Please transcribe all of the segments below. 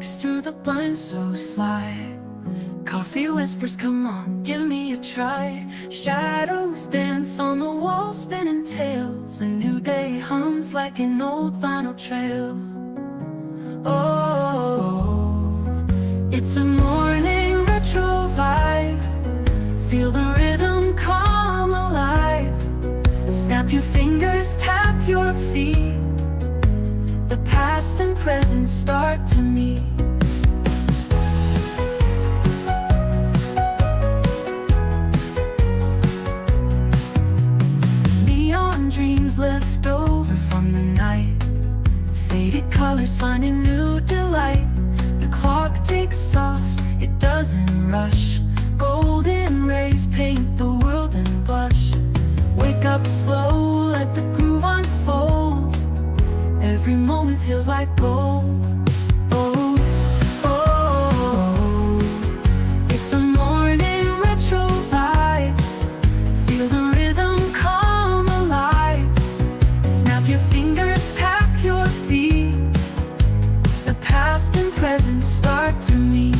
peeks through the blinds so sly. Coffee whispers, come on, give me a try. Shadows dance on the wall, spinning tales. A new day hums like an old vinyl trail. Oh, it's a morning retro vibe. Feel the rhythm come alive. Snap your fingers, tap your feet. The past and present start to meet. Neon dreams left over from the night. Faded colors finding new delight. The clock ticks soft, it doesn't rush. Golden rays paint the world in blush. Wake up slow, let the groove unfold. Every moment feels like gold. Oh, oh, it's a morning retro vibe. Feel the rhythm come alive. Snap your fingers, tap your feet. The past and present start to meet.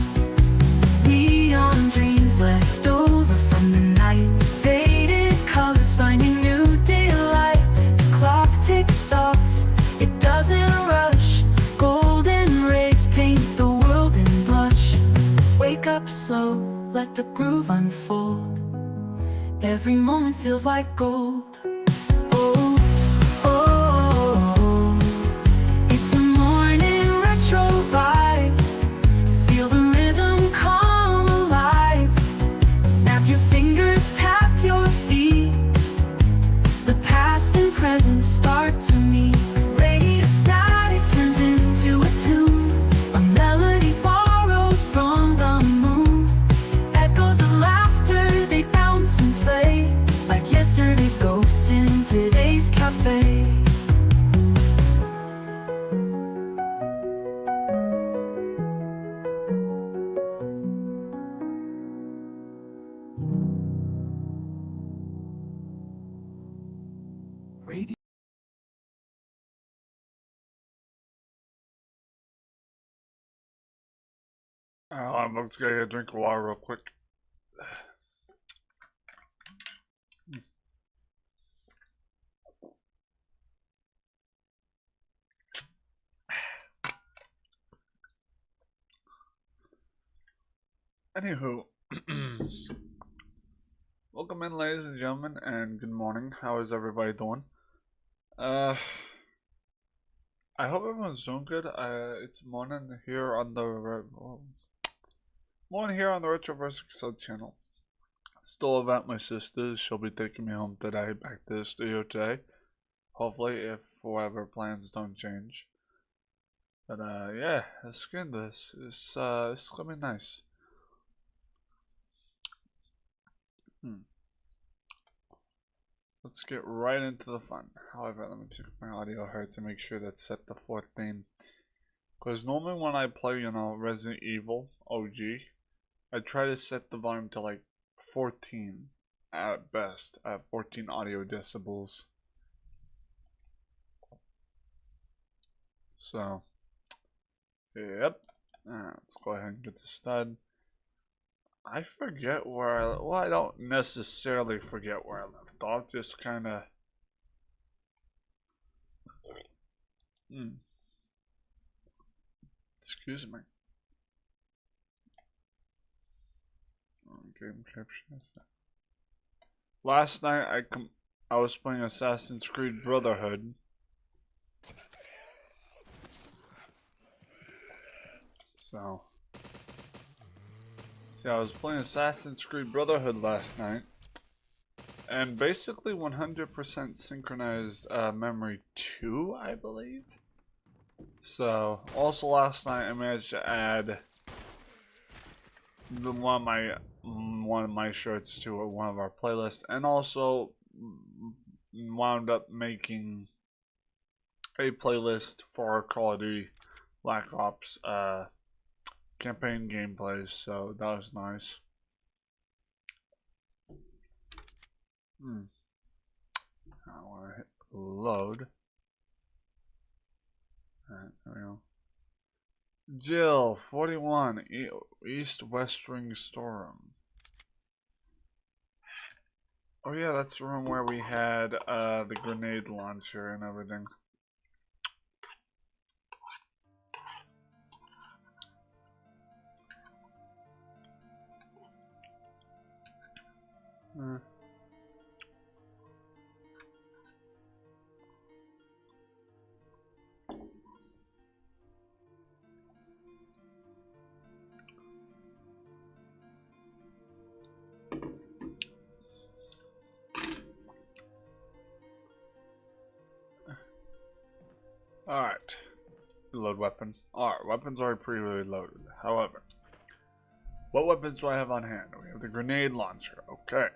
Neon dreams left over from the night. Faded colors finding new daylight. The clock ticks soft, it doesn't rush. Golden rays paint the world in blush. Wake up slow, let the groove unfold. Every moment feels like gold. Oh, oh, it's a morning retro vibe. Feel the rhythm come alive. Snap your fingers, tap your feet. The past and present start to meet. Radio static turns into a tune. A melody borrowed from the moon. Echoes of laughter, they bounce and play. Like yesterday's ghosts in today's cafe. Radio. I'm just gonna get a drink of water real quick. Anywho, welcome in, ladies and gentlemen, and good morning. How is everybody doing? I hope everyone's doing good. It's morning here on the Retroverse Excel channel. Still about my sister. She'll be taking me home today, back to the studio today. Hopefully, if whatever plans don't change. But yeah, let's get into this. It's gonna be nice. Let's get right into the fun. However, let me check my audio here to make sure that's set to 14. Because normally when I play, you know, Resident Evil OG, I try to set the volume to like 14 at best, at 14 audio decibels. So, yep. Let's go ahead and get this started. I forget where well, I don't necessarily forget where I left off, just kind of. Excuse me. Game caption is that. Last night I was playing Assassin's Creed Brotherhood. So I was playing Assassin's Creed Brotherhood last night, and basically 100% synchronized memory 2, I believe. So also last night I managed to add one of my shirts to one of our playlists, and also wound up making a playlist for our Call of Duty Black Ops campaign gameplays, so that was nice. I want to hit load. Alright, there we go. Jill, 41, East West Ring Storeroom. Oh yeah, that's the room where we had the grenade launcher and everything. Alright. Load weapons. Alright, weapons are pre-loaded. However, what weapons do I have on hand? We have the grenade launcher. Okay.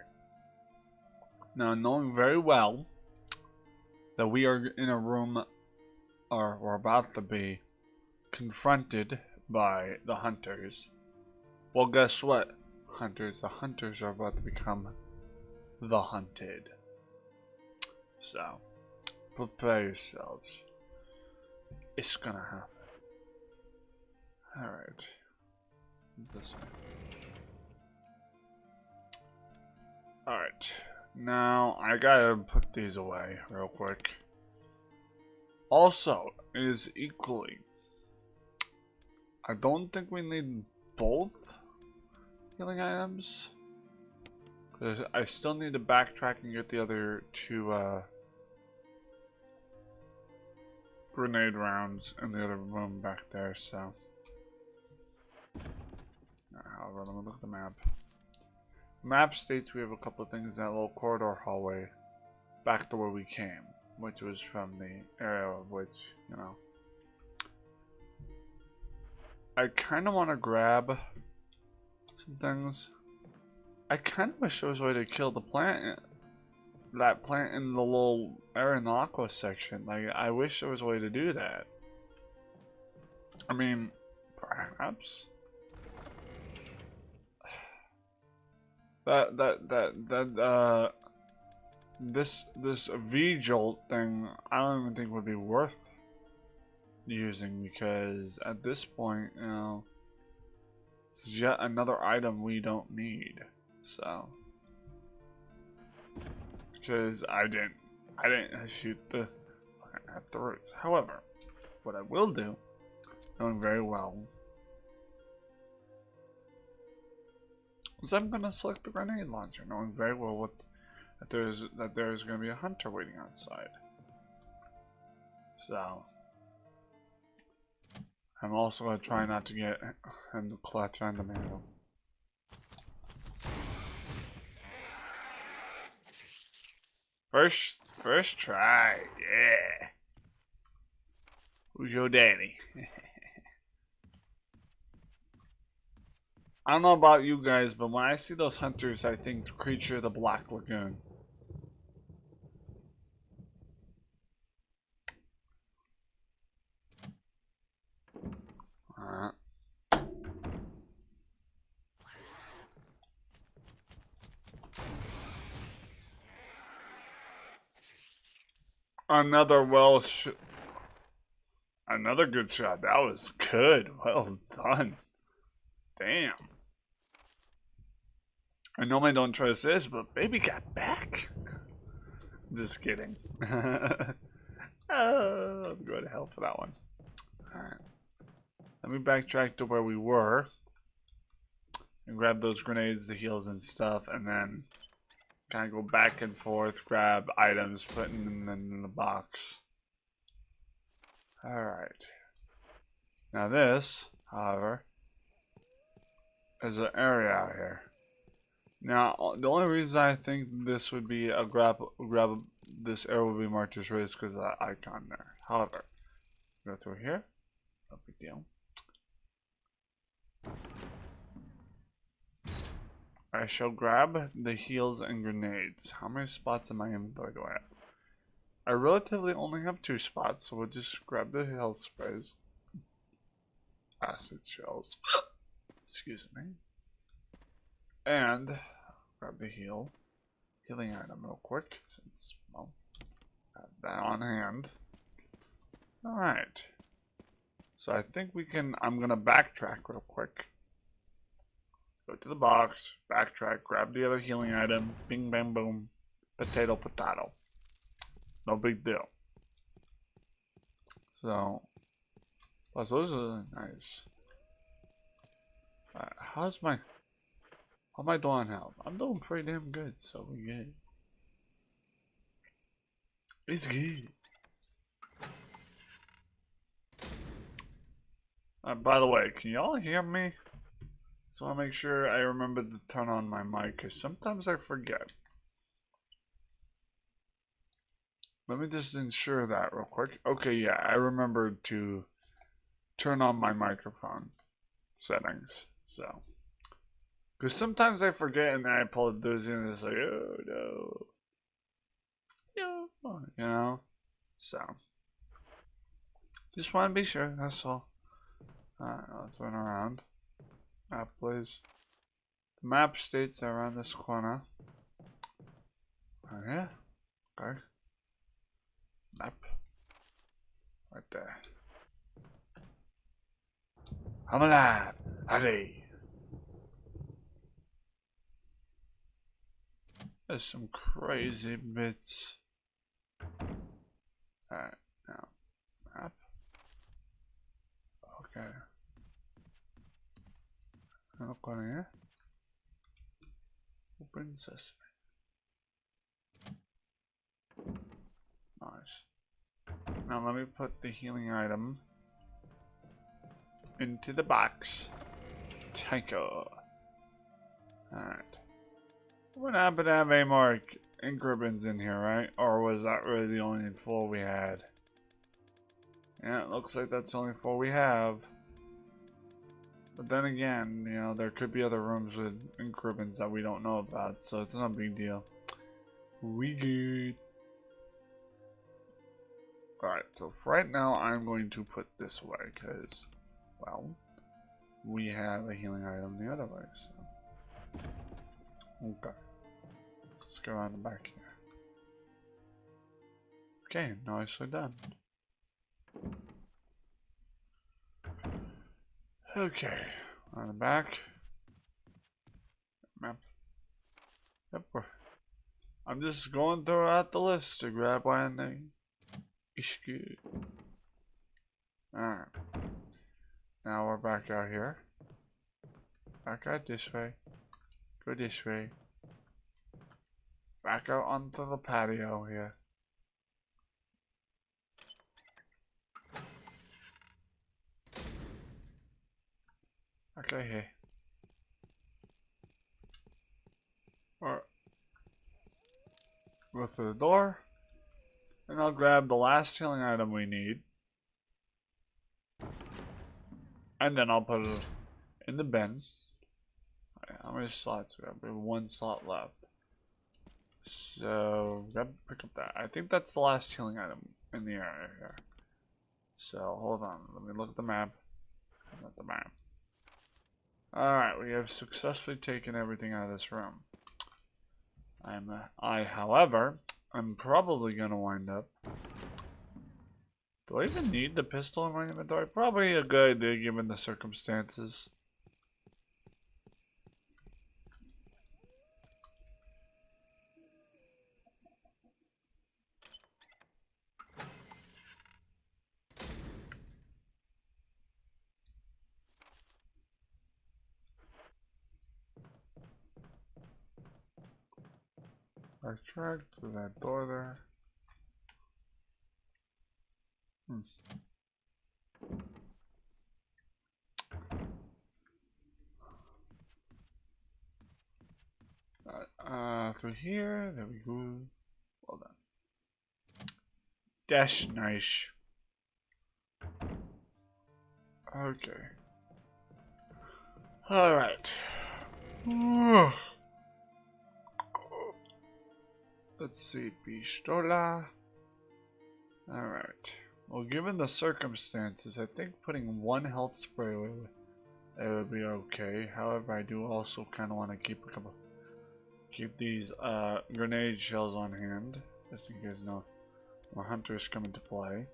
Now, knowing very well that we are in a room, or we're about to be confronted by the hunters. Well, guess what, hunters? The hunters are about to become the hunted. So, prepare yourselves. It's gonna happen. Alright. This way. Alright. Now, I gotta put these away real quick. Also, it is equally, I don't think we need both healing items. Because I still need to backtrack and get the other two grenade rounds in the other room back there, so. However, let me look at the map. Map states we have a couple of things in that little corridor hallway back to where we came, which was from the area of which, you know. I kind of want to grab some things. I kind of wish there was a way to kill the plant, that plant in the little area in the aqua section. Like, I wish there was a way to do that. I mean, perhaps. This V-jolt thing, I don't even think would be worth using, because at this point, you know, it's yet another item we don't need. So, because I didn't shoot at the roots. However, what I will do, knowing very well, is I'm gonna select the grenade launcher, knowing very well that there's gonna be a hunter waiting outside. So, I'm also gonna try not to get in the clutch on the manual. First try, yeah. Who's your daddy? I don't know about you guys, but when I see those hunters, I think Creature of the Black Lagoon. Another another good shot. That was good. Well done. Damn. I normally don't trust this, but baby got back. Just kidding. Oh, I'm going to hell for that one. Alright. Let me backtrack to where we were. And grab those grenades, the heals and stuff, and then kind of go back and forth, grab items, put them in the box. Alright. Now this, however, is an area out here. Now, the only reason I think this would be a grab this area would be marked as red is because of that icon there. However, go through here, no big deal. I shall grab the heals and grenades. How many spots in my inventory do I have? I relatively only have 2 spots, so we'll just grab the health sprays. Acid shells. Excuse me. And grab the healing item real quick, since, well, I have that on hand. Alright. So I think we can, I'm gonna backtrack real quick. Go to the box, backtrack, grab the other healing item, bing bang boom, potato potato. No big deal. So, plus those are nice. How's my, how am I doing now? I'm doing pretty damn good, so we good. It's good. By the way, can y'all hear me? Just want to make sure I remember to turn on my mic, because sometimes I forget. Let me just ensure that real quick. Okay, yeah, I remembered to turn on my microphone settings. So, because sometimes I forget and then I pull it those in and it's like, oh no. You know? So, just want to be sure, that's all. Alright, let's run around. Map, please. The map states around this corner. Oh, yeah? Okay. Map. Right there. I'm alive! Howdy! There's some crazy bits. Alright, now. Map. Okay. Look on here. Open sesame. Nice. Now let me put the healing item into the box. Tanko. Alright. What happened to have a more ink ribbons in here, right? Or was that really the only 4 we had? Yeah, it looks like that's the only 4 we have. But then again, you know, there could be other rooms with ink ribbons that we don't know about, so it's not a big deal. We good. Alright, so for right now, I'm going to put this away, because, well, we have a healing item the other way, so. Okay. Let's go around the back here. Okay, nicely done. Okay, on the back. Map. Yep, I'm just going throughout the list to grab one. It's good. Alright. Now we're back out here. Back out this way. Go this way. Back out onto the patio here. Okay, here. Or go through the door. And I'll grab the last healing item we need. And then I'll put it in the bin. Right, how many slots we have? We have 1 slot left. So, gotta pick up that. I think that's the last healing item in the area here. So, hold on. Let me look at the map. That's not the map. Alright, we have successfully taken everything out of this room. However, I'm probably gonna wind up. Do I even need the pistol in my inventory? Probably a good idea given the circumstances. Backtrack through that door there. Through here, there we go. Well done. Dash nice. Okay. Alright. Let's see, pistola. Alright. Well, given the circumstances, I think putting 1 health spray would be okay. However, I do also kind of want to keep these grenade shells on hand, just in case no hunters come into play.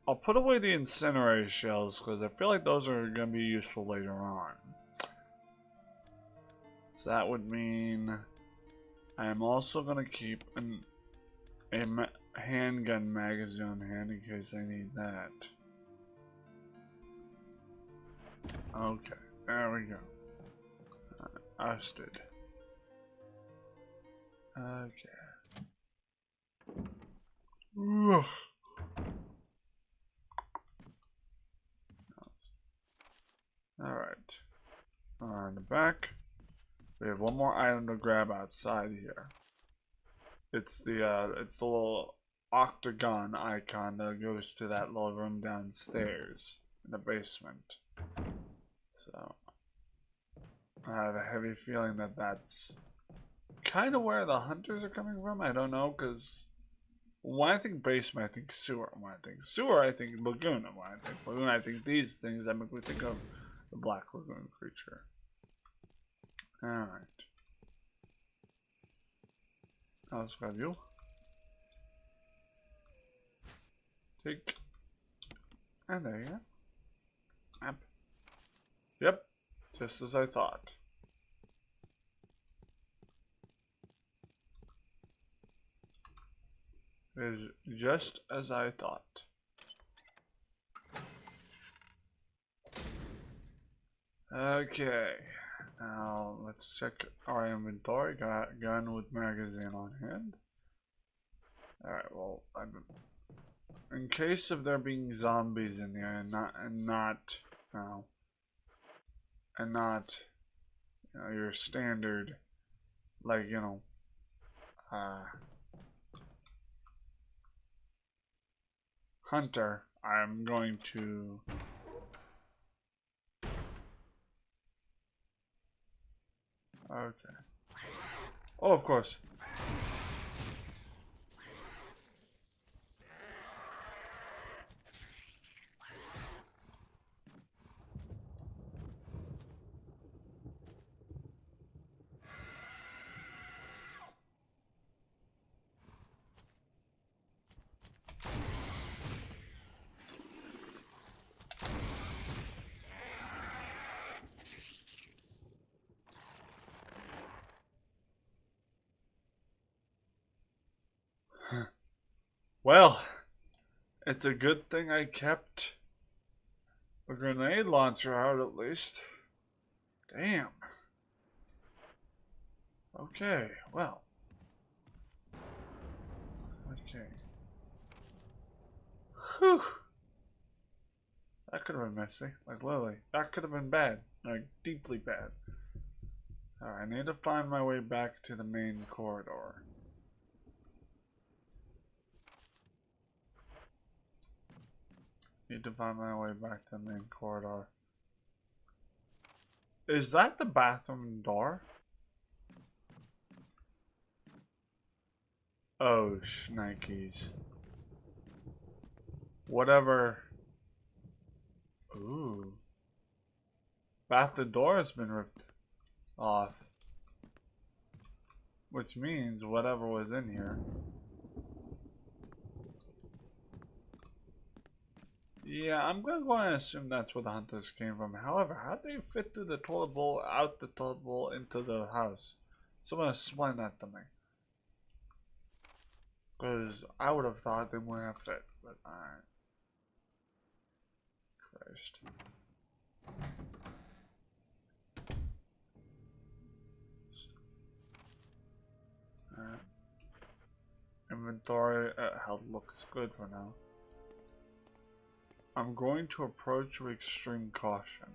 I'll put away the incinerator shells because I feel like those are going to be useful later on. So that would mean I'm also going to keep a handgun magazine on hand in case I need that. Okay, there we go. Ousted. Okay. Ugh. Alright. On the back, we have one more item to grab outside here. It's the little octagon icon that goes to that little room downstairs in the basement. So I have a heavy feeling that that's kind of where the hunters are coming from. I don't know, because when I think basement, I think sewer. When I think sewer, I think lagoon. And when I think lagoon, I think these things that make me think of the black lagoon creature. Alright. Let's grab you. Take. And there you go. Map. Yep. Just as I thought. It is just as I thought. Okay. Now let's check our inventory. Got a gun with magazine on hand. Alright, well, in case of there being zombies in here and not your standard, like, hunter, I'm going to okay. Oh, of course. Well, it's a good thing I kept a grenade launcher out at least. Damn. Okay, well. Okay. Whew. That could have been messy. Like, literally. That could have been bad. Like, deeply bad. Alright, I need to find my way back to the main corridor. Need to find my way back to the main corridor. Is that the bathroom door? Oh, shnikes. Whatever. Ooh. Bathroom door has been ripped off. Which means whatever was in here. Yeah, I'm gonna go and assume that's where the hunters came from. However, how'd they fit through the toilet bowl, out the toilet bowl, into the house? Someone explain that to me. Because I would have thought they wouldn't have fit, but alright. Christ. Alright. Inventory health looks good for now. I'm going to approach with extreme caution.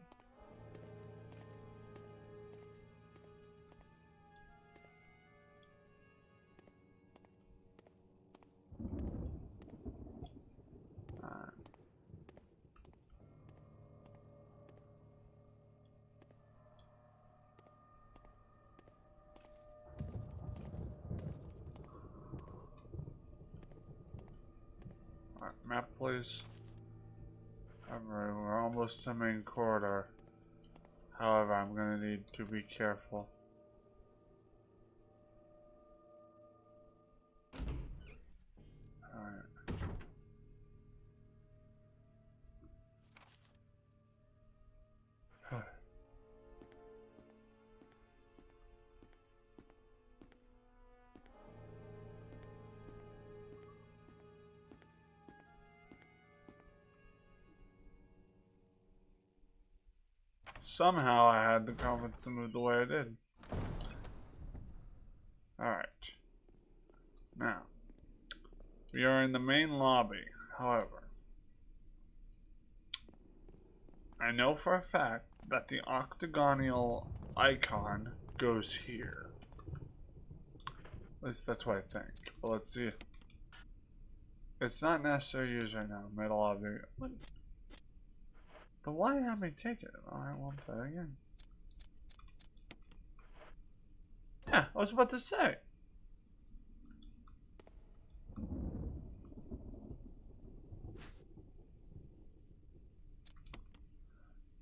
Alright, map please. Alright, we're almost to the main corridor. However, I'm gonna need to be careful. Alright. Somehow I had the confidence to move the way I did. Alright. Now, we are in the main lobby. However, I know for a fact that the octagonal icon goes here. At least that's what I think. But let's see. It's not necessary to use right now. Middle lobby. What? Then why have me take it? Alright, we'll play it again. Yeah, I was about to say.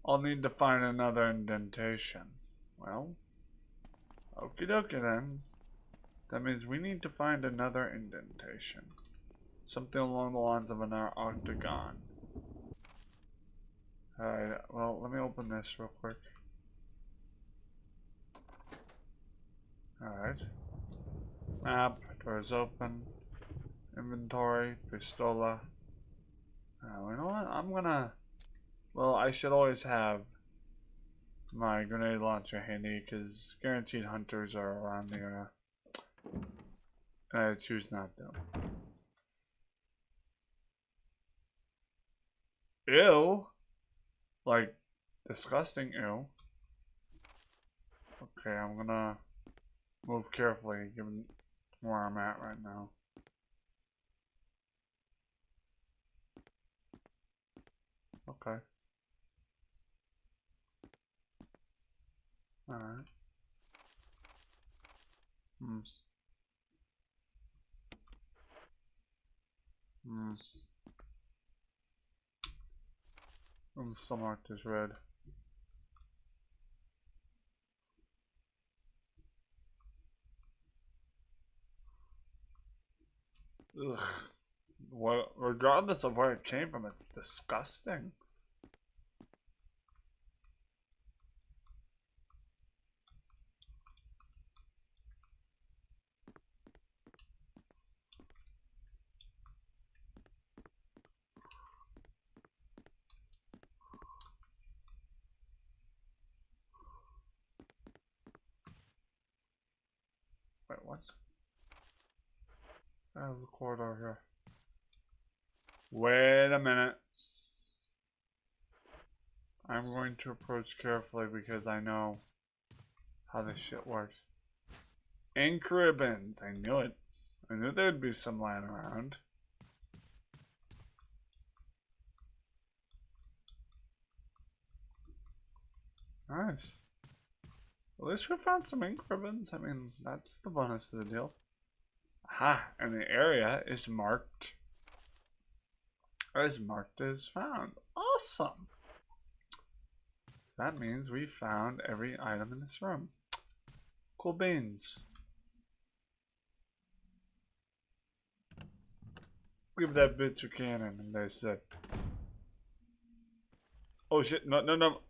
I'll need to find another indentation. Well, okie dokie then. That means we need to find another indentation. Something along the lines of another octagon. Alright, well, let me open this real quick. Alright. Map, doors open. Inventory, pistola. You know what? I'm gonna... Well, I should always have my grenade launcher handy, because guaranteed hunters are around the area. And I choose not to. Ew! Like, disgusting ew. Okay, I'm gonna move carefully, given where I'm at right now. Okay. Alright. I'm still marked as red. Ugh. What, regardless of where it came from, it's disgusting. Wait, what? There's a corridor here. Wait a minute. I'm going to approach carefully because I know how this shit works. Ink ribbons. I knew it. I knew there'd be some lying around. Nice. At least we found some ink ribbons. I mean, that's the bonus of the deal. Aha, and the area is marked. As marked as found. Awesome. So that means we found every item in this room. Cool beans. Give that bitch a cannon, and they said. Oh shit, no, no, no.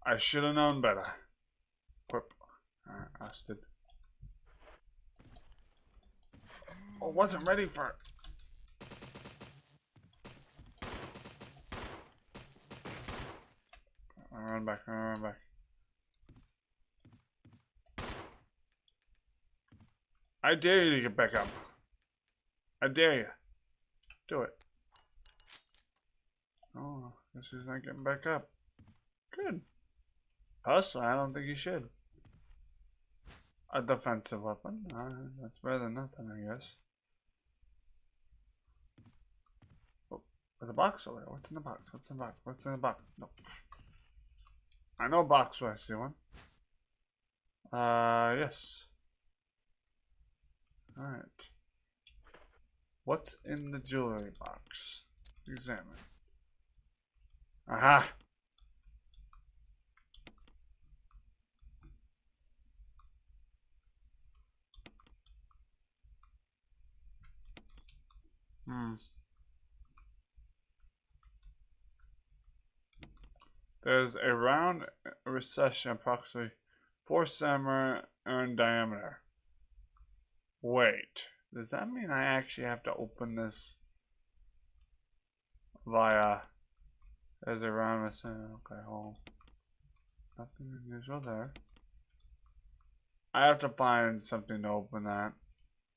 I should have known better. Alright, ousted. Oh, wasn't ready for it. I run back, I run back. I dare you to get back up. I dare you. Do it. Oh, guess he's not getting back up. Good. Personally, I don't think he should. A defensive weapon. That's better than nothing, I guess. Oh, there's a box over there. What's in the box? What's in the box? What's in the box? No. I know a box where I see one. Yes. Alright. What's in the jewelry box? Examine. Aha! There's a round recession approximately 4 cm in diameter. Wait, does that mean I actually have to open this via... There's a round recession. Okay, hold on. Nothing unusual there. I have to find something to open that.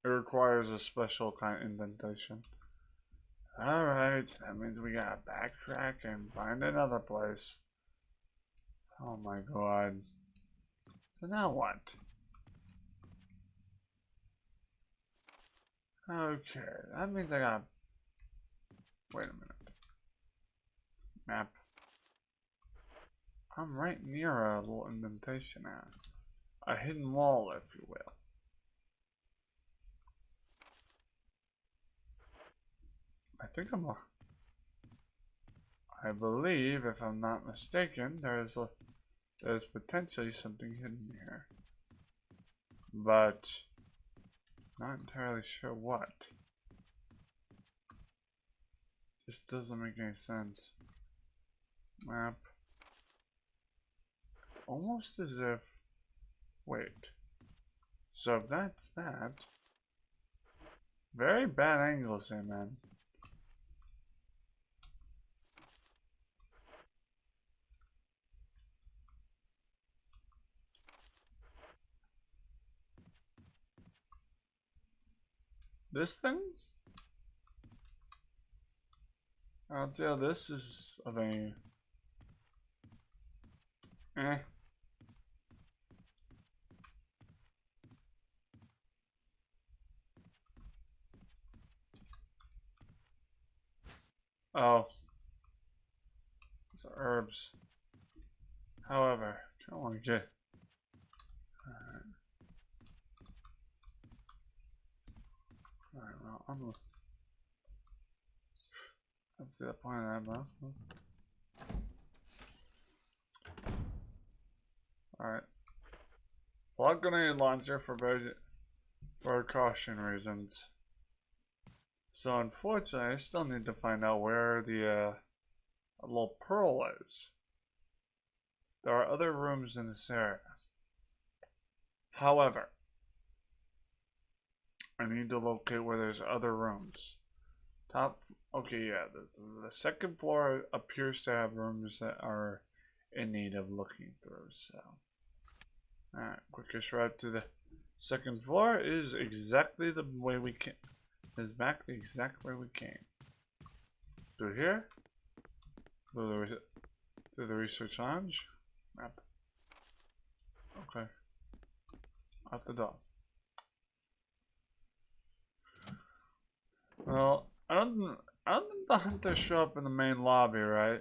It requires a special kind of indentation. Alright, that means we gotta backtrack and find another place. Oh my god. So now what? Okay, that means I gotta... Wait a minute. Map. I'm right near a little indentation now. A hidden wall, if you will. I think I believe, if I'm not mistaken, there's potentially something hidden here. But not entirely sure what. This doesn't make any sense. Map. It's almost as if... Wait. So if that's that... Very bad angles here, man. This thing? I don't see how this is of any... Oh. These are herbs. However, I don't want to get... Alright, well, let's see the point of that, bro. Alright. Plug grenade launcher for caution reasons. So unfortunately, I still need to find out where the little pearl is. There are other rooms in this area. However, I need to locate where there's other rooms. Okay, yeah, the second floor appears to have rooms that are in need of looking through, so. Alright, quickest route to the second floor is exactly the way we came. Is back the exact way we came. Through here. Through the research lounge. Map. Okay. Out the door. Well, I don't think the hunters show up in the main lobby, right?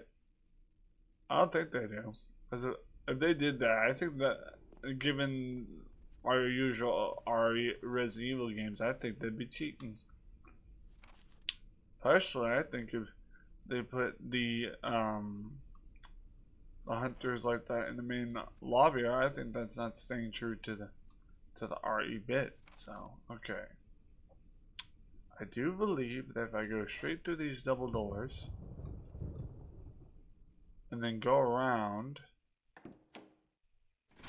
I don't think they do. Because if they did that, I think that, given our usual Resident Evil games, I think they'd be cheating. Personally, I think if they put the hunters like that in the main lobby, I think that's not staying true to the RE bit. So, okay. I do believe that if I go straight through these double doors and then go around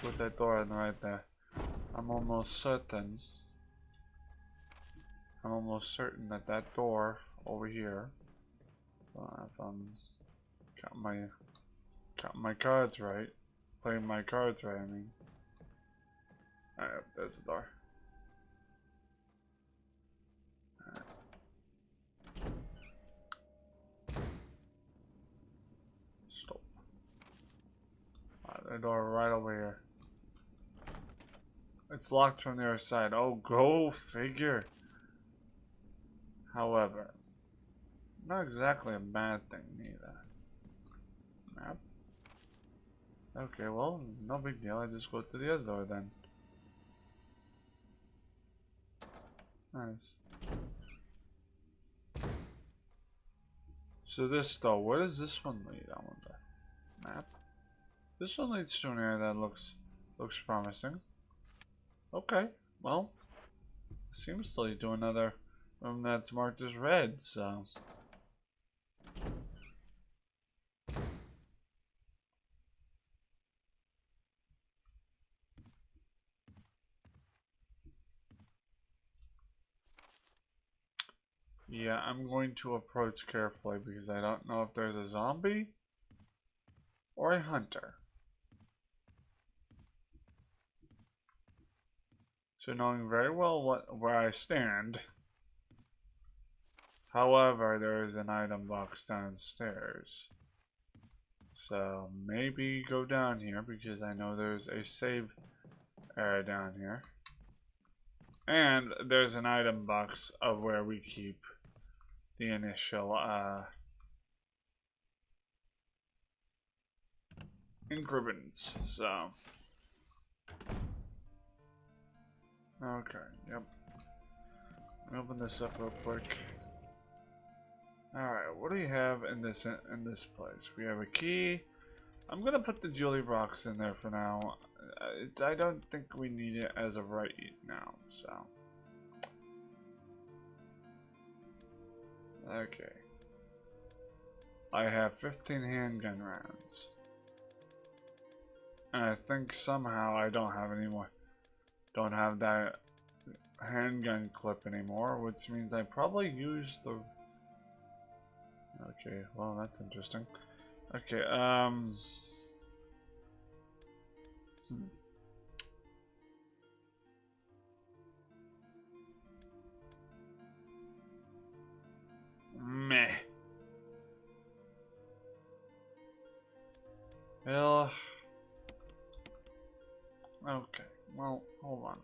with that door right there, I'm almost certain that that door over here, if I'm counting my cards right, playing my cards right, I mean. Alright, there's the door. Stop. The door right over here. It's locked from the other side. Oh, go figure. However, not exactly a bad thing either. Map. Okay, well, no big deal. I just go to the other door then. Nice. So this door, where does this one lead? I wonder. Map. This one leads to an area that looks promising. Okay, well, seems to lead to another room that's marked as red, so. Yeah, I'm going to approach carefully because I don't know if there's a zombie or a hunter. So knowing very well where I stand. However, there is an item box downstairs. So maybe go down here because I know there's a save area down here. And there's an item box of where we keep the initial increments. So okay, yep. Let me open this up real quick. Alright, what do we have in this place? We have a key. I'm gonna put the jewelry box in there for now. I don't think we need it as of right now, so. Okay. I have 15 handgun rounds. And I think somehow I don't have any more. Don't have that handgun clip anymore, which means I probably used the... Okay, well that's interesting. Okay, Meh. Well... Okay, well, hold on.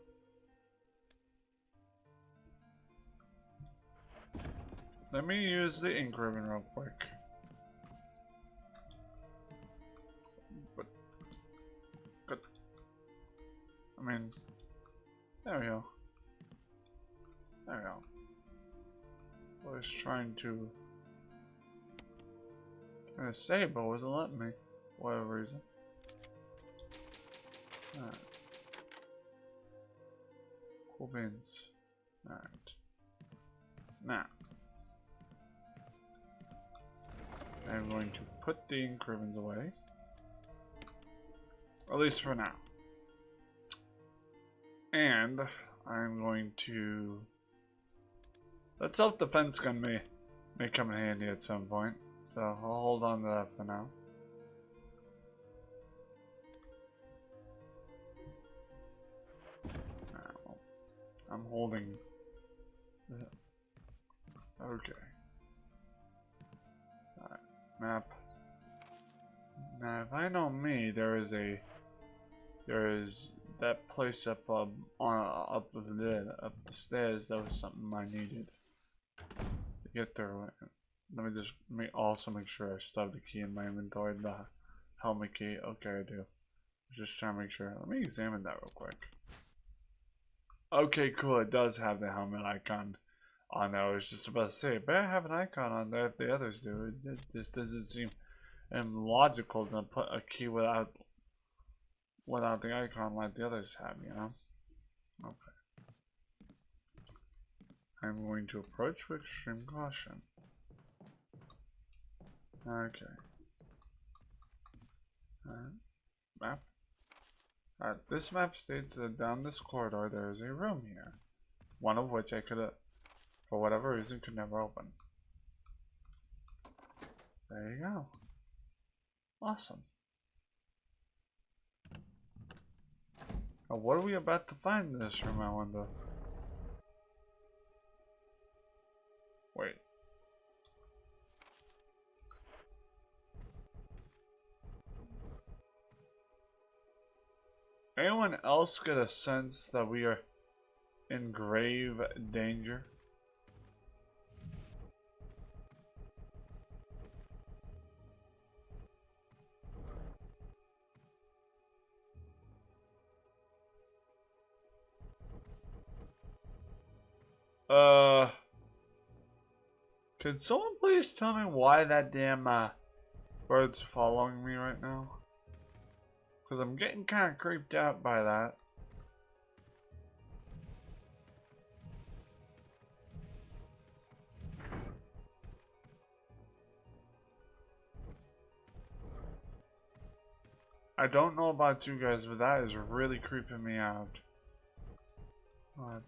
Let me use the ink ribbon real quick. But, I mean, there we go. There we go. I was trying to save, but it wasn't letting me, for whatever reason. Alright. Cool beans. Alright. Now, I'm going to put the ink ribbons away. At least for now. And I'm going to... That self-defense gun may come in handy at some point. So I'll hold on to that for now. Well, I'm holding... Okay. Alright, map. Now, if I know me, there is that place up the stairs. That was something I needed to get there. Let me also make sure I still have the key in my inventory. The helmet key. Okay, I do. Just trying to make sure. Let me examine that real quick. Okay, cool. It does have the helmet icon on there. I was just about to say, it better have an icon on there if the others do. It just doesn't seem illogical to put a key without the icon like the others have, you know? Okay. I'm going to approach with extreme caution. Okay. Map. Alright, this map states that down this corridor there is a room here. One of which I could, for whatever reason, could never open. There you go. Awesome. Now, what are we about to find in this room, I wonder? Wait. Anyone else get a sense that we are in grave danger? Could someone please tell me why that damn bird's following me right now? Because I'm getting kind of creeped out by that. I don't know about you guys, but that is really creeping me out. What?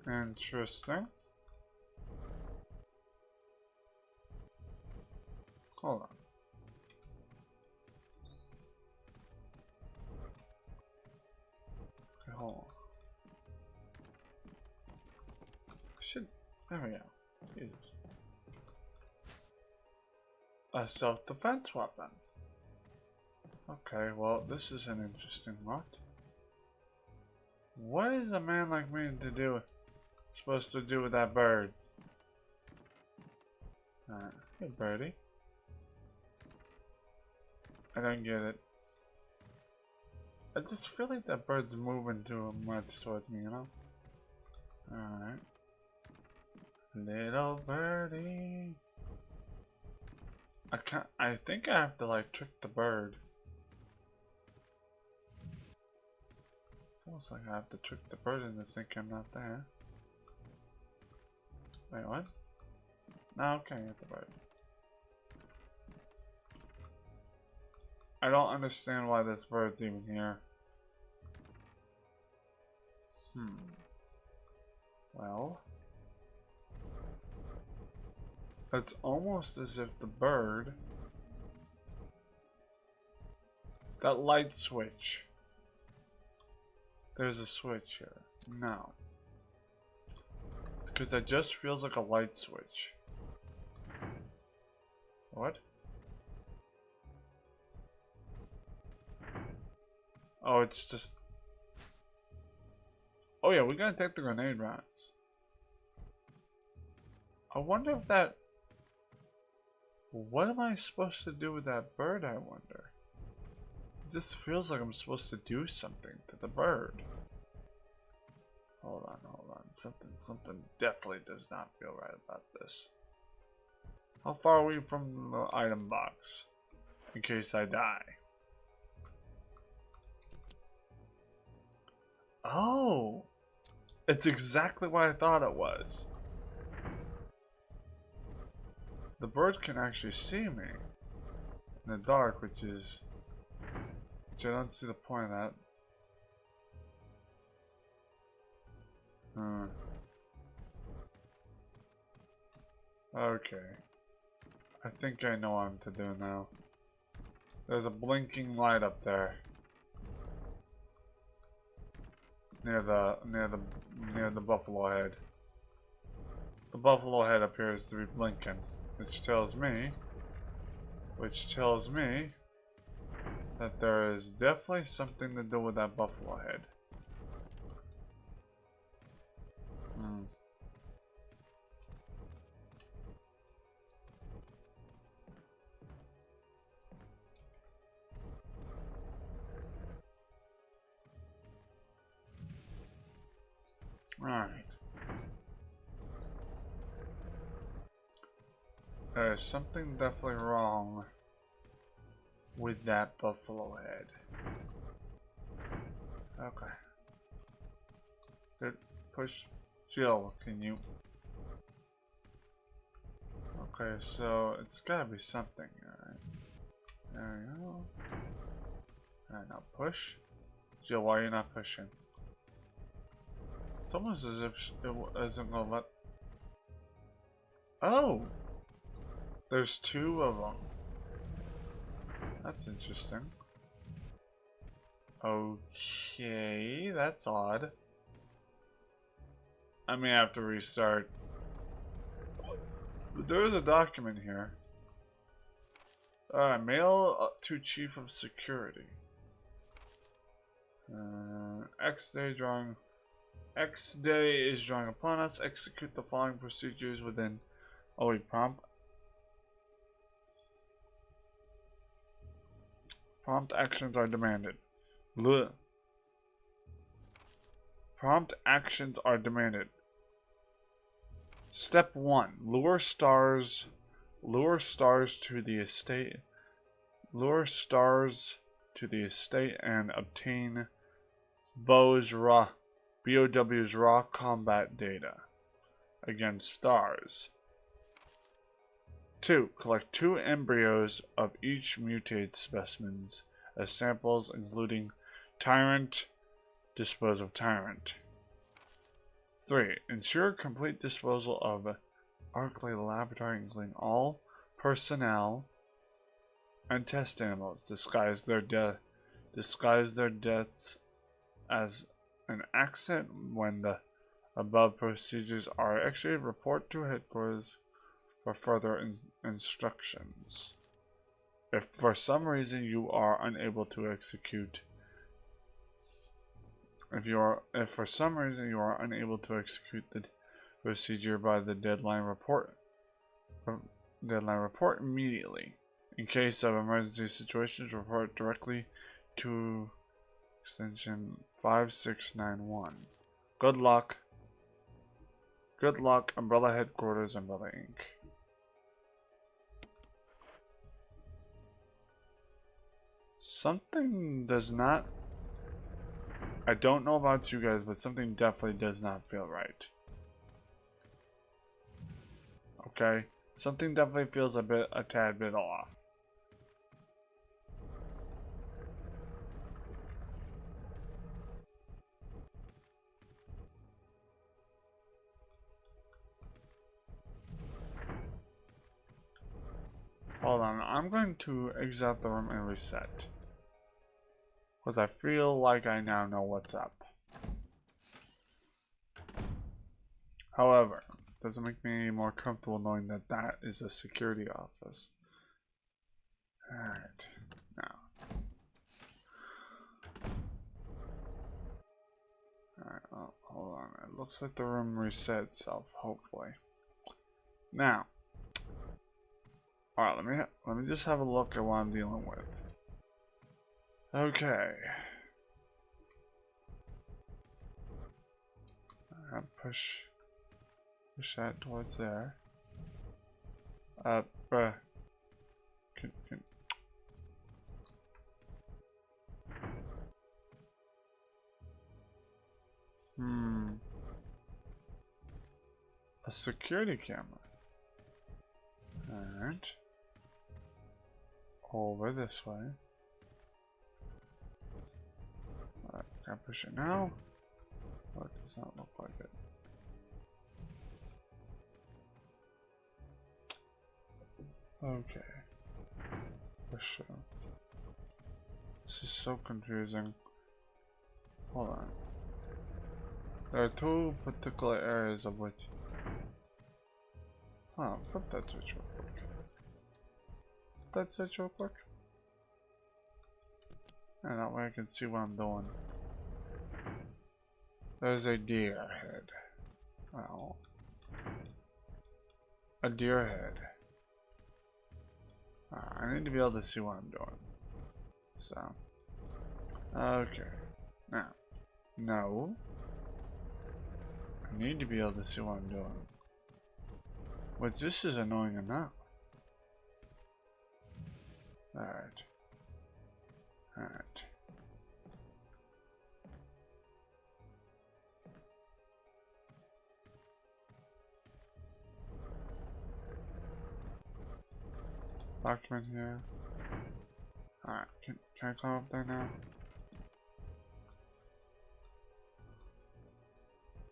Interesting. Hold on. Okay, hold on. Should. There we go. Jesus. A self-defense weapon. Okay, well, this is an interesting lot. What is a man like me supposed to do with that bird? Hey, birdie. I don't get it. I just feel like that bird's moving too much towards me, you know? Alright. Little birdie. I think I have to like trick the bird. It's almost like I have to trick the bird into thinking I'm not there. Wait, what? No, okay, get the bird. I don't understand why this bird's even here. Well, it's almost as if the bird, that light switch, there's a switch here. No, because that just feels like a light switch. What? Oh, it's just... Oh yeah, we gotta take the grenade rounds. I wonder if that... What am I supposed to do with that bird, I wonder? It just feels like I'm supposed to do something to the bird. Hold on. Something definitely does not feel right about this. How far are we from the item box? In case I die. Oh! It's exactly what I thought it was. The bird can actually see me in the dark, which I don't see the point of that. Okay. I think I know what to do now. There's a blinking light up there. Near the buffalo head. The buffalo head appears to be blinking, which tells me that there is definitely something to do with that buffalo head. Right. There's something definitely wrong with that buffalo head. Okay. Good. Push. Jill, can you... Okay, so it's gotta be something, alright. There we go. Alright, now push. Jill, why are you not pushing? It's almost as if it isn't gonna let... Oh! There's two of them. That's interesting. Okay, that's odd. I may have to restart. But there is a document here. Mail to Chief of Security. X day is drawing upon us. Execute the following procedures within... Oh wait, prompt actions are demanded. Prompt actions are demanded. Step 1. Lure stars to the estate. Lure stars to the estate and obtain BOW's raw combat data against stars. 2. Collect 2 embryos of each mutated specimens as samples, including Tyrant. Dispose of Tyrant. 3. Ensure complete disposal of Arclay Laboratory, including all personnel and test animals. Disguise their deaths as an accident. When the above procedures are executed, report to headquarters for further instructions. If for some reason you are unable to execute If for some reason you are unable to execute the procedure by the deadline, report immediately. In case of emergency situations, report directly to extension 5691. Good luck. Good luck, Umbrella Headquarters, Umbrella Inc. Something does not... I don't know about you guys, but something definitely does not feel right. Okay? Something definitely feels a tad bit off. Hold on, I'm going to exit out the room and reset. Because I feel like I now know what's up. However, it doesn't make me any more comfortable knowing that that is a security office. Alright, now. Alright, oh, hold on. It looks like the room reset itself, hopefully. Now. Alright, let me just have a look at what I'm dealing with. Okay. Push that towards there. A security camera. Alright. Over this way. Alright, can I push it now? Oh, it does not look like it. Okay. Push it. This is so confusing. Hold on. There are two particular areas of which... Oh, flip that switch real quick. Flip that switch real quick. And that way I can see what I'm doing. There's a deer head. Well, a deer head. I need to be able to see what I'm doing. So, okay. Now, no. I need to be able to see what I'm doing. Which this is annoying enough. Alright. Alright. Document here. Alright, can I climb up there now?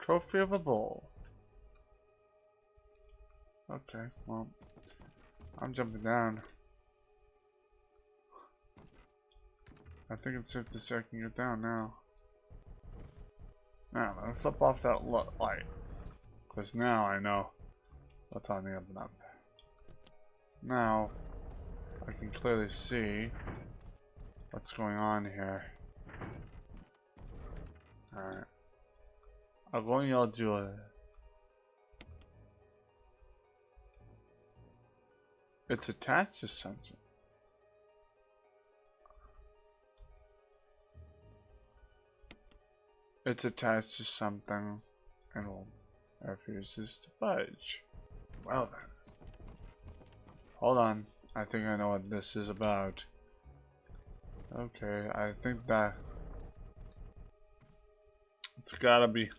Trophy of a bull. Okay, well, I'm jumping down. I think it's safe to say I can get down now. Now, let me flip off that light. Because now I know what's on the up and up. Now, I can clearly see what's going on here. Alright. I'm going to do it. It's attached to something. It's attached to something and refuses to budge. Well then. Hold on. I think I know what this is about. Okay, I think that it's gotta be.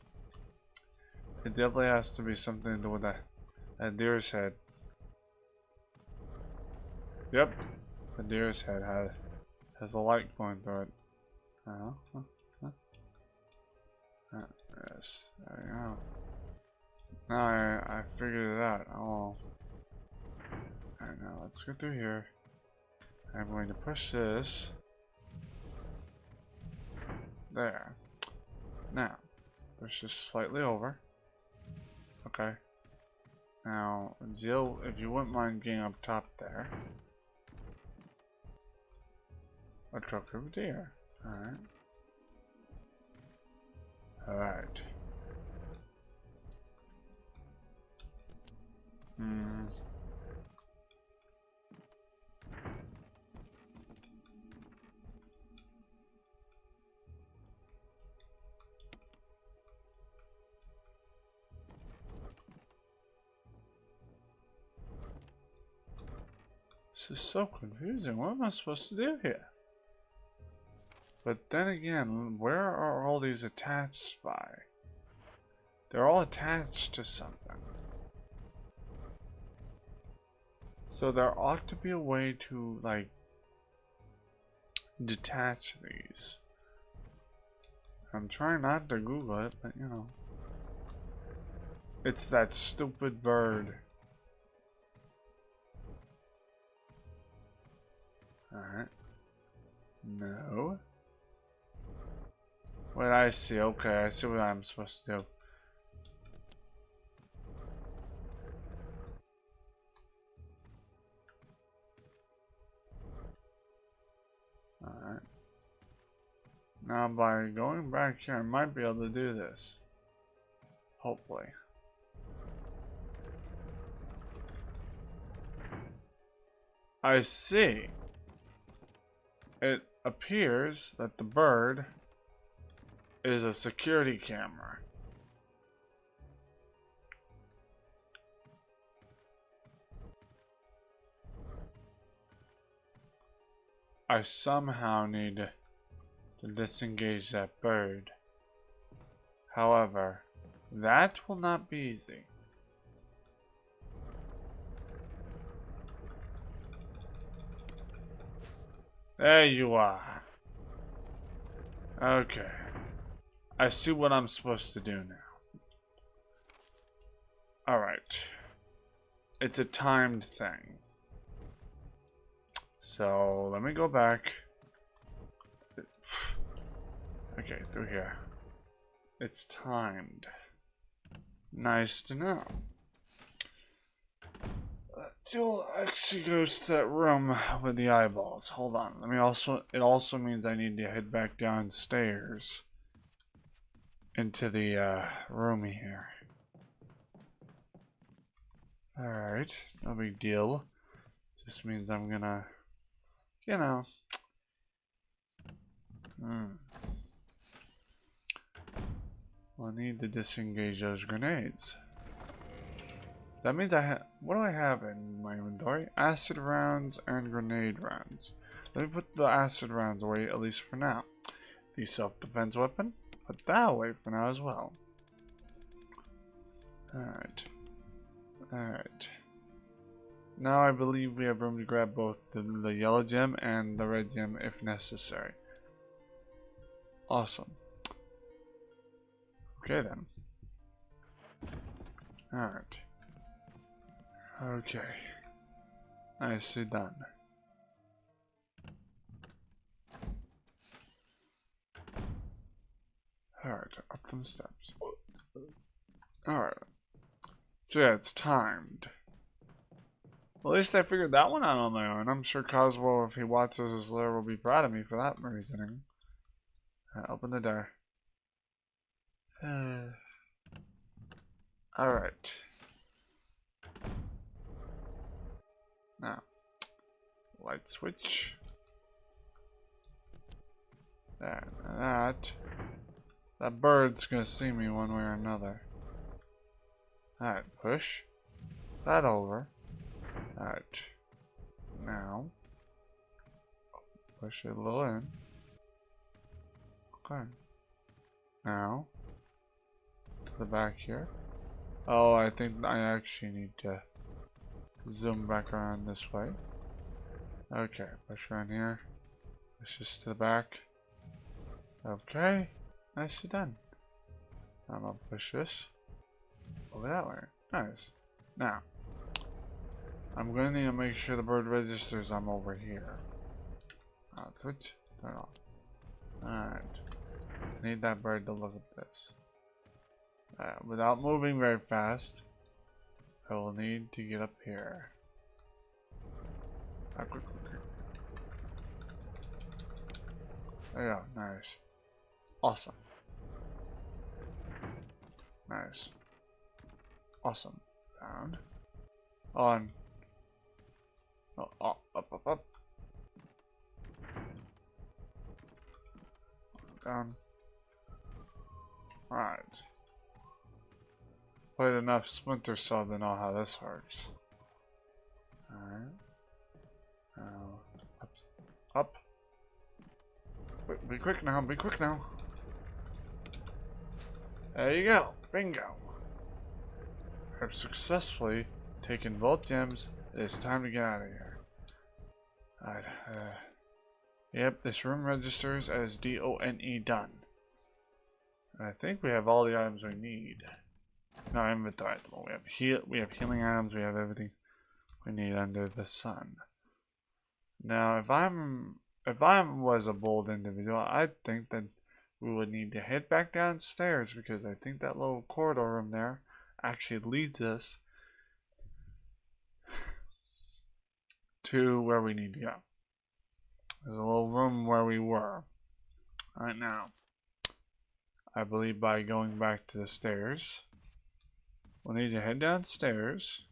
It definitely has to be something to do with a deer's head. Yep, the deer's head has a light going through it. Yes, there we go. Now I figured it out. Oh. Alright, now let's go through here. I'm going to push this. There. Now, push this slightly over. Okay. Now, Jill, if you wouldn't mind getting up top there. A truck over there. Alright. Alright. This is so confusing. What am I supposed to do here? But then again, where are all these attached by? They're all attached to something. So there ought to be a way to, like, detach these. I'm trying not to Google it, but you know. It's that stupid bird. Alright. No. Wait, I see. Okay, I see what I'm supposed to do. Alright. Now by going back here, I might be able to do this. Hopefully. I see. It appears that the bird is a security camera. I somehow need to disengage that bird. However, that will not be easy. There you are. Okay. I see what I'm supposed to do now. Alright. It's a timed thing. So, let me go back. Okay, through here. It's timed. Nice to know. Jill actually goes to that room with the eyeballs. Hold on. Let me also. It also means I need to head back downstairs into the room here. Alright, no big deal. Just means I'm gonna, you know. Well, I need to disengage those grenades. That means what do I have in my inventory? Acid rounds and grenade rounds. Let me put the acid rounds away, at least for now. The self-defense weapon, put that away for now as well. Alright. Alright. Now I believe we have room to grab both the yellow gem and the red gem if necessary. Awesome. Okay then. Alright. Okay. Nicely done. Alright, up them steps. Alright. So yeah, it's timed. Well, at least I figured that one out on my own. I'm sure Cosmo, if he watches this later, will be proud of me for that reasoning. Open the door. Alright. Now, light switch. There, that bird's gonna see me one way or another. Alright, push that over. Alright, now push it a little in. Okay, now to the back here. Oh, I think I actually need to zoom back around this way. Okay, push around here. Push this to the back. Okay, nicely done. I'm gonna push this Over that way. Nice. Now, I'm going to need to make sure the bird registers I'm over here. Switch. Turn it off. Alright. I need that bird to look at this. Without moving very fast, I will need to get up here. Quick. There you go. Nice. Awesome. Nice. Awesome. Down. On. Oh, up. Down. Alright. Played enough Splinter Cell to know how this works. Alright. Now, up. Wait, be quick now, be quick now. There you go. Bingo. I've successfully taken both gems. It is time to get out of here. Alright, yep, this room registers as DONE done. I think we have all the items we need. No, inventory. We have healing items, we have everything we need under the sun. Now, if I was a bold individual, I think that we would need to head back downstairs because I think that little corridor room there actually leads us to where we need to go. There's a little room where we were. Right now, I believe by going back to the stairs, we'll need to head downstairs.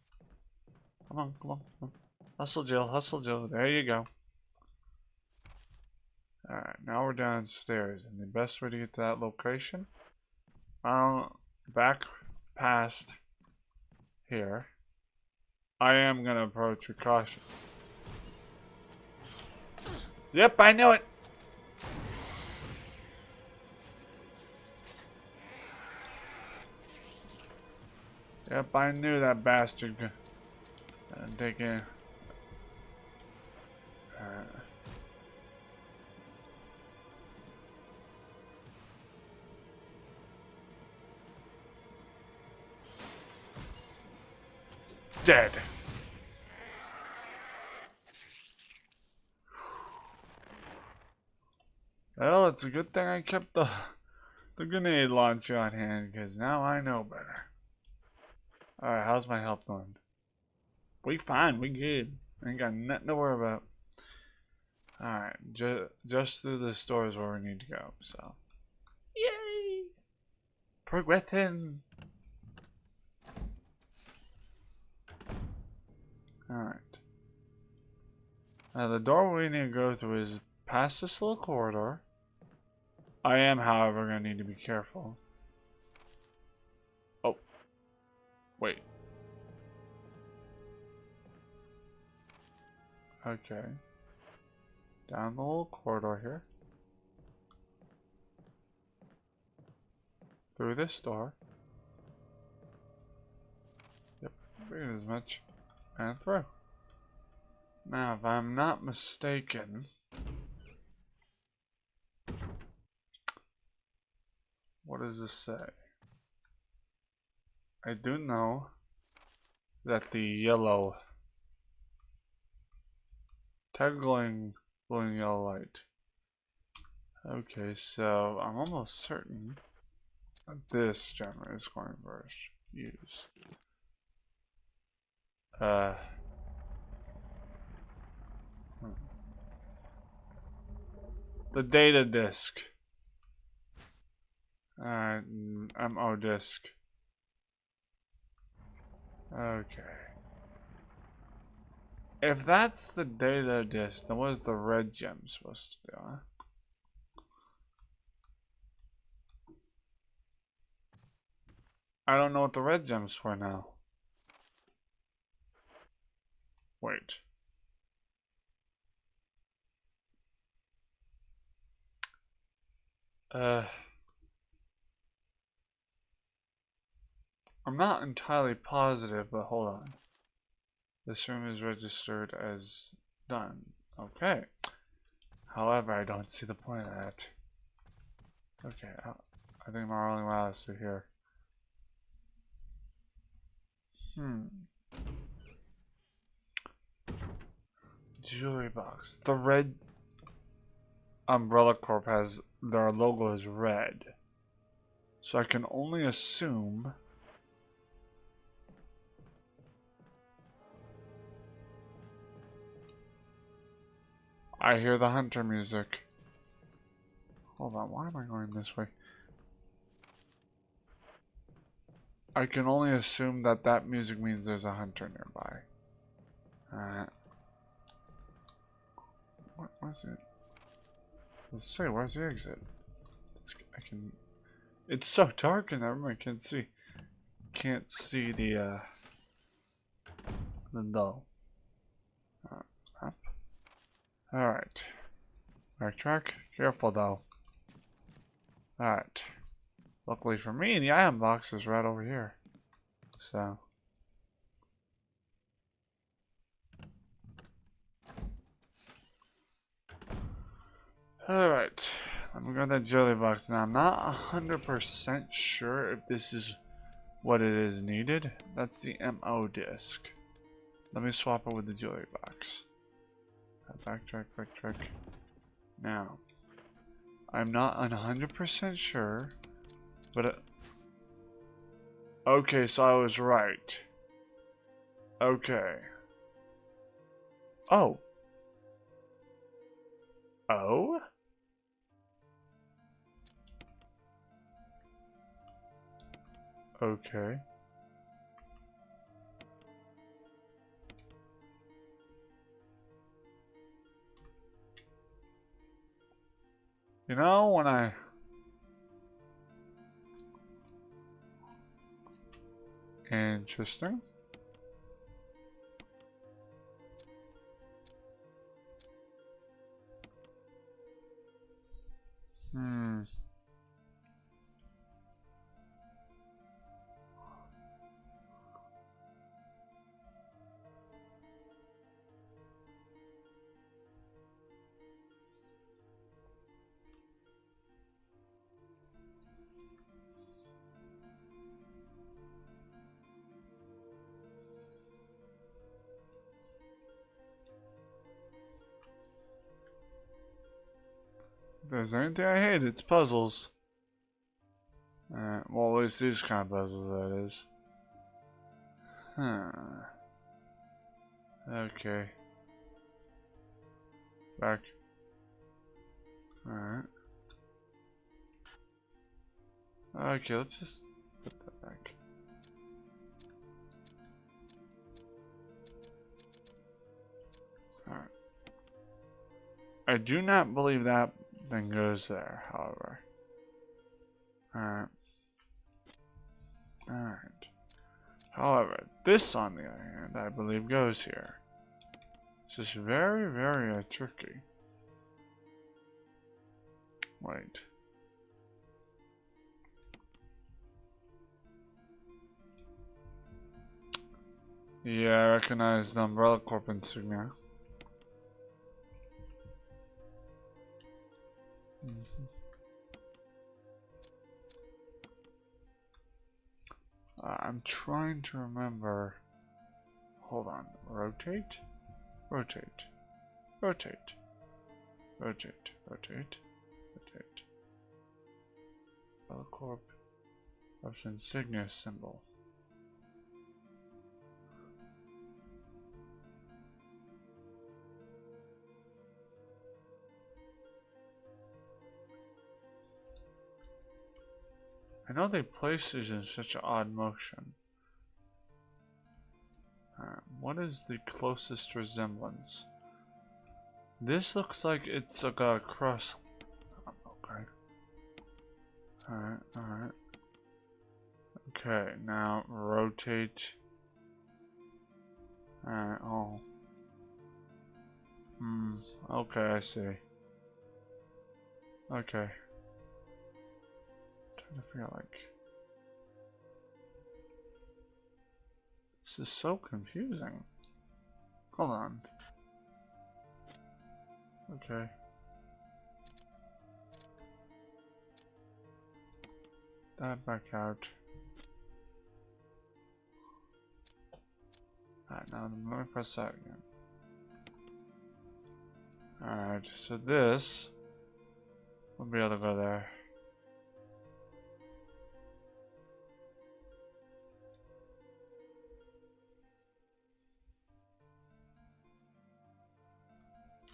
Come on. Hustle, Jill. There you go. Alright, now we're downstairs. And the best way to get to that location, back past here, I am going to approach with caution. Yep, I knew it. Yep, I knew that bastard could take in. Dead. Well, it's a good thing I kept the grenade launcher on hand, because now I know better. Alright, how's my health going? We fine, we good. Ain't got nothing to worry about. Alright, just through the stores where we need to go, so. Yay! Progressing! Alright. Now the door we need to go through is past this little corridor. I am, however, going to need to be careful. Oh. Wait. Okay. Down the little corridor here. Through this door. Yep, figured as much. And through. Now, if I'm not mistaken, what does this say? I do know that the yellow tag glowing yellow light. Okay, so I'm almost certain that this gem is going to use. The data disk. MO disk. Okay. If that's the data disk, then what is the red gem supposed to do, huh? I don't know what the red gem's for now. Wait. I'm not entirely positive, but hold on. This room is registered as done. Okay. However, I don't see the point of that. Okay, I think my only way is through here. Jewelry box. The red Umbrella Corp has their logo is red. So I can only assume I hear the hunter music. Hold on, why am I going this way? I can only assume that that music means there's a hunter nearby. Where's it? Let's say, where's the exit? It's so dark in there, I can't see. Can't see the door. Up. Alright. Backtrack. Careful though. Alright. Luckily for me, the iron box is right over here. So. Alright. Let me grab that jelly box now. I'm not 100% sure if this is what it is needed. That's the MO disc. Let me swap it with the jewelry box. Backtrack. Now, I'm not 100% sure, but okay, so I was right. Okay. Oh. Oh? Okay. You know, when I... Interesting. If there's anything I hate, it's puzzles. Well, at least these kind of puzzles, that is. Okay. Back. Alright. Okay, let's just put that back. Alright. I do not believe that thing goes there, however. Alright. Alright. However, this on the other hand, I believe goes here. It's just very, very tricky. Wait. Yeah, I recognize the Umbrella Corp insignia. I'm trying to remember. Hold on. Rotate? Rotate. Rotate. Rotate. Rotate. Rotate. Umbrella Corp. That's insignia symbol. I know they place these in such an odd motion. What is the closest resemblance? This looks like it's like a cross. Okay. Alright. Okay, now rotate. Alright, oh. Okay, I see. Okay. I feel like this is so confusing. Hold on. Okay. That back out. Alright, now let me press that again. Alright, so this will be able to go there.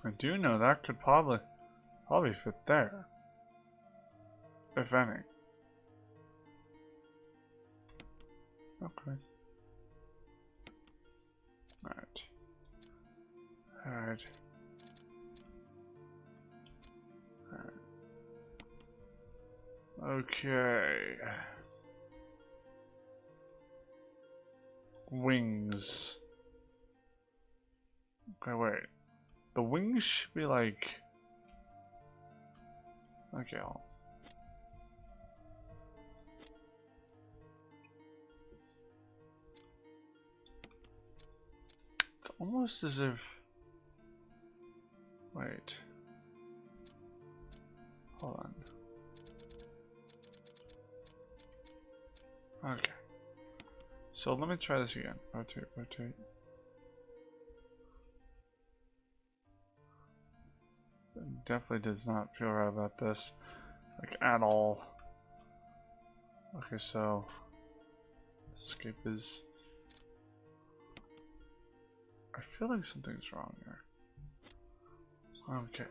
I do know that could probably fit there. If any. Okay. Alright. Alright. Okay. Wings. Okay, wait. The wings should be like... Okay, it's almost as if... Wait. Hold on. Okay. So let me try this again. Rotate, rotate. Definitely does not feel right about this. Like, at all. Okay, so... Escape is... I feel like something's wrong here. Okay.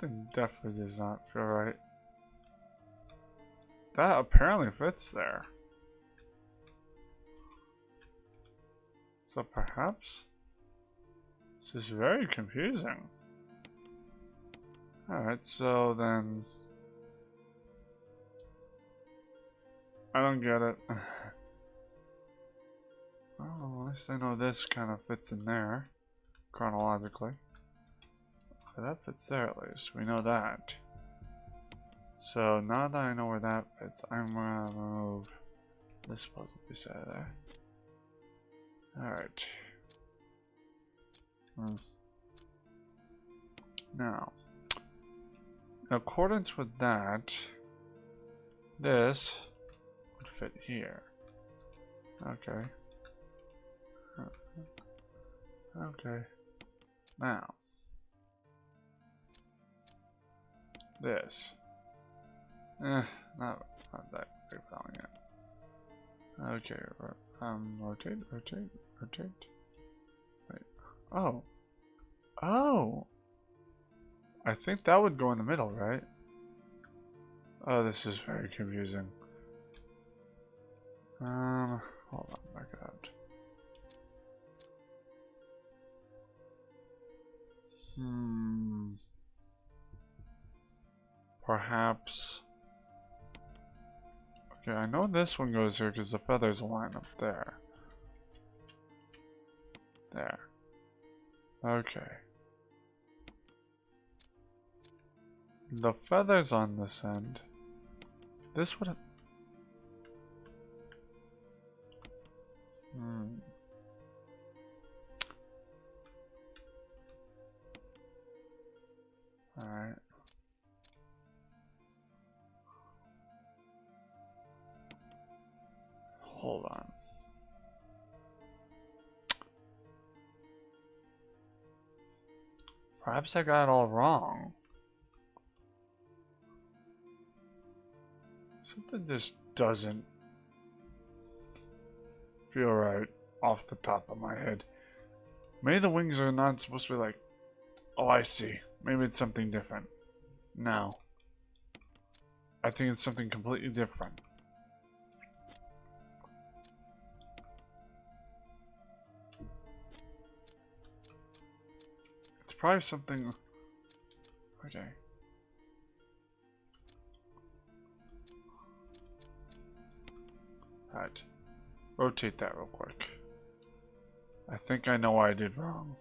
Something definitely does not feel right. That apparently fits there. So perhaps this is very confusing. Alright, so then I don't get it. Oh, at least I know this kind of fits in there chronologically. Okay, that fits there at least. We know that. So now that I know where that fits, I'm gonna move this puzzle piece out of there. Alright. Now, in accordance with that, this would fit here. Okay. Okay. Now, this. Not that big problem yet. Okay, rotate, rotate, rotate. Wait. Oh. Oh! I think that would go in the middle, right? Oh, this is very confusing. Hold on, back it out. Perhaps... Okay, I know this one goes here because the feathers line up there. There. Okay. The feathers on this end. This would... Alright. Hold on. Perhaps I got it all wrong. Something just doesn't feel right off the top of my head. Maybe the wings are not supposed to be like... Oh, I see. Maybe it's something different. No. I think it's something completely different. It's probably something... Okay. Alright. Rotate that real quick. I think I know what I did wrong.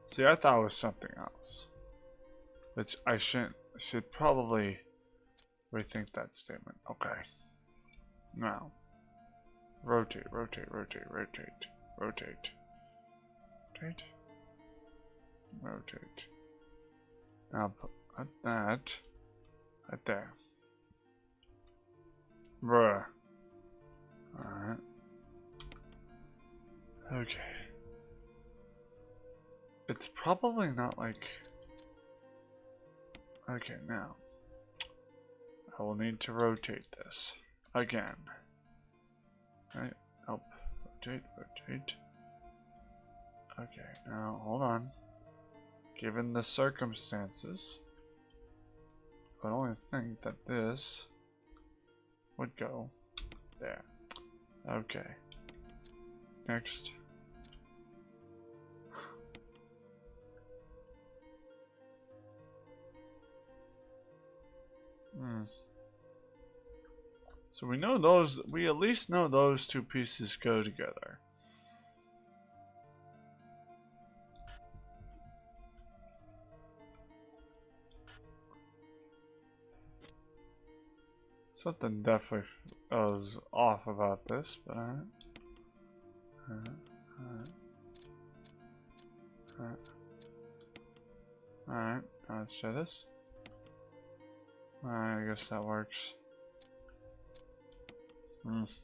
See, I thought it was something else. Which I should probably rethink that statement. Okay. Now. Rotate, rotate, rotate, rotate, rotate. Rotate. Rotate. Now put that right there. Bruh. Alright. Okay. It's probably not like... Okay, now. I will need to rotate this. Again. Right? Nope. Rotate, rotate. Okay, now hold on. Given the circumstances, I would only think that this would go there. Okay. Next. So we know those, we at least know those two pieces go together. Something definitely was off about this, but alright. Alright, let's try this. Alright, I guess that works. It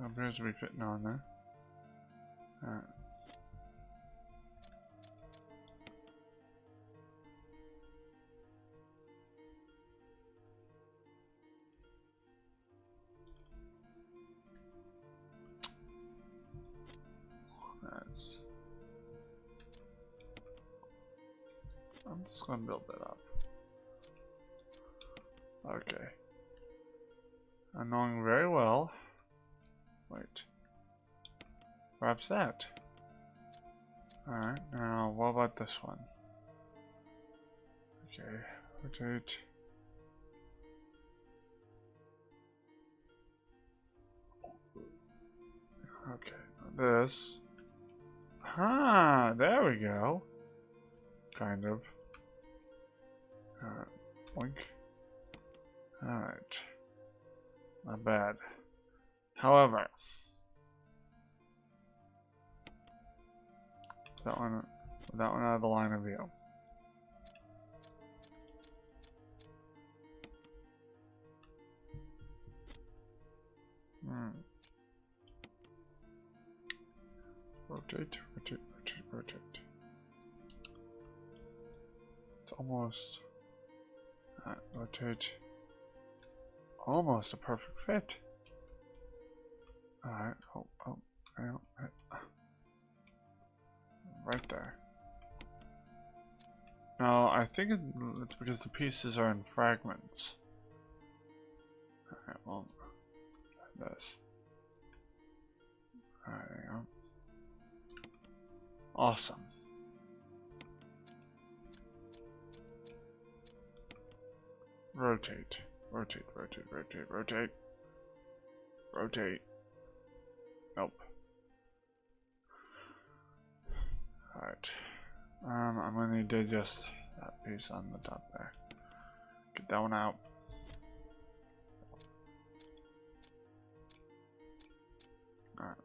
appears to be fitting on there. Alright. I'm just gonna build that up. Okay. I'm knowing very well. Wait. Perhaps that. Alright, now what about this one? Okay, rotate. Okay, this. Ah, there we go. Kind of. Boink. Alright. Not bad. However, that one out of the line of view. Rotate, rotate, rotate, rotate. It's almost rotate. Almost a perfect fit. Alright, right there. Now, I think it's because the pieces are in fragments. Alright, well, this. Alright, there you go. Awesome. Rotate. Rotate, rotate, rotate, rotate. Rotate. Nope. Alright. I'm gonna need to adjust that piece on the top there. Get that one out. Alright.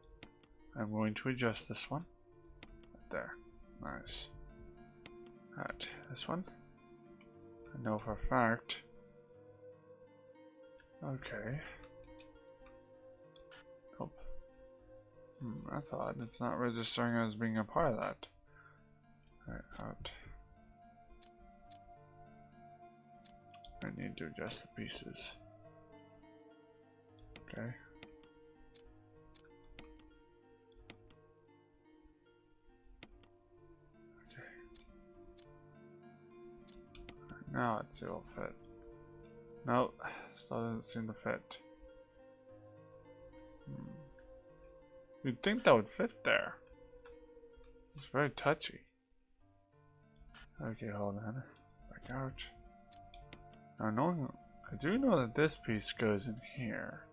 I'm going to adjust this one. Right there. Nice. Alright, this one. I know for a fact. Okay. Nope. That's odd. It's not registering as being a part of that. Alright, out. I need to adjust the pieces. Okay. Okay. Right, now let's see if it'll fit. Nope, still doesn't seem to fit. You'd think that would fit there. It's very touchy. Okay, hold on. Back out. Now, I do know that this piece goes in here.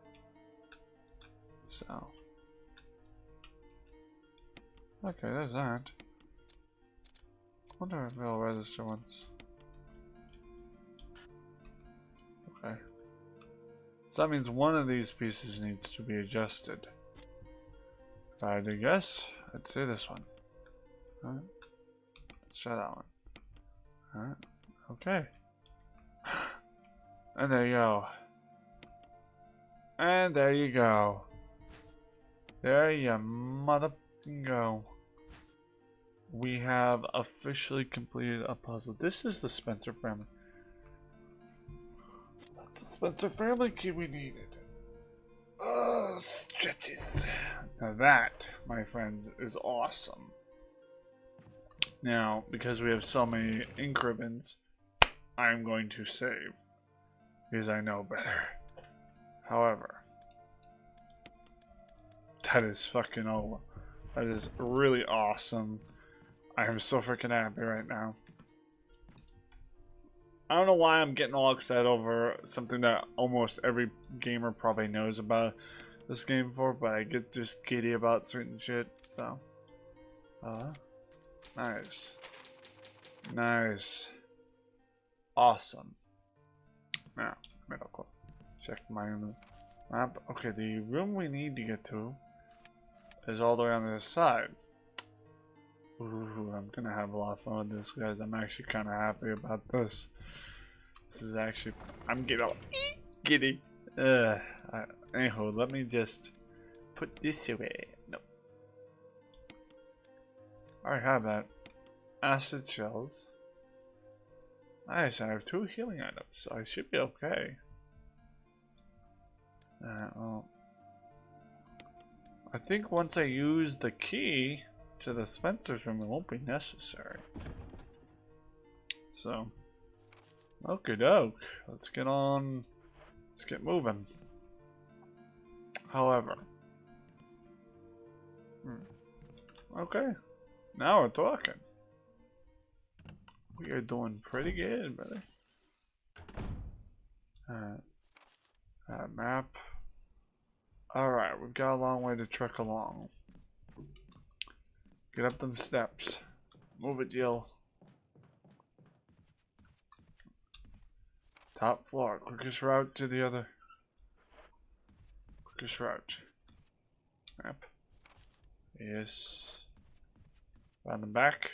So. Okay, there's that. Wonder if it'll register once. Okay. So that means one of these pieces needs to be adjusted. If I had to guess, I'd say this one. Alright. Let's try that one. Alright. Okay. And there you go. And there you go. There you mother go. We have officially completed a puzzle. This is the Spencer family. That's the Spencer family key we needed. Oh, stretches. Now that, my friends, is awesome. Now, because we have so many ink ribbons, I'm going to save. Because I know better. However, that is fucking over. That is really awesome. I am so freaking happy right now. I don't know why I'm getting all excited over something that almost every gamer probably knows about this game for, but I get just giddy about certain shit, so. Nice. Nice. Awesome. Now, middle club. Check my map. Okay, the room we need to get to is all the way on this side. Ooh, I'm gonna have a lot of fun with this, guys. I'm actually kind of happy about this. This is actually, I'm getting all giddy. Anyhow, let me just put this away. No. I have that. Acid shells. Nice, I have 2 healing items, so I should be okay. Well, I think once I use the key to the Spencer's room, it won't be necessary. So, okie doke. Let's get on. Let's get moving. However, okay, now we're talking. We are doing pretty good, brother. Map. Alright, we've got a long way to trek along. Get up them steps. Move it, Jill. Top floor. Quickest route to the other. Quickest route. Map. Yes. Around the back.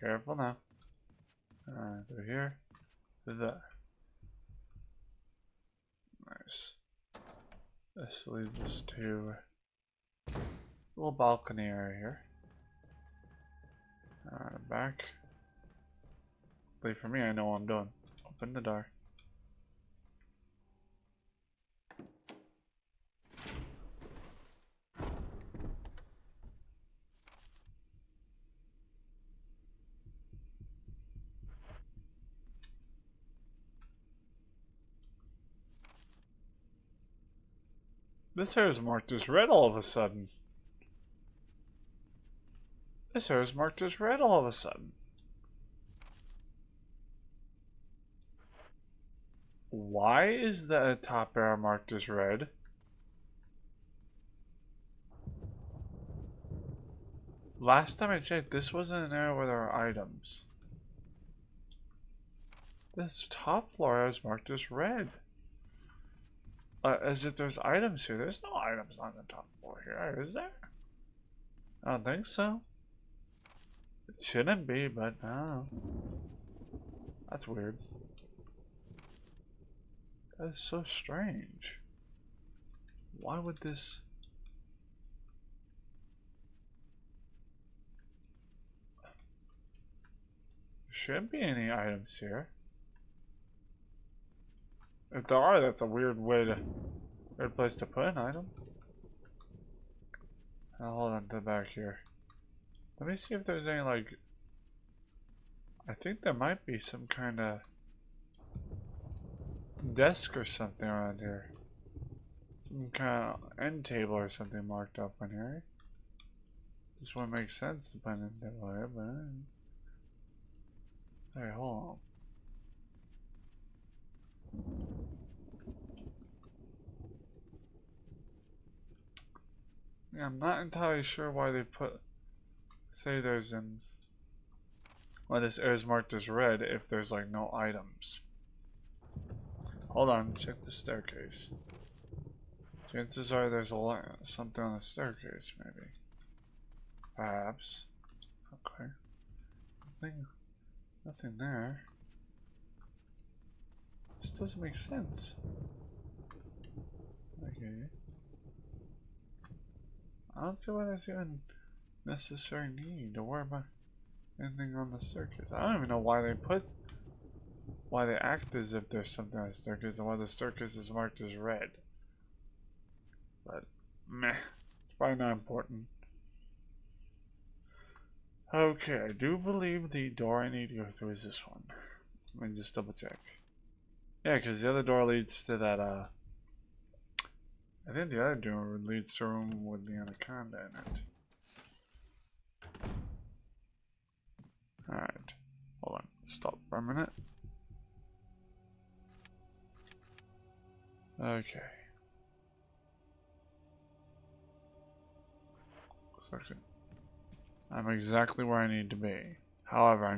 Careful now. Through here. To there. Nice. This leads us to a little balcony area here. Back. Wait for me, I know what I'm doing. Open the door. This hair is marked as red all of a sudden. This hair is marked as red all of a sudden. Why is the top arrow marked as red? Last time I checked, this wasn't an area where there were items. This top floor is marked as red. As if there's items here. There's no items on the top floor here, is there? I don't think so. It shouldn't be, but I don't know. That's weird. That is so strange. Why would this... There shouldn't be any items here. If there are, that's a weird place to put an item. Now hold on to the back here. Let me see if there's any, like... I think there might be some kind of desk or something around here. Some kind of end table or something marked up on here. This one makes sense to put an end table here, but... Hey, hold on. Yeah, I'm not entirely sure why they say there's why this area is marked as red if there's like no items. Hold on, check the staircase. Chances are there's a lot, something on the staircase, maybe. Perhaps. Okay. Nothing there. This doesn't make sense. Okay. I don't see why there's even necessary need to worry about anything on the staircase. I don't even know why they act as if there's something on the staircase and why the staircase is marked as red. But, meh. It's probably not important. Okay, I do believe the door I need to go through is this one. Let me just double check. Yeah, because the other door leads to that, I think the other door leads to a room with the anaconda in it. Alright. Hold on. Stop for a minute. Okay. Second. I'm exactly where I need to be. However, I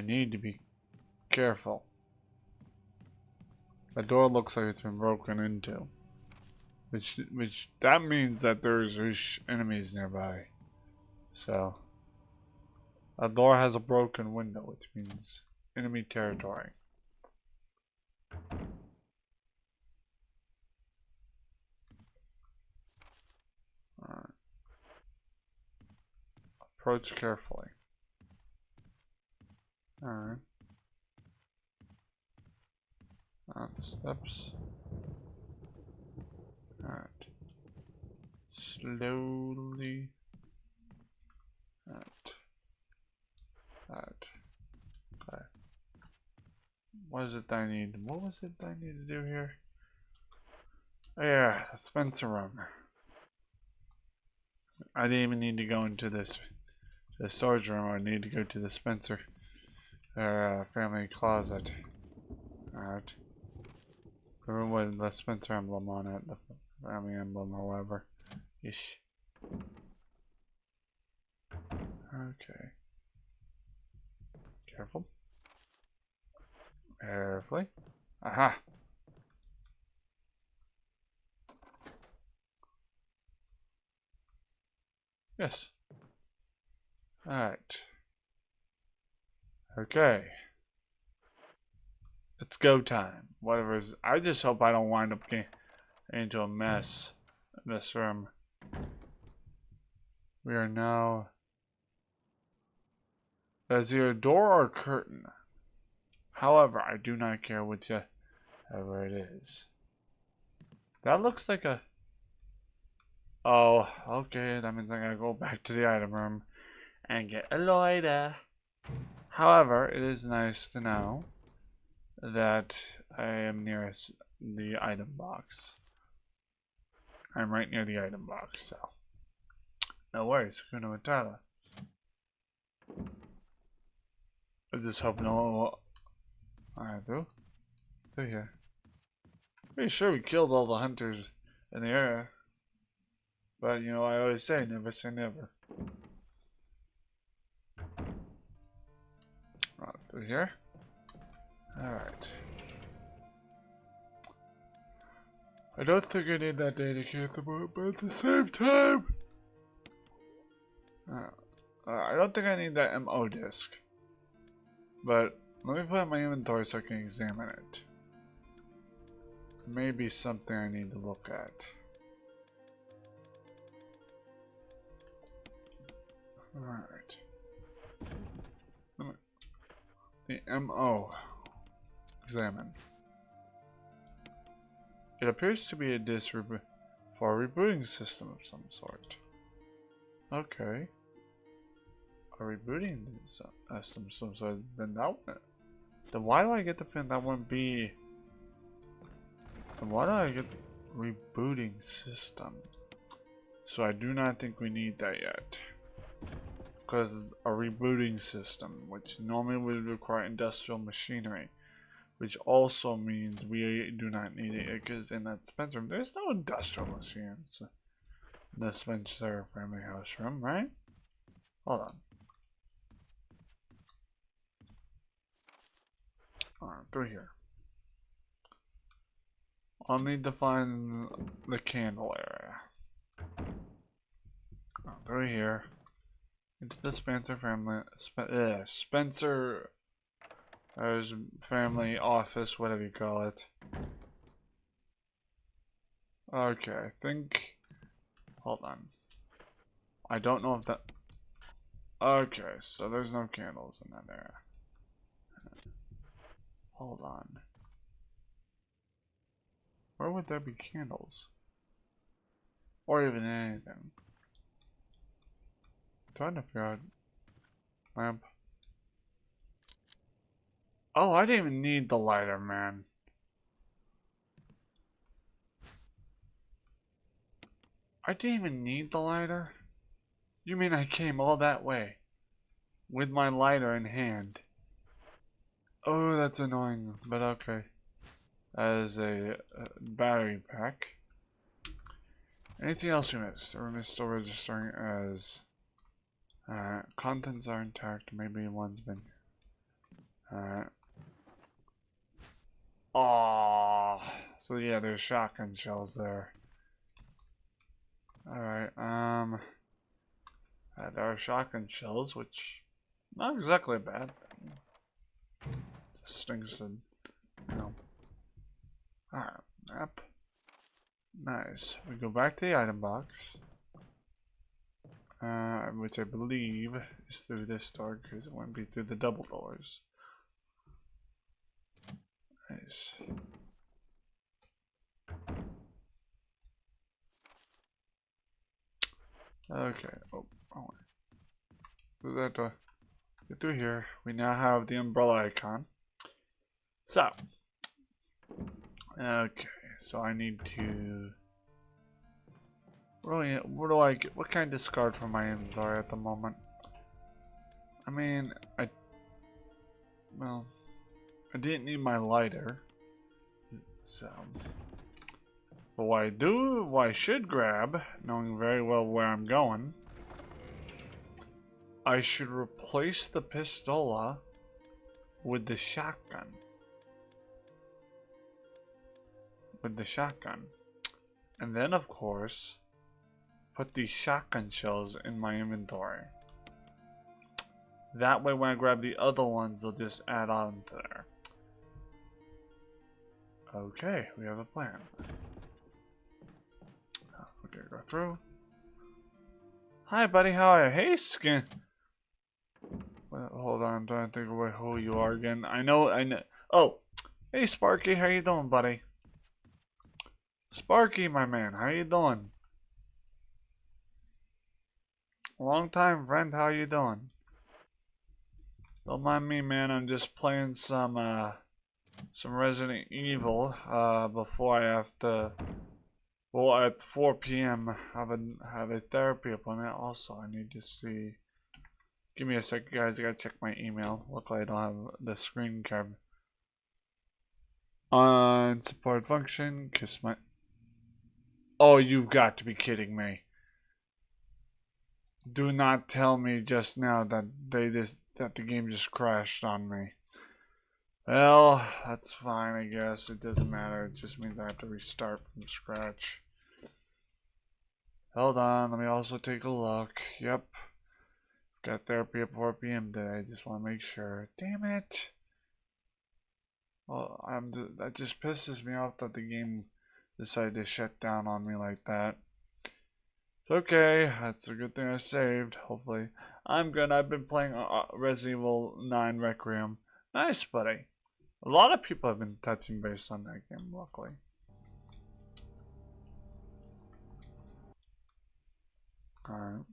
need to be careful. The door looks like it's been broken into. Which that means that there's enemies nearby. So a door has a broken window, which means enemy territory. Alright. Approach carefully. Alright. On the steps. Alright. Slowly. Alright. Alright. Okay. What is it that I need? What was it that I need to do here? Oh, yeah, the Spencer room. I didn't even need to go into the storage room. I need to go to the Spencer family closet. Alright. The room with the Spencer emblem on it, the family emblem or whatever. Ish. Okay. Careful. Carefully. Aha! Yes. Alright. Okay. It's go time. Whatever is. I just hope I don't wind up getting into a mess in this room. We are now. There's either a door or a curtain. However, I do not care whichever it is. That looks like a. Oh, okay. That means I gotta go back to the item room and get a lighter. However, it is nice to know that I am near the item box. I'm right near the item box, so no worries. Kuna Matata. I just hope no. Alright, through here. Pretty sure we killed all the hunters in the area, but you know I always say never say never. Right, through here. Alright. I don't think I need that data key at the moment, but at the same time, I don't think I need that MO disc. But let me put it in my inventory so I can examine it. Maybe something I need to look at. Alright. The MO. Examine. It appears to be a disk for a rebooting system of some sort. Okay. A rebooting system of some sort. Then that one. Then why do I get the feeling that wouldn't be? Then why do I get rebooting system? So I do not think we need that yet. Because a rebooting system, which normally would require industrial machinery, which also means we do not need it, because in that Spencer room, there's no industrial machines in the Spencer family house room, right? Hold on. Alright, through here. I'll need to find the candle area. Through here. Into the Spencer family. Spencer. There's family office, whatever you call it. Okay, I think. Hold on. I don't know if that. Okay, so there's no candles in that area. Hold on. Where would there be candles? Or even anything? I'm trying to figure out. Lamp. Oh, I didn't even need the lighter, man. I didn't even need the lighter? You mean I came all that way? With my lighter in hand? Oh, that's annoying, but okay. As a battery pack. Anything else we missed? We're still registering as contents are intact. Maybe one's been. Oh, so yeah, there's shotgun shells there. All right. There are shotgun shells, which not exactly bad. Stings and you know. All right, map. Nice. We go back to the item box, which I believe is through this door because it wouldn't be through the double doors. Nice. Okay. Oh, through that door. Get through here. We now have the umbrella icon. So. Okay. So I need to. Really, what do I get? What can I discard from my inventory at the moment? I mean, well, I didn't need my lighter, so. But what I should grab, knowing very well where I'm going, I should replace the pistola with the shotgun. And then, of course, put these shotgun shells in my inventory. That way when I grab the other ones, they'll just add on to there. Okay, we have a plan. Okay, go through. Hi buddy, how are you? Hey Skin. Well, hold on, I'm trying to think of who you are again. I know. Oh, hey Sparky, how you doing buddy? Sparky, my man, how you doing? Long time friend, how you doing? Don't mind me, man. I'm just playing some Resident Evil before I have to. Well, at 4 p.m. have a therapy appointment. Also, I need to see. Give me a sec, guys. I gotta check my email. Luckily, I don't have the screen cap. On support function, kiss my. Oh, you've got to be kidding me. Do not tell me just now that that the game just crashed on me. Well, that's fine, I guess. It doesn't matter. It just means I have to restart from scratch. Hold on, let me also take a look. Yep. Got therapy at 4 p.m. today. Just want to make sure. Damn it. Well, that just pisses me off that the game decided to shut down on me like that. It's okay. That's a good thing I saved. Hopefully. I'm good. I've been playing Resident Evil 9 Requiem. Nice, buddy. A lot of people have been touching base on that game, luckily. Alright.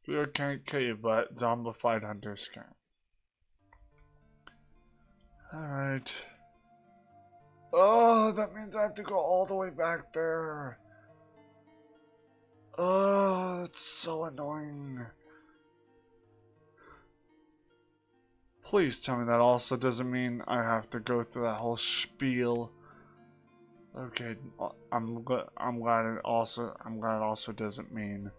Fear can't kill you, but zombified hunters can. Alright. Oh, that means I have to go all the way back there. Oh, that's so annoying. Please tell me that also doesn't mean I have to go through that whole spiel. Okay, I'm glad it also doesn't mean.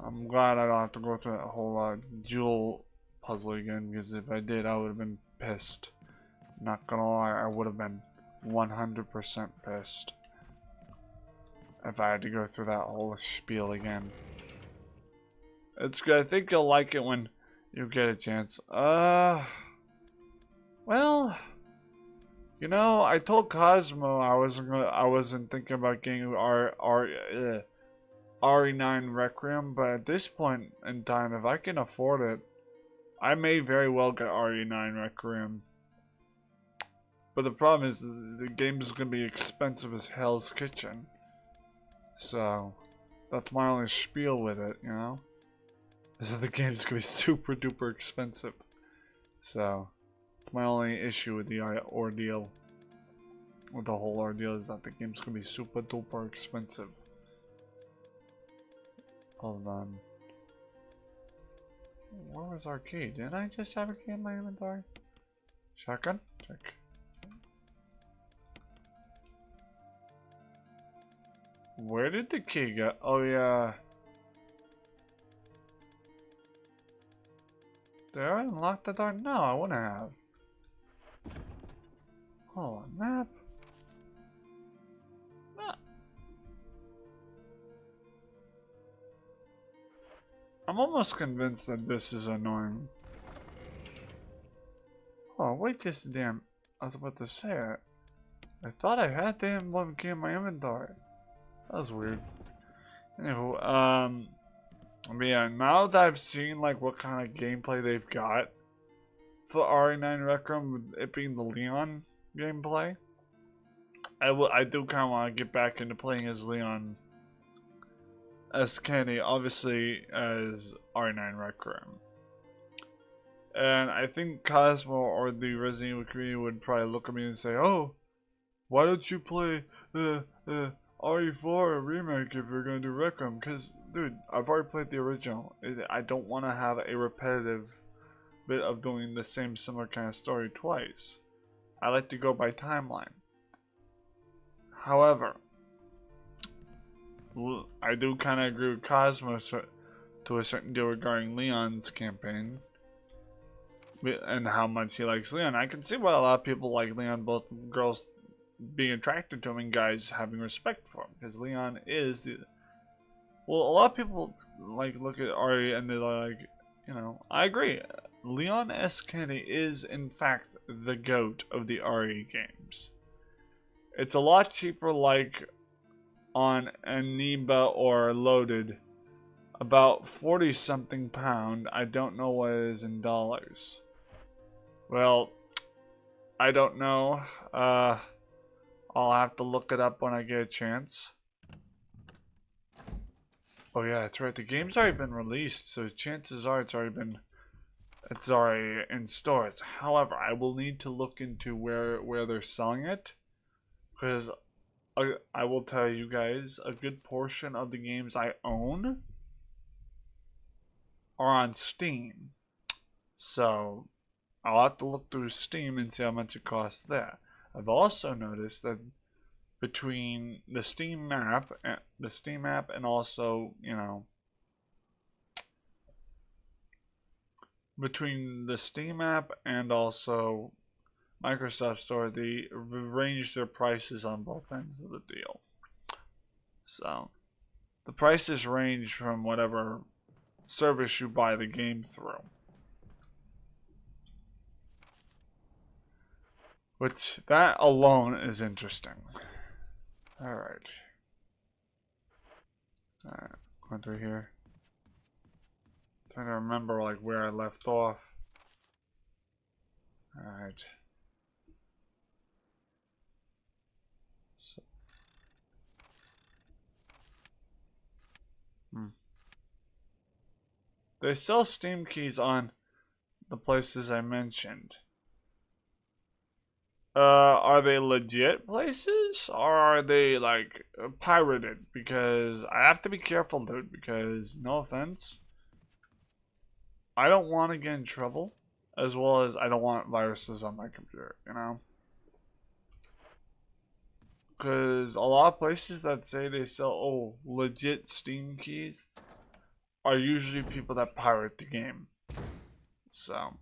I'm glad I don't have to go through that whole jewel puzzle again, because if I did, I would have been pissed. Not gonna lie, I would have been 100% pissed if I had to go through that whole spiel again. It's good. I think you'll like it when you get a chance. Well, you know, I told Cosmo I wasn't thinking about getting RE9 Requiem, but at this point in time, if I can afford it, I may very well get RE9 Requiem. But the problem is the game is going to be expensive as Hell's Kitchen. So, that's my only spiel with it, you know? Is that the game's going to be super duper expensive. So, it's my only issue with the ordeal. With the whole ordeal is that the game's going to be super duper expensive. Hold on. Where was our key? Didn't I just have a key in my inventory? Shotgun? Check. Where did the key go? Oh yeah. Did I unlock the door? No, I wouldn't have. Oh, a map. I'm almost convinced that this is annoying. Oh, wait just a damn. I was about to say it. I thought I had the one key in my inventory. That was weird. Anywho, but yeah, now that I've seen like what kind of gameplay they've got for RE9 Requiem, with it being the Leon gameplay, I do kind of want to get back into playing as Leon S. Kennedy, obviously as RE9 Requiem. And I think Cosmo or the Resident Evil community would probably look at me and say, "Oh, why don't you play RE4 remake if you're gonna do Requiem?" Because, dude, I've already played the original. I don't want to have a repetitive bit of doing the same similar kind of story twice. I like to go by timeline. However, I do kind of agree with Cosmo to a certain deal regarding Leon's campaign and how much he likes Leon. I can see why a lot of people like Leon, both girls being attracted to him and guys having respect for him, because Leon is the... Well, a lot of people like look at RE and they're like, you know, I agree. Leon S. Kennedy is in fact the GOAT of the RE games. It's a lot cheaper, like on Aniba or Loaded, about 40 something pound. I don't know what it is in dollars. Well, I don't know. I'll have to look it up when I get a chance. Oh yeah, that's right. The game's already been released, so chances are it's already in stores. However, I will need to look into where they're selling it, because I will tell you guys, a good portion of the games I own are on Steam. So I'll have to look through Steam and see how much it costs there. I've also noticed that between the Steam app and also, you know, between the Steam app and also Microsoft Store, they range their prices on both ends of the deal. So the prices range from whatever service you buy the game through, which that alone is interesting. Alright, going through here, trying to remember like where I left off. Alright, so, they sell Steam keys on the places I mentioned. Are they legit places, or are they like pirated? Because I have to be careful, dude, because no offense, I don't want to get in trouble, as well as I don't want viruses on my computer, you know? Because a lot of places that say they sell, legit Steam keys are usually people that pirate the game. So,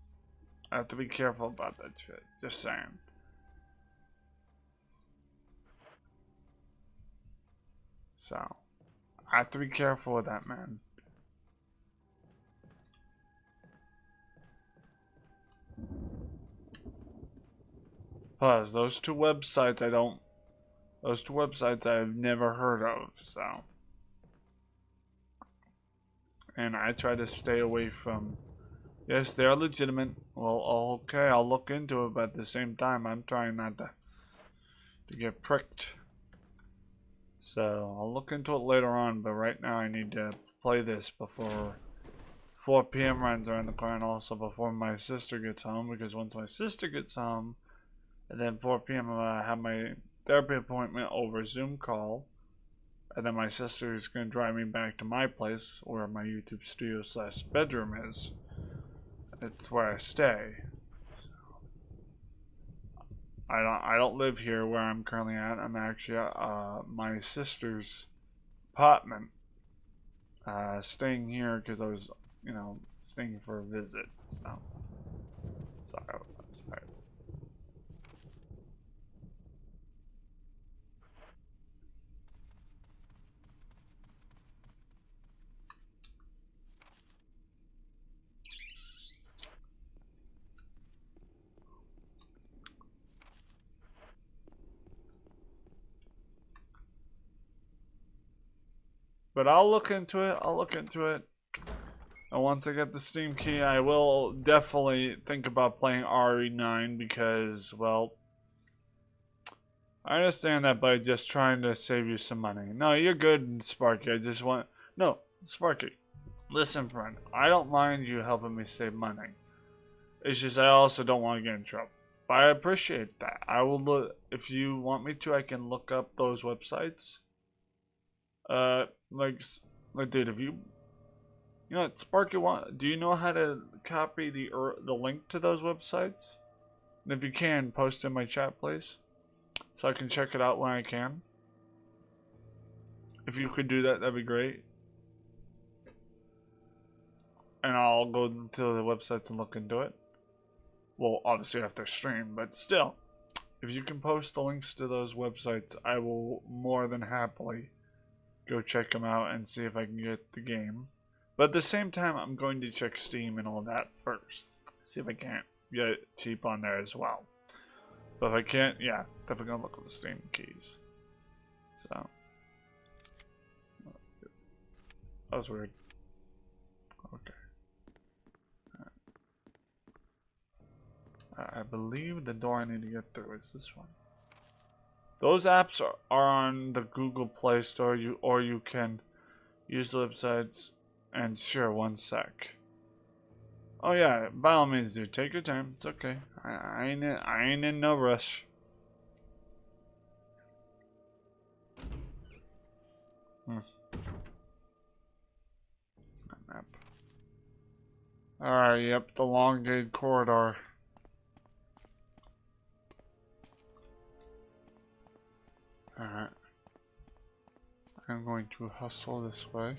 I have to be careful about that shit. Just saying. So, I have to be careful with that, man. Plus, those two websites I've never heard of, so. And I try to stay away from, yes, they're legitimate. Well, okay, I'll look into it, but at the same time, I'm trying not to get pricked. So, I'll look into it later on, but right now I need to play this before 4 p.m. runs around the corner, and also before my sister gets home, because once my sister gets home, and then 4 p.m. I have my therapy appointment over Zoom call, and then my sister is going to drive me back to my place, where my YouTube studio / bedroom is. It's where I stay. So, I don't live here where I'm currently at. I'm actually at my sister's apartment, staying here because I was, staying for a visit. So, sorry. But I'll look into it. And once I get the Steam key, I will definitely think about playing RE9 because, well, I understand that by just trying to save you some money. No, you're good, Sparky. No, Sparky. Listen, friend. I don't mind you helping me save money. It's just I also don't want to get in trouble. But I appreciate that. I will look. If you want me to, I can look up those websites. Dude, if you know what, Sparky, do you know how to copy the link to those websites? And if you can, post in my chat, please, so I can check it out when I can. If you could do that, that'd be great. And I'll go to the websites and look into it. Well, obviously after stream, but still, if you can post the links to those websites, I will more than happily go check them out and see if I can get the game. But at the same time, I'm going to check Steam and all that first. See if I can't get it cheap on there as well. But if I can't, yeah, definitely gonna look at the Steam keys. So. That was weird. Okay. I believe the door I need to get through is this one. Those apps are on the Google Play Store, or you can use the websites. And sure, one sec. Oh yeah, by all means, dude, take your time. It's okay. I ain't in no rush. Map. Alright, yep, the elongated corridor. Alright. I'm going to hustle this way.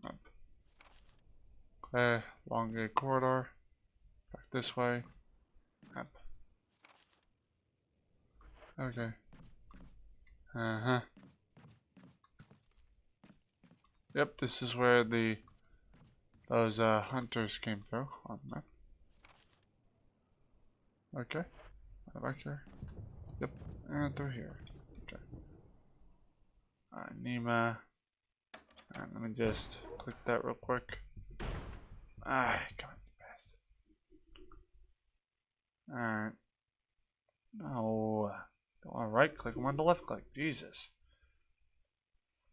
Up. Okay, elongated corridor. Back this way. Up. Okay. Yep, this is where those hunters came through on the map. Okay. Back here. Yep. And through here. Okay. Nima. And let me just click that real quick. Come on, you bastard. Alright. No. Don't want to right click, I want to left click. Jesus.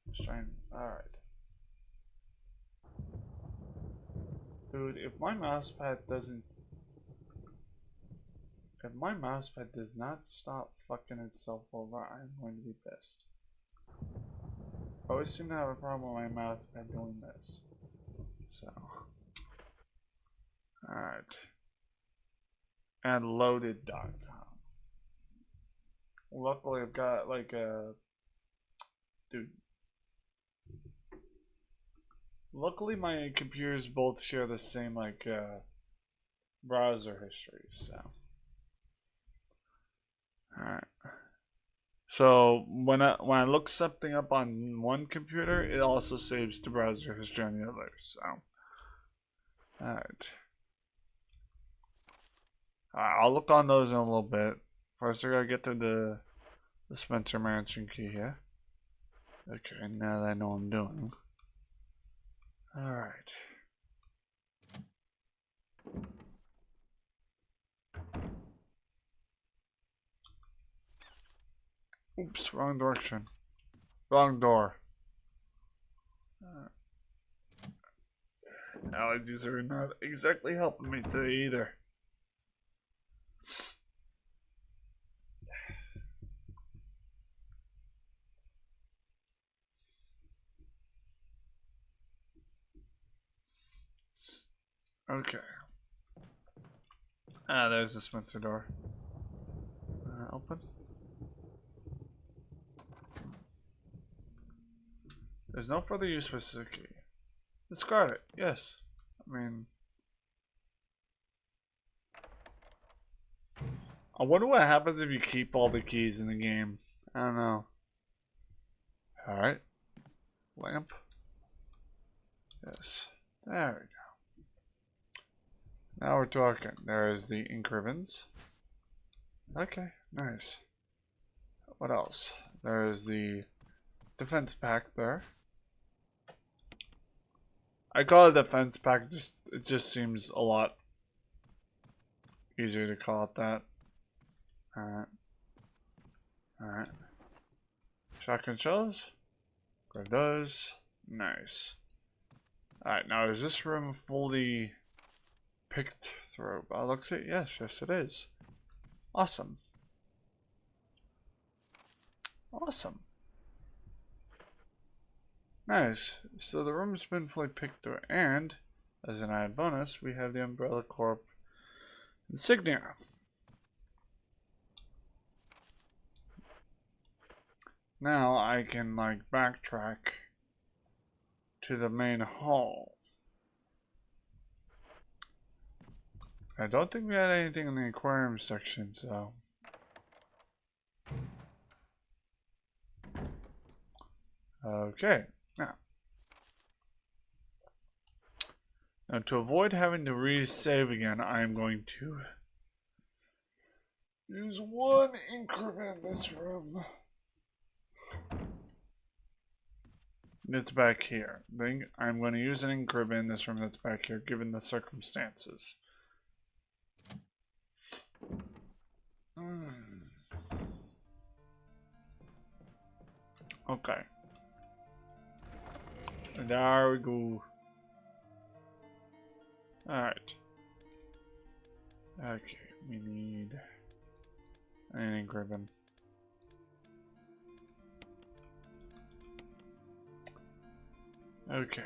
Just trying. Alright. Dude, if my mouse pad doesn't. If my mousepad does not stop fucking itself over, I'm going to be pissed. I always seem to have a problem with my mousepad doing this. So. Alright. And loaded.com. Luckily, I've got like a. Dude. Luckily, my computers both share the same like browser history, so. Alright. So when I look something up on one computer, it also saves the browser history on the other. So. Alright. I'll look on those in a little bit. First, I gotta get to the Spencer Mansion key here. Okay, now that I know what I'm doing. Alright. Oops, wrong direction. Wrong door. Allergies are not exactly helping me today either. Okay. There's the Spencer door. Open. There's no further use for Suzuki. Discard it. Yes. I mean, I wonder what happens if you keep all the keys in the game. I don't know. Alright. Lamp. Yes. There we go. Now we're talking. There's the ink ribbons. Okay, nice. What else? There's the defense pack there. I call it defense pack, it just seems a lot easier to call it that. Alright. Alright. Shotgun shells. Grab those. Nice. Alright, now is this room fully picked through? Looks it. Yes, it is. Awesome. Awesome. Nice. So the room's been fully picked through, and as an added bonus, we have the Umbrella Corp insignia. Now I can like backtrack to the main hall. I don't think we had anything in the aquarium section, so. Okay, now to avoid having to resave again, I am going to use one increment in this room. It's back here. I'm going to use an increment in this room that's back here, given the circumstances. Okay. There we go. Alright. Okay, we need an ink ribbon. Okay.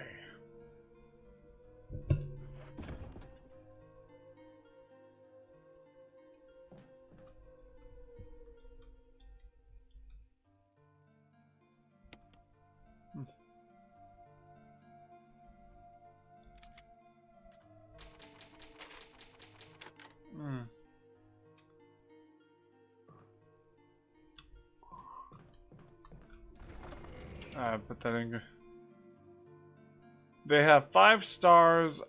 Put that in. They have 5 stars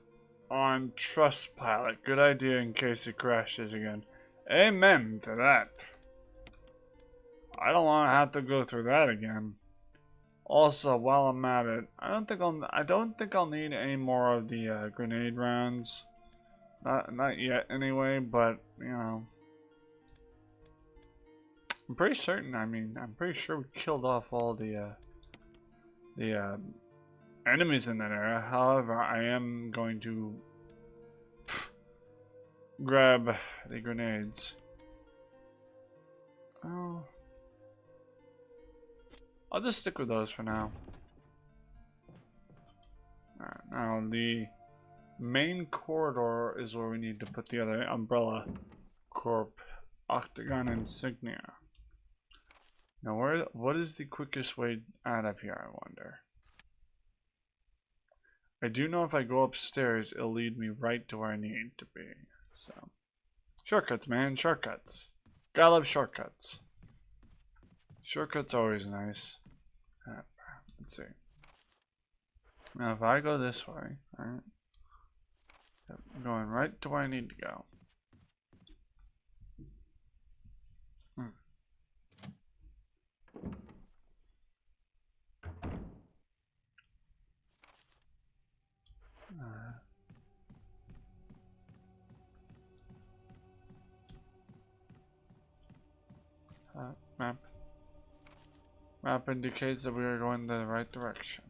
on Trustpilot. Good idea in case it crashes again. Amen to that. I don't want to have to go through that again. Also, while I'm at it, I don't think I'll need any more of the grenade rounds. Not yet, anyway. But you know, I'm pretty certain. I mean, I'm pretty sure we killed off all the enemies in that area. However, I am going to grab the grenades. Oh. I'll just stick with those for now. Alright, now the main corridor is where we need to put the other Umbrella Corp Octagon insignia. Now what is the quickest way out of here, I wonder? I do know if I go upstairs, it'll lead me right to where I need to be. So, shortcuts, man, shortcuts. Gotta love shortcuts. Shortcuts always nice. Let's see. Now if I go this way, alright, I'm going right to where I need to go. Map. Map indicates that we are going the right direction.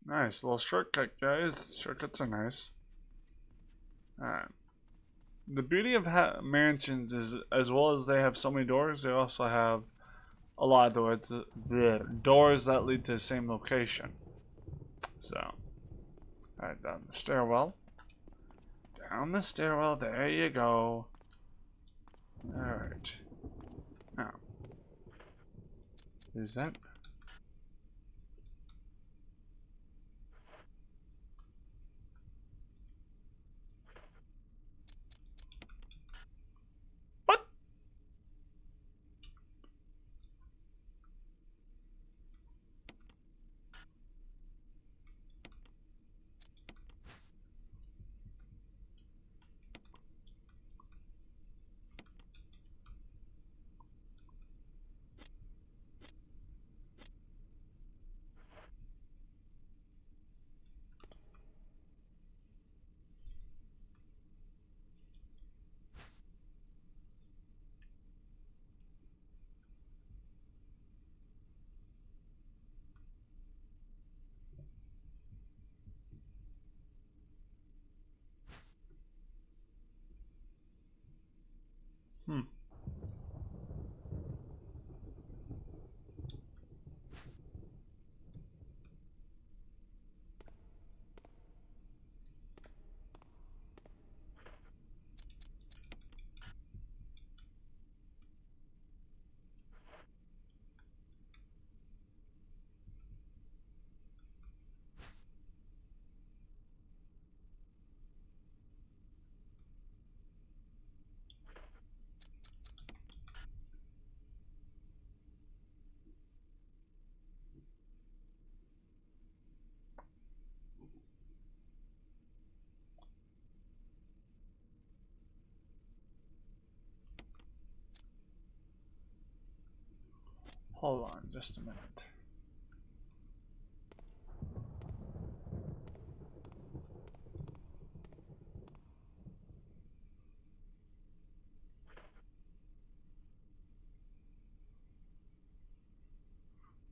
Nice little shortcut, guys. Shortcuts are nice. Alright. The beauty of mansions is, as well as they have so many doors, they also have a lot of doors. Doors that lead to the same location. So, alright, down the stairwell. Down the stairwell. There you go. Alright. Now, is that? What? Hold on just a minute.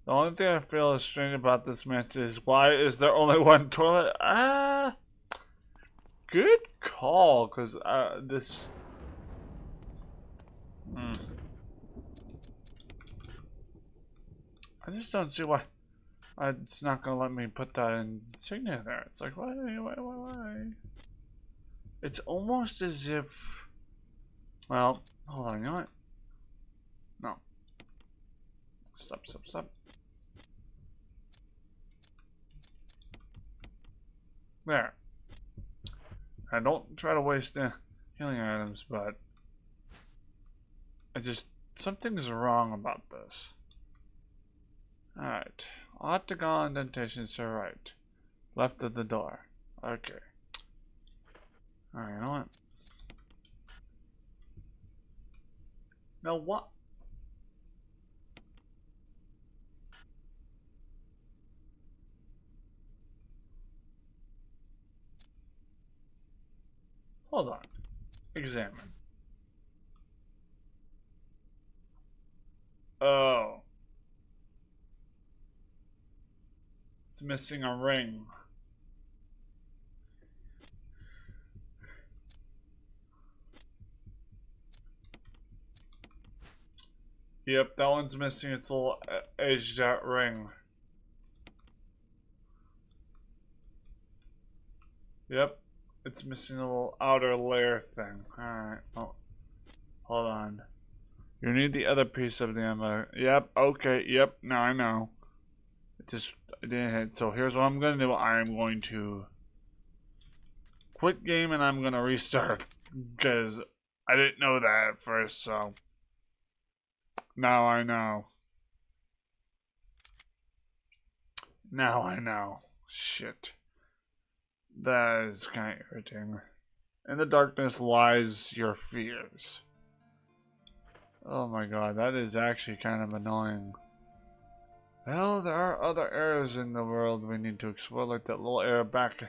The only thing I feel is strange about this match is why is there only one toilet? Good call, because this. I just don't see why it's not gonna let me put that insignia there. It's like why? It's almost as if. Well, hold on. You know what? No. Stop. There. I don't try to waste healing items, but something's wrong about this. Alright. Octagon indentations to the right. Left of the door. Okay. Alright, you know what? Now what? Hold on. Examine. Oh. It's missing a ring. Yep, that one's missing its little edged out ring. Yep, it's missing a little outer layer thing. Alright, oh, hold on. You need the other piece of the ammo. Yep, okay, yep, now I know. I didn't hit. So here's what I'm gonna do. I'm going to quit game and I'm gonna restart. Because I didn't know that at first, so now I know. Now I know. Shit. That is kind of irritating. In the darkness lies your fears. Oh my god, that is actually kind of annoying. Well, there are other areas in the world we need to explore, like that little area back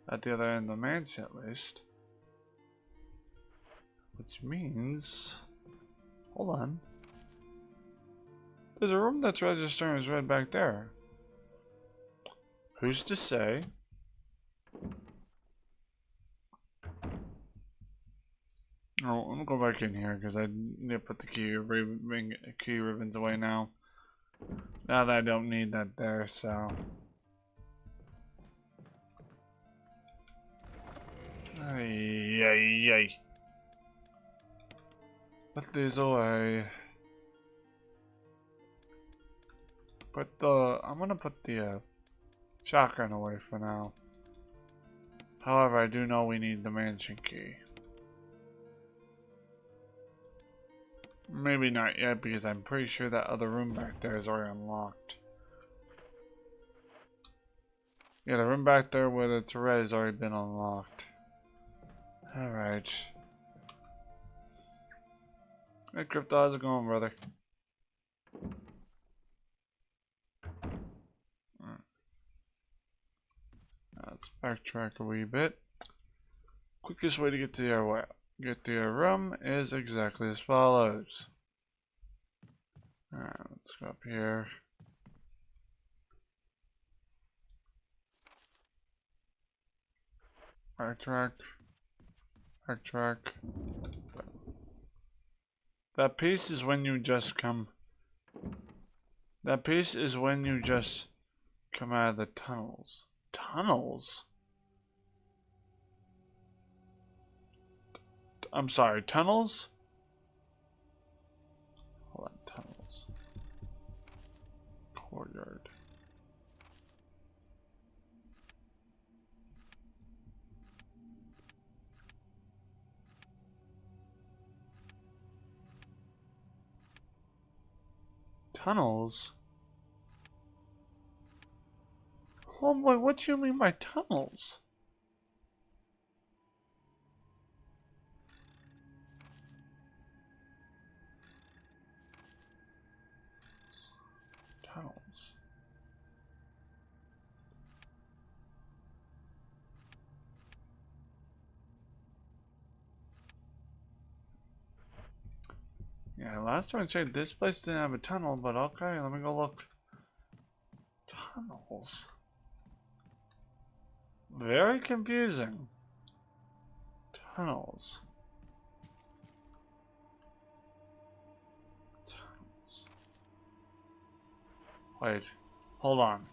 at the other end of the mansion, at least. Which means... Hold on. There's a room that's registering as red back there. Who's to say? Oh, I'm gonna go back in here because I need to put the key ribbons away now. Now that I don't need that there, so. Ay, ay, ay. Put these away. I'm gonna put the shotgun away for now. However, I do know we need the mansion key. Maybe not yet, because I'm pretty sure that other room back there is already unlocked. Yeah, the room back there where it's red has already been unlocked. Alright. Hey, Crypto, how's it going, brother? Let's backtrack a wee bit. Quickest way to get to your room is exactly as follows. Alright, let's go up here. Backtrack. Backtrack. That piece is when you just come. That piece is when you just come out of the tunnels. Tunnels? I'm sorry, tunnels? Hold on, tunnels. Courtyard. Tunnels? Oh boy, what do you mean by tunnels? Tunnels. Yeah, last time I checked, this place didn't have a tunnel, but okay, let me go look. Tunnels. Very confusing. Tunnels. Tunnels. Wait, hold on.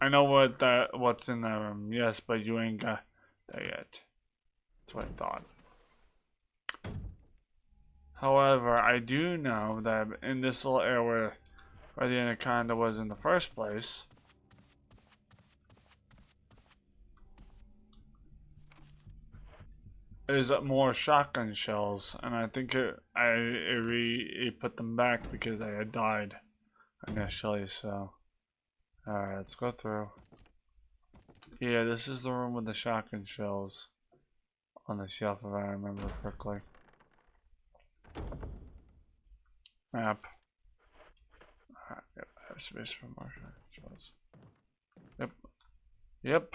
I know what's in that room. Yes, but you ain't got that yet. That's what I thought. However, I do know that in this little area where the anaconda was in the first place, is more shotgun shells, and I think I put them back because I had died initially. So, alright, let's go through. Yeah, this is the room with the shotgun shells on the shelf, if I remember correctly. Map. Yep, I have space for more shells. Yep. Yep.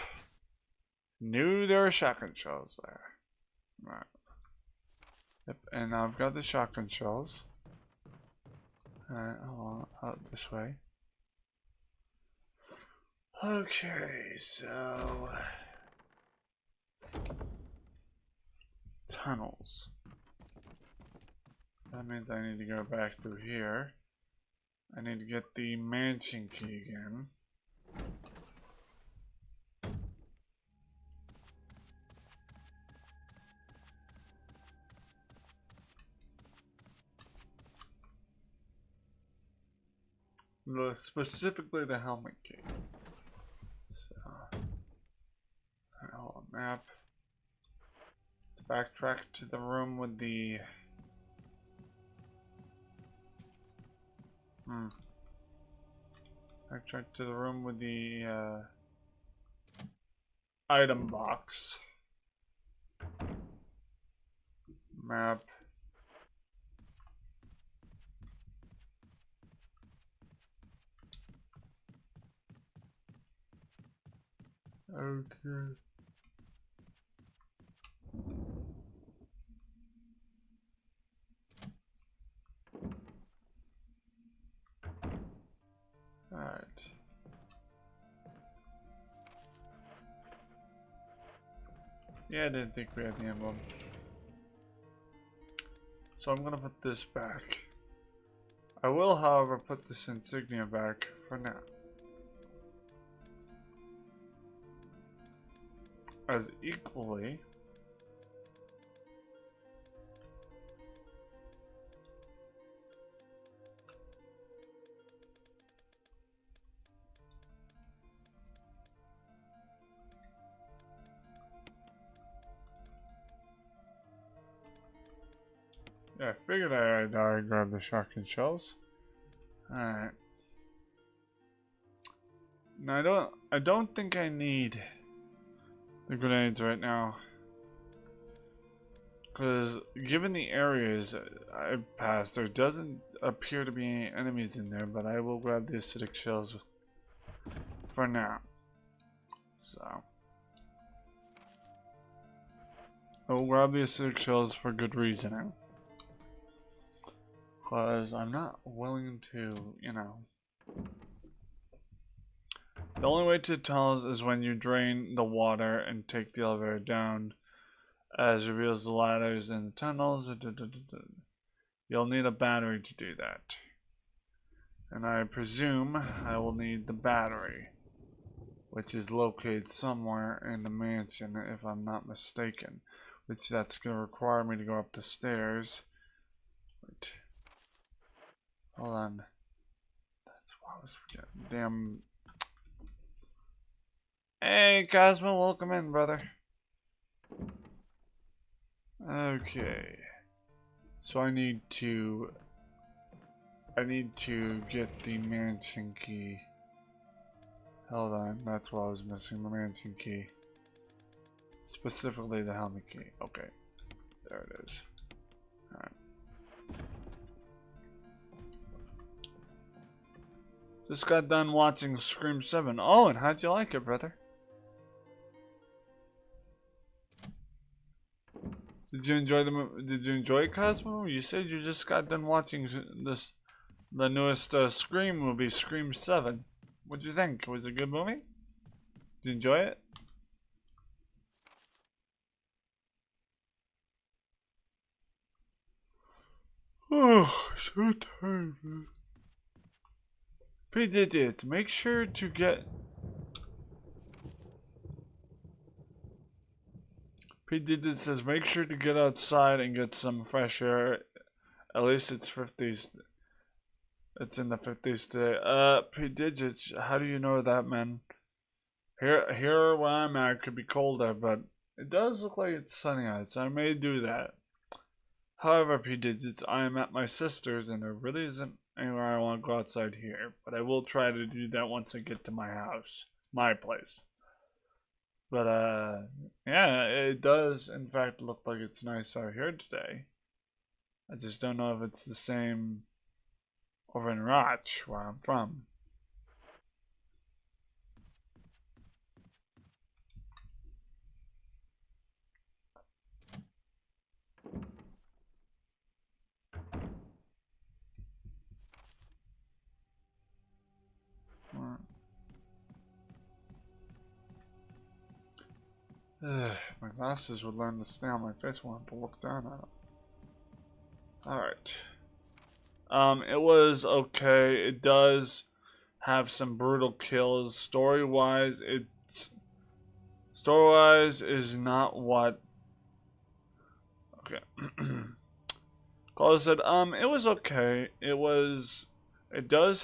Knew there were shotgun shells there. Right. Yep, and now I've got the shotgun shells. Alright, hold on, out this way. Okay, so... tunnels. That means I need to go back through here. I need to get the mansion key again. Specifically the helmet key. So, hold on, map. Let's backtrack to the room with the backtrack to the room with the item box. Map. Okay. Alright. Yeah, I didn't think we had the emblem. So I'm gonna put this back. I will, however, put this insignia back for now. As equally, yeah, I figured I'd grab the shotgun shells. Alright. Now I don't think I need the grenades right now. Because given the areas I've passed, there doesn't appear to be any enemies in there, but I will grab the acidic shells for now. So I will grab the acidic shells for good reasoning. Because I'm not willing to, you know. The only way to tunnels is when you drain the water and take the elevator down, as reveals the ladders in the tunnels. You'll need a battery to do that. And I presume I will need the battery, which is located somewhere in the mansion, if I'm not mistaken. Which that's going to require me to go up the stairs. Wait. Hold on. That's what I was forgetting. Damn. Hey, Cosmo, welcome in, brother. Okay. So I need to get the mansion key. Hold on, that's what I was missing, the mansion key. Specifically the helmet key. Okay. There it is. Alright. Just got done watching Scream 7. Oh, and how'd you like it, brother? Did you enjoy the movie? Did you enjoy it, Cosmo? You said you just got done watching the newest Scream movie, Scream 7. What'd you think? Was it a good movie? Did you enjoy it? Oh, so tired, man. P-Digit, make sure to get... P-Digit says, make sure to get outside and get some fresh air. At least it's 50s. It's in the 50s today. P-Digit, how do you know that, man? Here where I'm at, it could be colder, but it does look like it's sunny out, so I may do that. However, P-Digits, I am at my sister's, and there really isn't anywhere I want to go outside here. But I will try to do that once I get to my house. My place. But, yeah, it does, in fact, look like it's nice out here today. I just don't know if it's the same over in Roch, where I'm from. My glasses would learn to stay on my face when I have to look down at them. Alright. It was okay. It does have some brutal kills. Story-wise, is not what. Okay. Carla said, it was okay. It does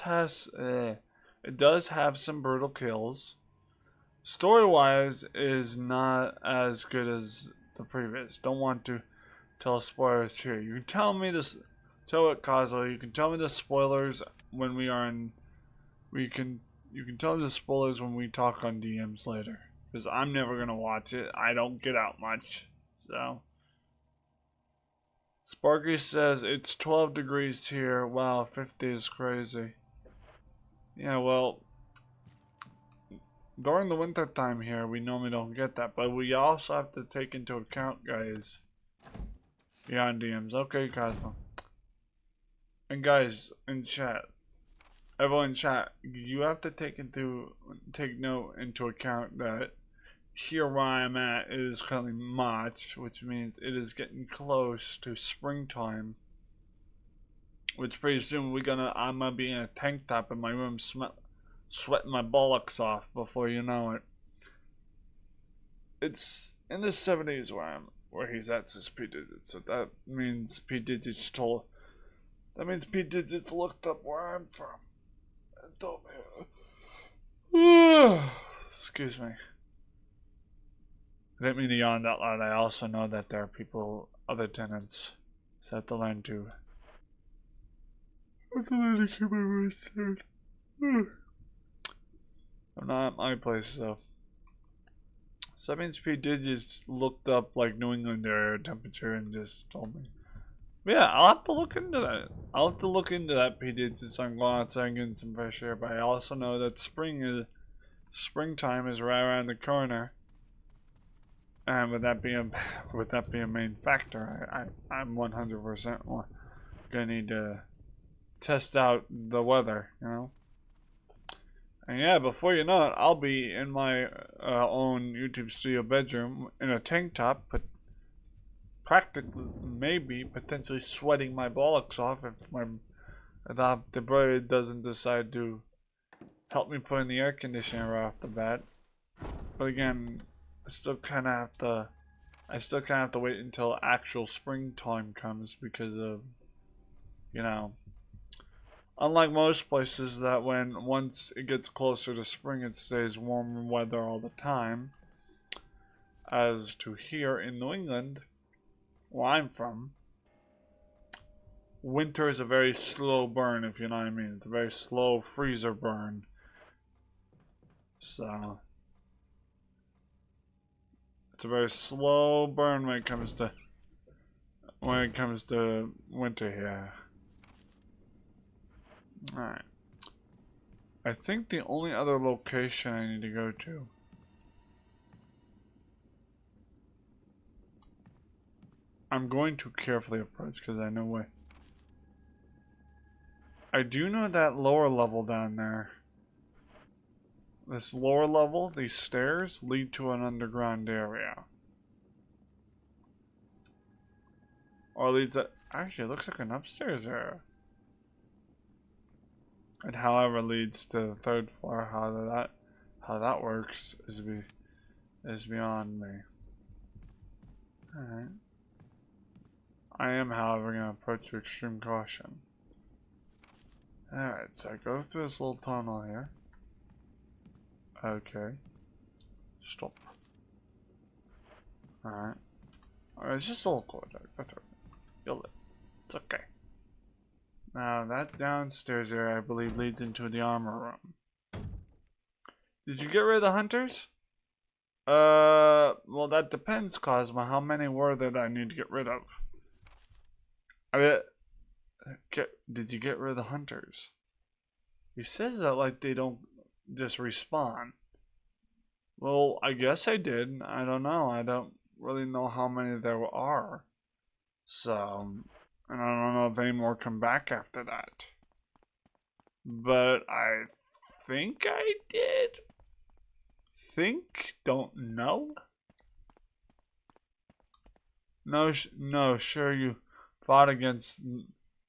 have some brutal kills. Story-wise is not as good as the previous. Don't want to tell spoilers here. You can tell me this. Tell it, Kazuo. You can tell me the spoilers when we are in. You can tell me the spoilers when we talk on DMs later. Because I'm never gonna watch it. I don't get out much. So. Sparky says it's 12 degrees here. Wow, 50 is crazy. Yeah, well, during the winter time here, we normally don't get that, but we also have to take into account, guys. Beyond DMs. Okay, Cosmo. And guys, in chat, everyone in chat, you have to take note into account that here where I'm at is currently March, which means it is getting close to springtime. Which pretty soon I'm gonna be in a tank top in my room, sweating my bollocks off before you know it. It's in the 70s where he's at, says P Digits. So that means P Digits looked up where I'm from and told me. Excuse me. I didn't mean to yawn out loud. I also know that there are other tenants, so I have to learn to. I have to learn to keep my voice down. I'm not at my place, so. So that means P Digits looked up like New England area temperature and just told me. But yeah, I'll have to look into that. I'll have to look into that, P Digits. I'm going outside and getting some fresh air, but I also know that springtime is right around the corner. And with that being a main factor, I'm 100% gonna need to test out the weather, you know. And yeah, before you know it, I'll be in my own YouTube studio bedroom in a tank top, but potentially sweating my bollocks off if the bird doesn't decide to help me put in the air conditioner right off the bat. But again, I still kind of have to wait until actual springtime comes because of, you know, unlike most places that once it gets closer to spring, it stays warm weather all the time. As to here in New England, where I'm from, winter is a very slow burn, if you know what I mean. It's a very slow freezer burn. So it's a very slow burn when it comes to winter here. Alright. I think the only other location I need to go to. I'm going to carefully approach because I know where. I do know that lower level down there. This lower level, these stairs, lead to an underground area. Or leads at, actually it looks like an upstairs area. And however leads to the third floor, how that works is beyond me. Alright. I am, however, going to approach with extreme caution. Alright, so I go through this little tunnel here. Okay. Stop. Alright. Alright, it's just a little corridor. You'll live. It's okay. Now, that downstairs area, I believe, leads into the armor room. Did you get rid of the hunters? Well, that depends, Cosmo. How many were there that I need to get rid of? Did you get rid of the hunters? He says that like they don't just respawn. Well, I guess I did. I don't know. I don't really know how many there are. So, and I don't know if any more come back after that. But I think I did. Don't know. No, sure you fought against...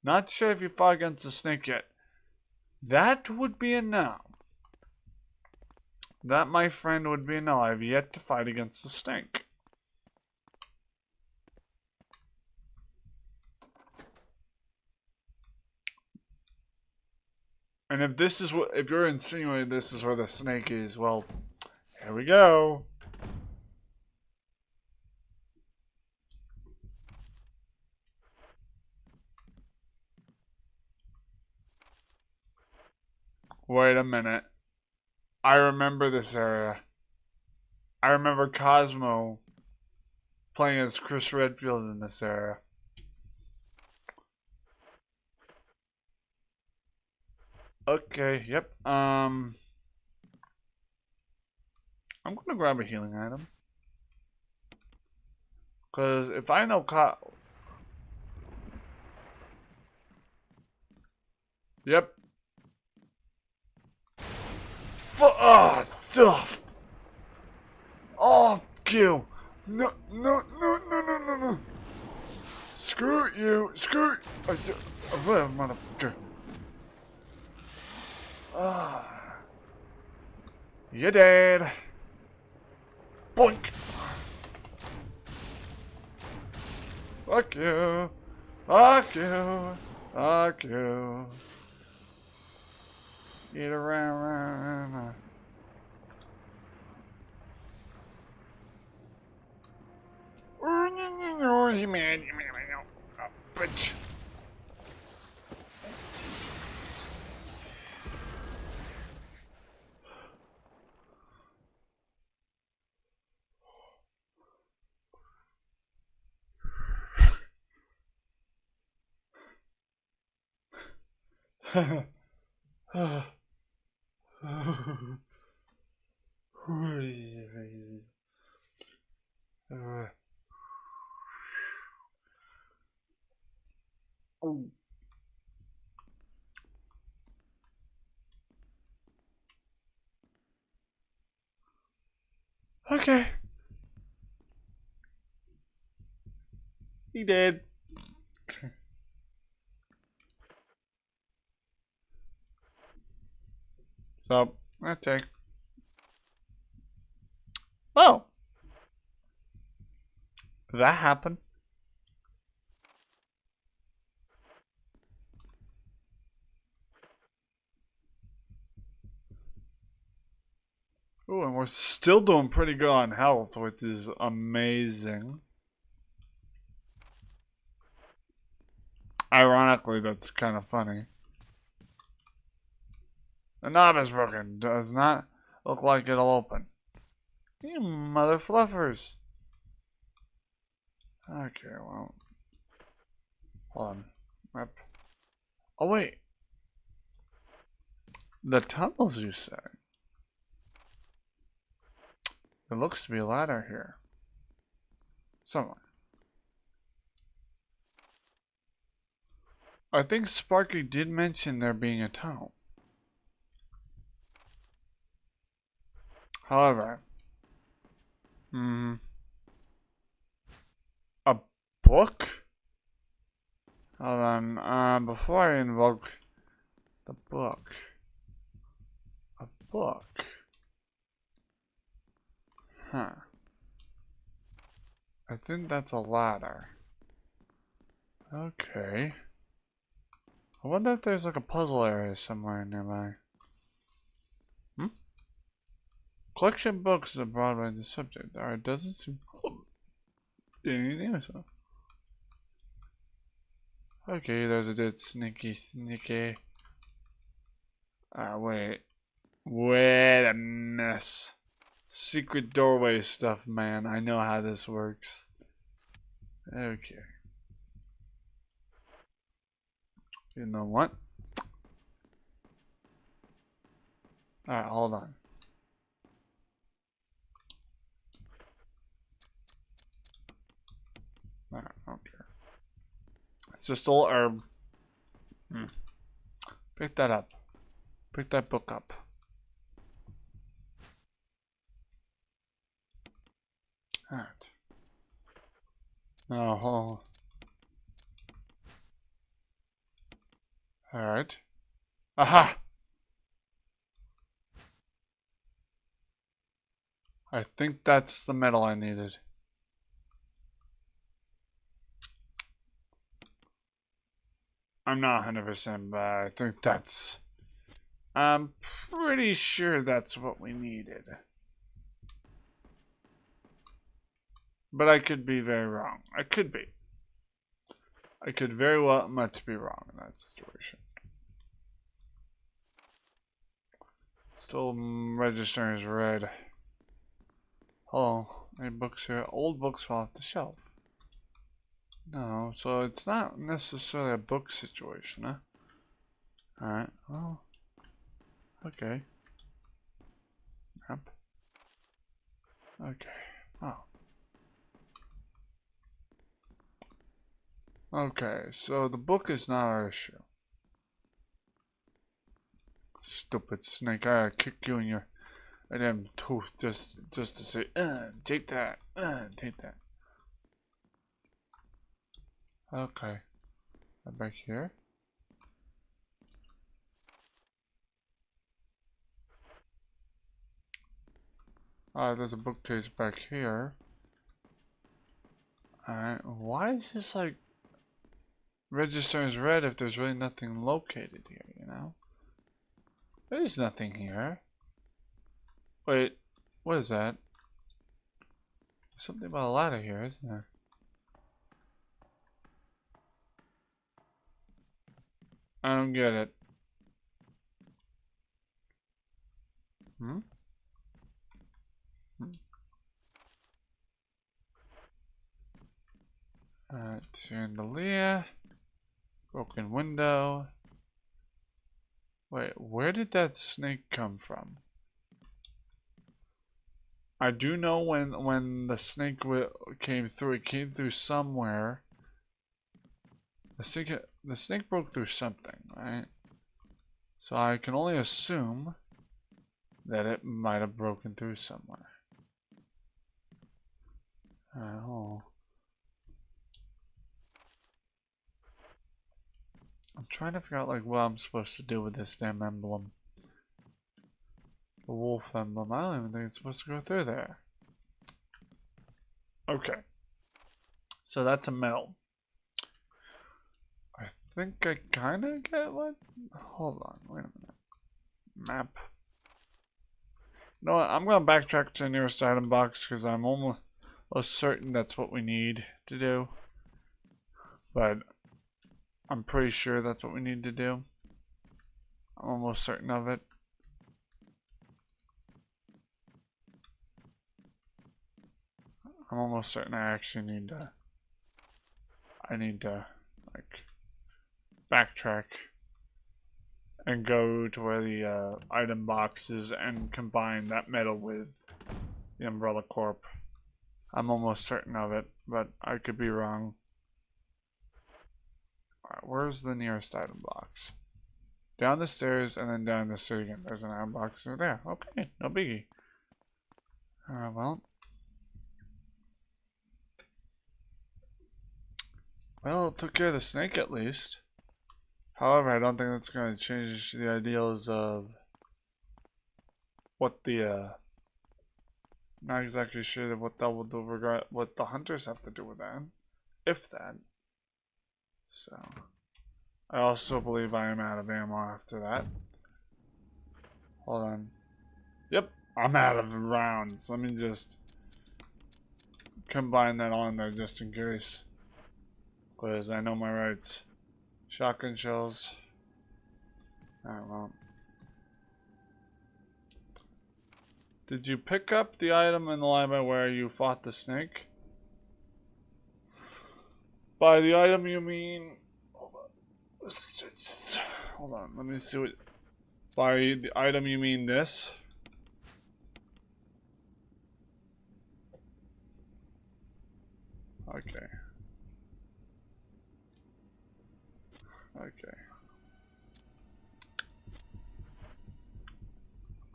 Not sure if you fought against the snake yet. That would be a no. That, my friend, would be a no. I have yet to fight against the snake. And if this is what... If you're insinuating this is where the snake is, well, here we go. Wait a minute. I remember this area. I remember Cosmo playing as Chris Redfield in this area. Okay, yep. I'm gonna grab a healing item. Cause if I know Yep. Oh, stuff. Oh, kill. No, no, no, no, no, no, no. Screw you. Screw. Motherfucker. Ah. You're dead. Boink. Fuck you. Fuck you. Fuck you. Get around. Oh, you mad? Oh, bitch. Okay. He did. So, I take. Oh. That happened. Oh, and we're still doing pretty good on health, which is amazing. Ironically, that's kind of funny. The knob is broken. Does not look like it'll open. You mother fluffers. Okay, well. Hold on. Yep. Oh, wait. The tunnels, you say? There looks to be a ladder here. Somewhere. I think Sparky did mention there being a tunnel. However, a book? Hold on, before I invoke the book. A book? Huh. I think that's a ladder. Okay. I wonder if there's like a puzzle area somewhere nearby. Collection books is a broad range of subject. There doesn't seem anything or so. Okay, there's a dead sneaky. Wait. Wait a mess. Secret doorway stuff, man. I know how this works. Okay. You know what? Alright, hold on. Alright, okay. It's just a little herb. Pick that up. Pick that book up. Alright. No, hold on. Alright. Aha! I think that's the metal I needed. I'm not 100%, but I think that's... I'm pretty sure that's what we needed. But I could be very wrong. I could be. I could very well much be wrong in that situation. Still registering as red. Oh, any books here? Old books fall off the shelf. No, so it's not necessarily a book situation, huh? Alright, well. Okay. Map. Okay. Oh. Okay, so the book is not our issue. Stupid snake, I kick you in your damn tooth just to say, take that, take that. Okay. Back here. Alright, there's a bookcase back here. Alright, why is this like registering as red if there's really nothing located here, you know? There's nothing here. Wait, what is that? There's something about a ladder here, isn't there? I don't get it. Hmm? Chandelier. Broken window. Wait, where did that snake come from? I do know when the snake came through, it came through somewhere. The snake broke through something, right? So I can only assume that it might have broken through somewhere. Oh. I'm trying to figure out like what I'm supposed to do with this damn emblem. The wolf emblem. I don't even think it's supposed to go through there. Okay. So that's a metal. I think I kind of get what... Hold on, wait a minute. Map. You know what, I'm going to backtrack to the nearest item box because I'm almost certain that's what we need to do. But I'm pretty sure that's what we need to do. I'm almost certain of it. I'm almost certain I actually need to... I need to, like, backtrack and go to where the item box is and combine that metal with the Umbrella Corp. I'm almost certain of it, but I could be wrong. Alright, where's the nearest item box? Down the stairs and then down the stairs again. There's an item box over there. Okay, no biggie. Alright, well, it took care of the snake at least. However, I don't think that's going to change the ideals of what the, not exactly sure what that will do regard what the hunters have to do with that. If that. So, I also believe I am out of ammo after that. Hold on. Yep, I'm out of rounds. Let me just combine that on there just in case. Because I know my rights. Shotgun shells. Alright, well. Did you pick up the item in the library where you fought the snake? By the item you mean... Hold on, let me see what... By the item you mean this? Okay. Okay.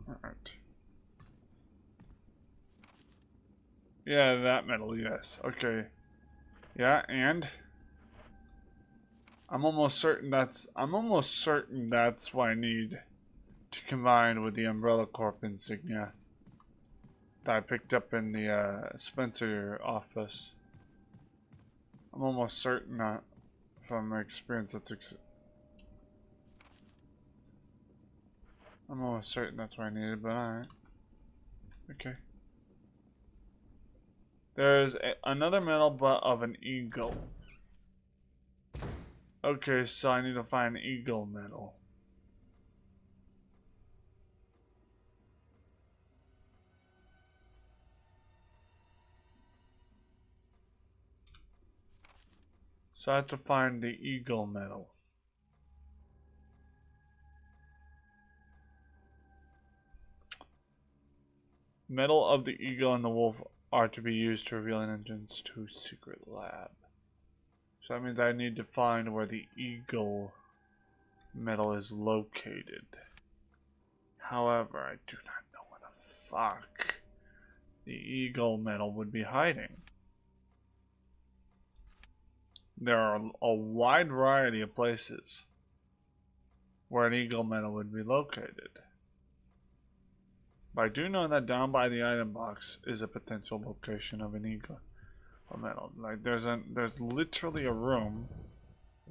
Alright. Yeah, that metal, yes. Okay. Yeah, and? I'm almost certain that's what I need to combine with the Umbrella Corp insignia that I picked up in the Spencer office. I'm almost certain that, from my experience, I'm almost certain that's what I needed, but alright. Okay. There's another medal, but of an eagle. Okay, so I need to find an eagle medal. So I have to find the eagle medal. Medal of the eagle and the wolf are to be used to reveal an entrance to a secret lab. So that means I need to find where the eagle medal is located. However, I do not know where the fuck the eagle medal would be hiding. There are a wide variety of places where an eagle medal would be located. But I do know that down by the item box is a potential location of an eagle medal. Like there's literally a room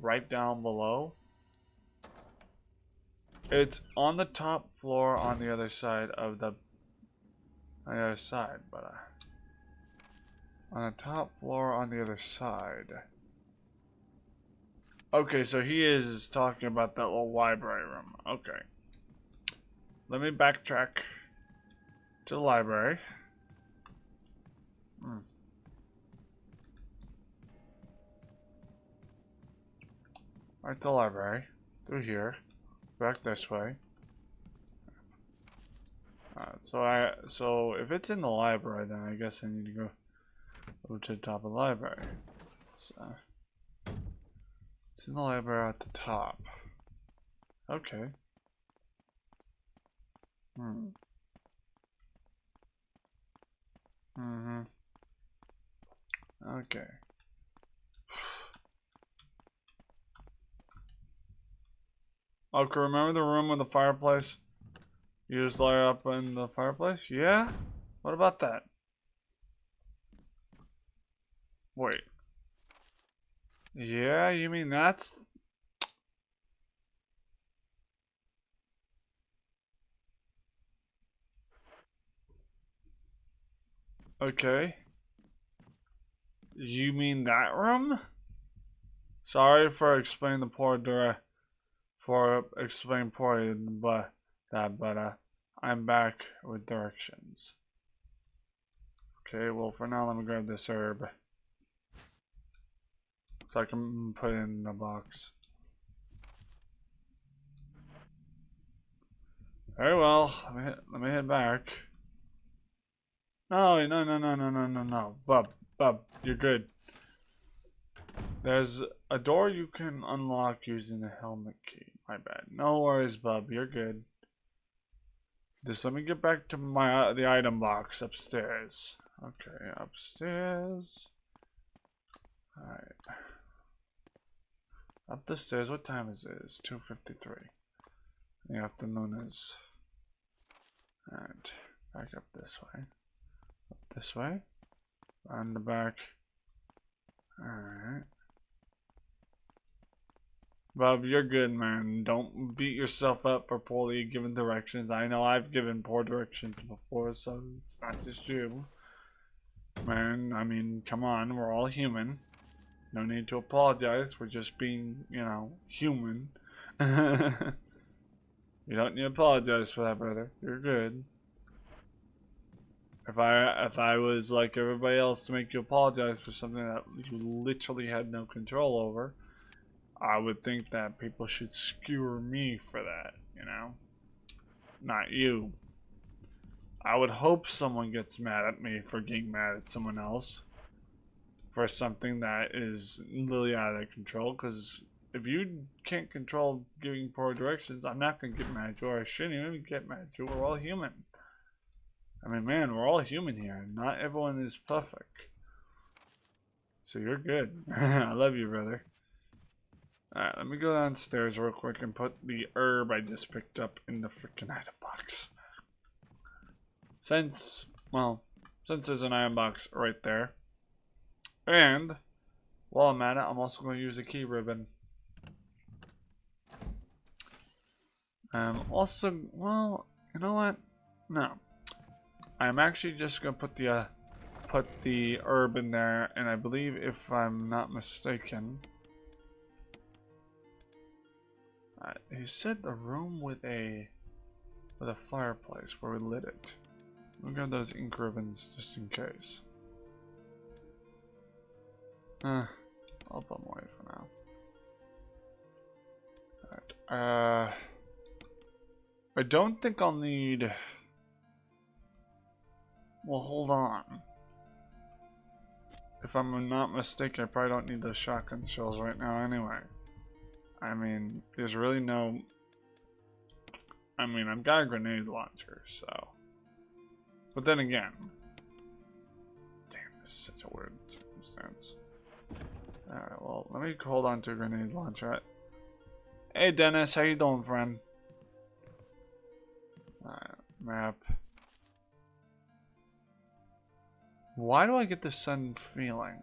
right down below. It's on the top floor on the other side of the but on the top floor on the other side. Okay, so he is talking about that little library room. Okay. Let me backtrack to the library. Right to the library. Through here. Back this way. So if it's in the library, then I guess I need to go over to the top of the library. So it's in the library at the top. Okay. Okay. Okay, remember the room with the fireplace? You just light up in the fireplace? Yeah? What about that? Wait. Yeah, you mean that's... Okay. You mean that room? Sorry for explaining poorly, but I'm back with directions. Okay, well for now let me grab this herb so I can put it in the box. Very well, let me head back. No. Bub, you're good. There's a door you can unlock using the helmet key. My bad. No worries, Bub, you're good. Just let me get back to the item box upstairs. Okay, upstairs. Alright. Up the stairs. What time is it? It's 2:53. The afternoon is. Alright. Back up this way. Up this way. On the back. Alright. Bob, you're good, man. Don't beat yourself up for poorly given directions. I know I've given poor directions before, so it's not just you. Man, I mean, come on, we're all human. No need to apologize for just being, you know, human. You don't need to apologize for that, brother. You're good. If I was like everybody else to make you apologize for something that you literally had no control over, I would think that people should skewer me for that, you know? Not you. I would hope someone gets mad at me for getting mad at someone else for something that is literally out of their control, because if you can't control giving poor directions, I'm not going to get mad at you, or I shouldn't even get mad at you. We're all human. I mean, man, we're all human here. Not everyone is perfect. So you're good. I love you, brother. Alright, let me go downstairs real quick and put the herb I just picked up in the freaking item box. Since there's an item box right there. And while I'm at it, I'm also going to use a key ribbon. Also, well, you know what? No. I'm actually just going to put the herb in there, and I believe, if I'm not mistaken, he said the room with a fireplace where we lit it. We got those ink ribbons just in case. I'll put them away for now. Alright, I don't think I'll need... Well, hold on. If I'm not mistaken, I probably don't need those shotgun shells right now anyway. I mean, there's really no... I mean, I've got a grenade launcher, so... But then again... Damn, this is such a weird circumstance. Alright, well, let me hold on to a grenade launcher. Hey Dennis, how you doing, friend? Alright, map. Why do I get this sudden feeling?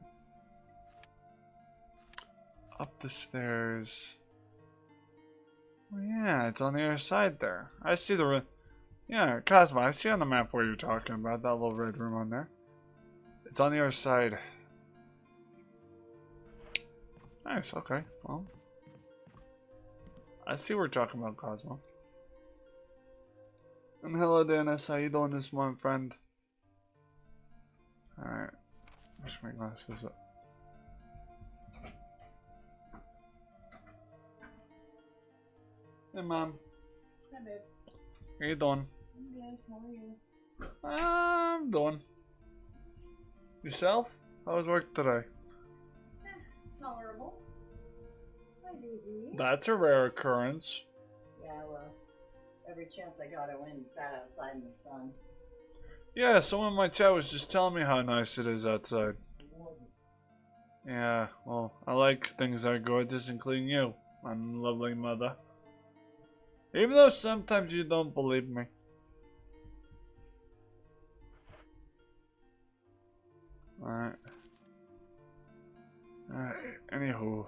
Up the stairs. Well, yeah, it's on the other side there. I see the... Yeah, Cosmo, I see on the map where you're talking about, that little red room on there. It's on the other side. Nice, okay, well. I see what you're talking about, Cosmo. And hello, Dennis, how you doing this morning, friend? Alright, push my glasses up. Hey, Mom. Hi, babe. How you doing? I'm good. How are you? I'm doing. Yourself? How was work today? Tolerable. Hi, baby. That's a rare occurrence. Yeah, well, every chance I got, I went and sat outside in the sun. Yeah, someone in my chat was just telling me how nice it is outside. Yeah, well, I like things that are gorgeous, including you, my lovely mother. Even though sometimes you don't believe me. Alright. Alright, anywho.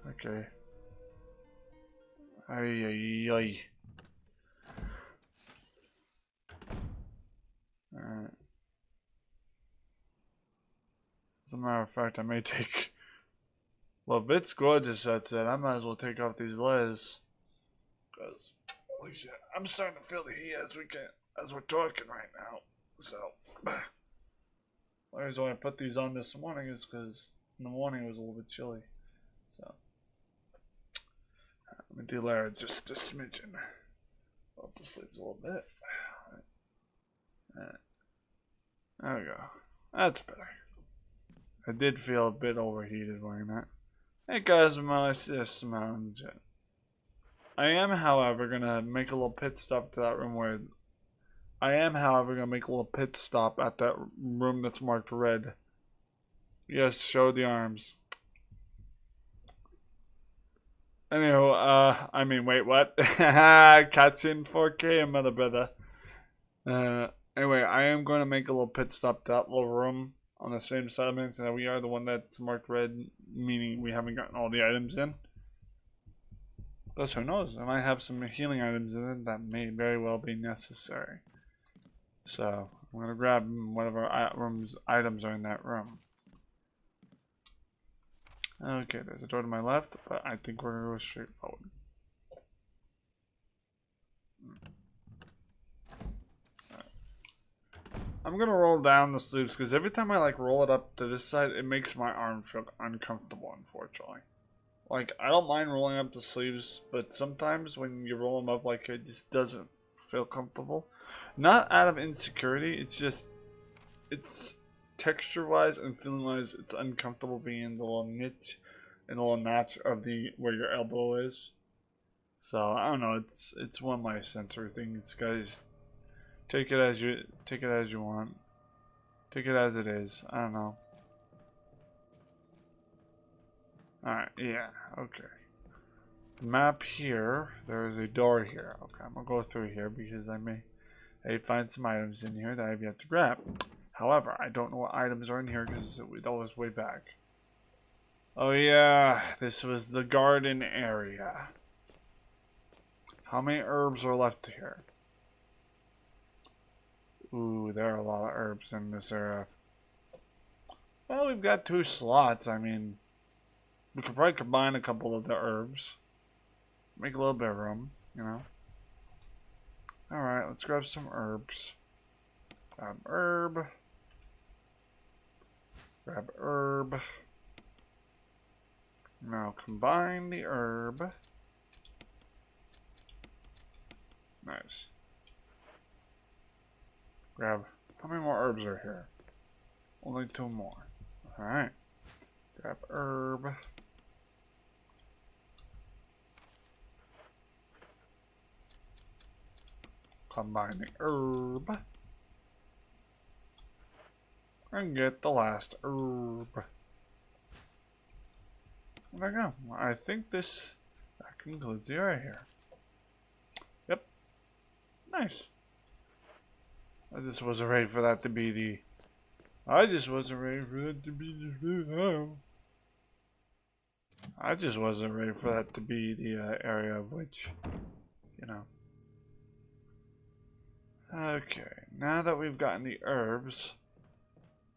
Okay. Ay, ay, ay. Alright. As a matter of fact, I may take... Well, if it's gorgeous outside, I might as well take off these layers. Because, holy shit, I'm starting to feel the heat as we're talking right now. So, the reason why I put these on this morning is because in the morning it was a little bit chilly. So, let me delayer it just a smidgen. Up the sleeves a little bit. Alright. There we go. That's better. I did feel a bit overheated wearing that. Hey guys, I see a smile in the chat. I am, however, gonna make a little pit stop to that room where... I am, however, gonna make a little pit stop at that room that's marked red. Yes, show the arms. Anyhow, I mean, wait, what? Catching 4K, mother brother. Anyway, I am going to make a little pit stop to that little room on the same side of me, so that we are the one that's marked red, meaning we haven't gotten all the items in. Plus, who knows? I might have some healing items in it that may very well be necessary. So, I'm going to grab whatever items are in that room. Okay, there's a door to my left, but I think we're going to go straight forward. I'm going to roll down the sleeves, because every time I roll it up to this side, it makes my arm feel uncomfortable, unfortunately. Like, I don't mind rolling up the sleeves, but sometimes when you roll them up, it just doesn't feel comfortable. Not out of insecurity, it's just, it's texture-wise and feeling-wise, it's uncomfortable being in the little niche and the little notch of where your elbow is. So, I don't know, it's one of my sensory things, guys. Take it as you want. Take it as it is. I don't know. Alright, yeah, okay. Map here. There is a door here. Okay, I'm gonna go through here because I may find some items in here that I've yet to grab. However, I don't know what items are in here because that was way back. Oh yeah, this was the garden area. How many herbs are left here? Ooh, there are a lot of herbs in this area. Well, we've got 2 slots. I mean, we could probably combine a couple of the herbs. Make a little bit of room, you know. Alright, let's grab some herbs. Grab herb. Grab herb. Now combine the herb. Nice. Grab. How many more herbs are here? Only 2 more. Alright. Grab herb. Combine the herb. And get the last herb. There we go. I think that concludes the area here. Yep. Nice. I just wasn't ready for that to be the... I just wasn't ready for that to be the area of which, you know. Okay, now that we've gotten the herbs,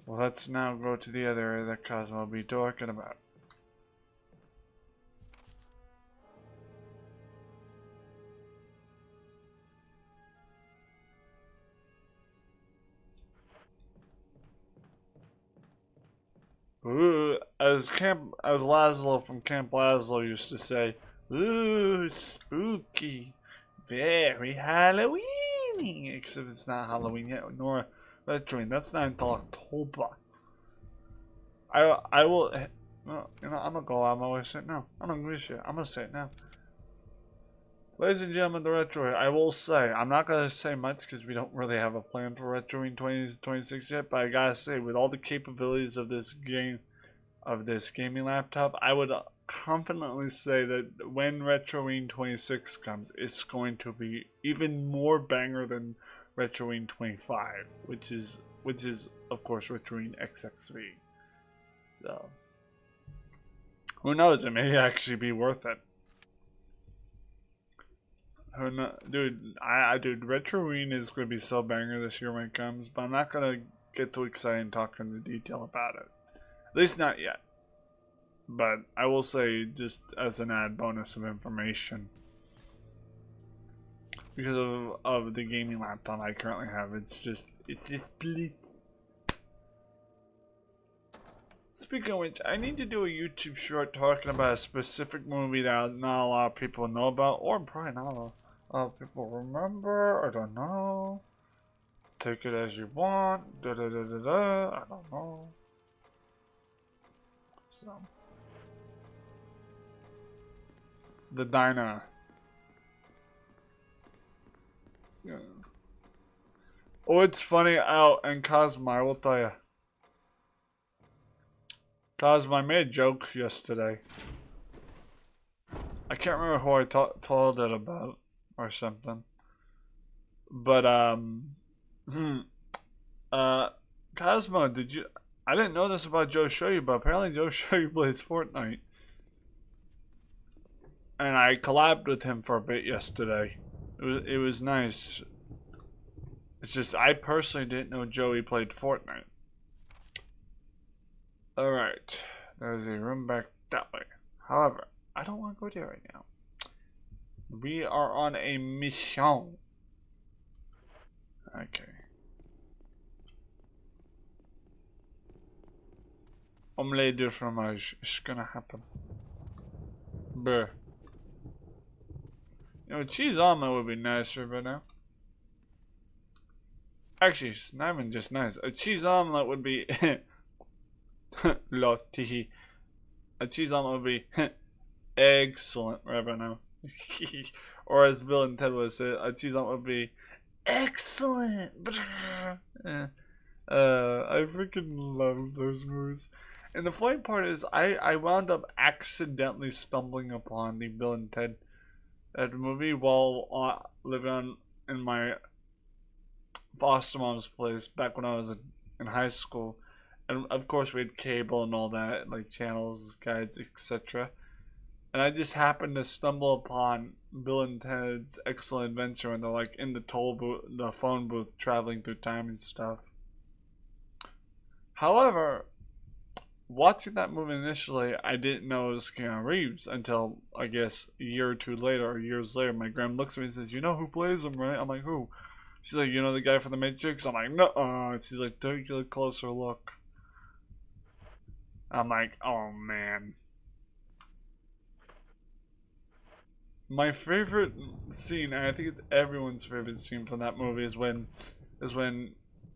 well, let's now go to the other area that Cosmo will be talking about. Ooh, as Laszlo from Camp Laszlo used to say, ooh, spooky, very Halloween. Except it's not Halloween yet, nor Retroing. That's not until October. I will, well, you know, I'm gonna go. I'm always say it now. I don't give a shit. I'm gonna say it now. Ladies and gentlemen, the Retro, I will say, I'm not going to say much because we don't really have a plan for Retroing 2026 yet, but I gotta say, with all the capabilities of this game, of this gaming laptop, I would confidently say that when Retroing 26 comes, it's going to be even more banger than Retroing 25, which is of course Retroing XXV. So, who knows, it may actually be worth it. Dude, dude, Retroing is going to be so banger this year when it comes, but I'm not going to get too excited and talk into detail about it. At least not yet. But I will say, just as an add bonus of information, because of the gaming laptop I currently have, it's just bliss. Speaking of which, I need to do a YouTube short talking about a specific movie that not a lot of people know about, or probably not a lot of people remember. I don't know. Take it as you want. I don't know. So, the diner. Yeah. Oh, it's funny out and Cosmo, I will tell you. Cosmo, I made a joke yesterday. I can't remember who I told it about or something. But Cosmo, did you? I didn't know this about Joe Shoyu, but apparently Joe Shoyu plays Fortnite, and I collabed with him for a bit yesterday. It was nice. It's just I personally didn't know Joey played Fortnite. Alright, there's a room back that way. However, I don't want to go there right now. We are on a mission. Okay. Omelette de fromage is gonna happen. Bruh. You know, cheese omelet would be nicer right now. Actually, it's not even just nice. A cheese omelet would be... Lottie. A cheese omelet would be excellent right now. Or as Bill and Ted would say, a cheese omelet would be excellent. I freaking love those movies. And the funny part is, I wound up accidentally stumbling upon the Bill and Ted movie while living in my foster mom's place back when I was in high school. And of course we had cable and all that, like channels, guides, etc. And I just happened to stumble upon Bill and Ted's Excellent Adventure, and they're like in the toll booth, the phone booth, traveling through time and stuff. However, watching that movie initially, I didn't know it was Keanu Reeves until, I guess, a year or two later, or years later. My grandma looks at me and says, "You know who plays him, right?" I'm like, "Who?" She's like, "You know the guy from The Matrix?" I'm like, "No." She's like, "Take a closer look." I'm like, "Oh man." My favorite scene, and I think it's everyone's favorite scene from that movie, is when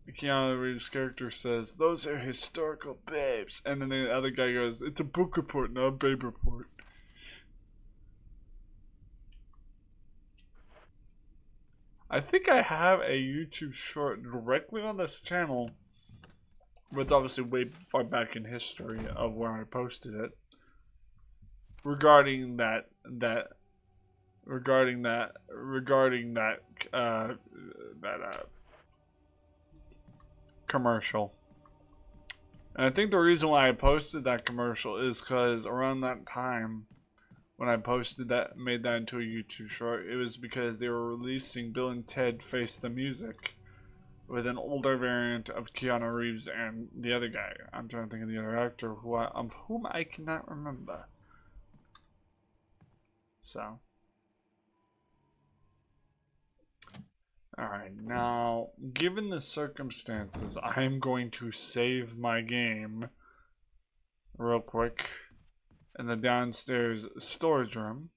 Keanu Reeves' character says, "Those are historical babes," and then the other guy goes, "It's a book report, not a babe report." I think I have a YouTube short directly on this channel, but it's obviously way far back in history of where I posted it, regarding that commercial. And I think the reason why I posted that commercial is because around that time when I posted that, made that into a YouTube short, it was because they were releasing Bill and Ted Face the Music with an older variant of Keanu Reeves and the other guy. I'm trying to think of the other actor whom I cannot remember. So, alright, now, given the circumstances, I'm going to save my game real quick in the downstairs storage room,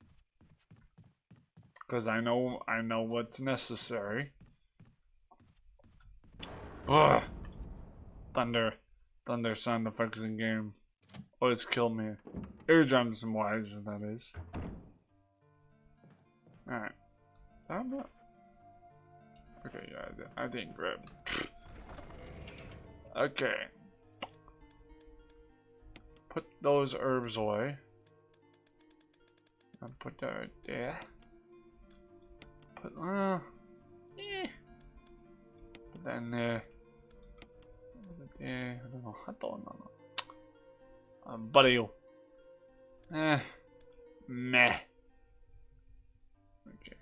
because I know what's necessary. Ugh! Thunder sound effects in game always kill me. Eardrums and wise, that is. Alright. Okay, yeah, I didn't grab. Okay. Put those herbs away. I'll put that right there. Put that in there. I don't know. Buddy. Meh. Okay.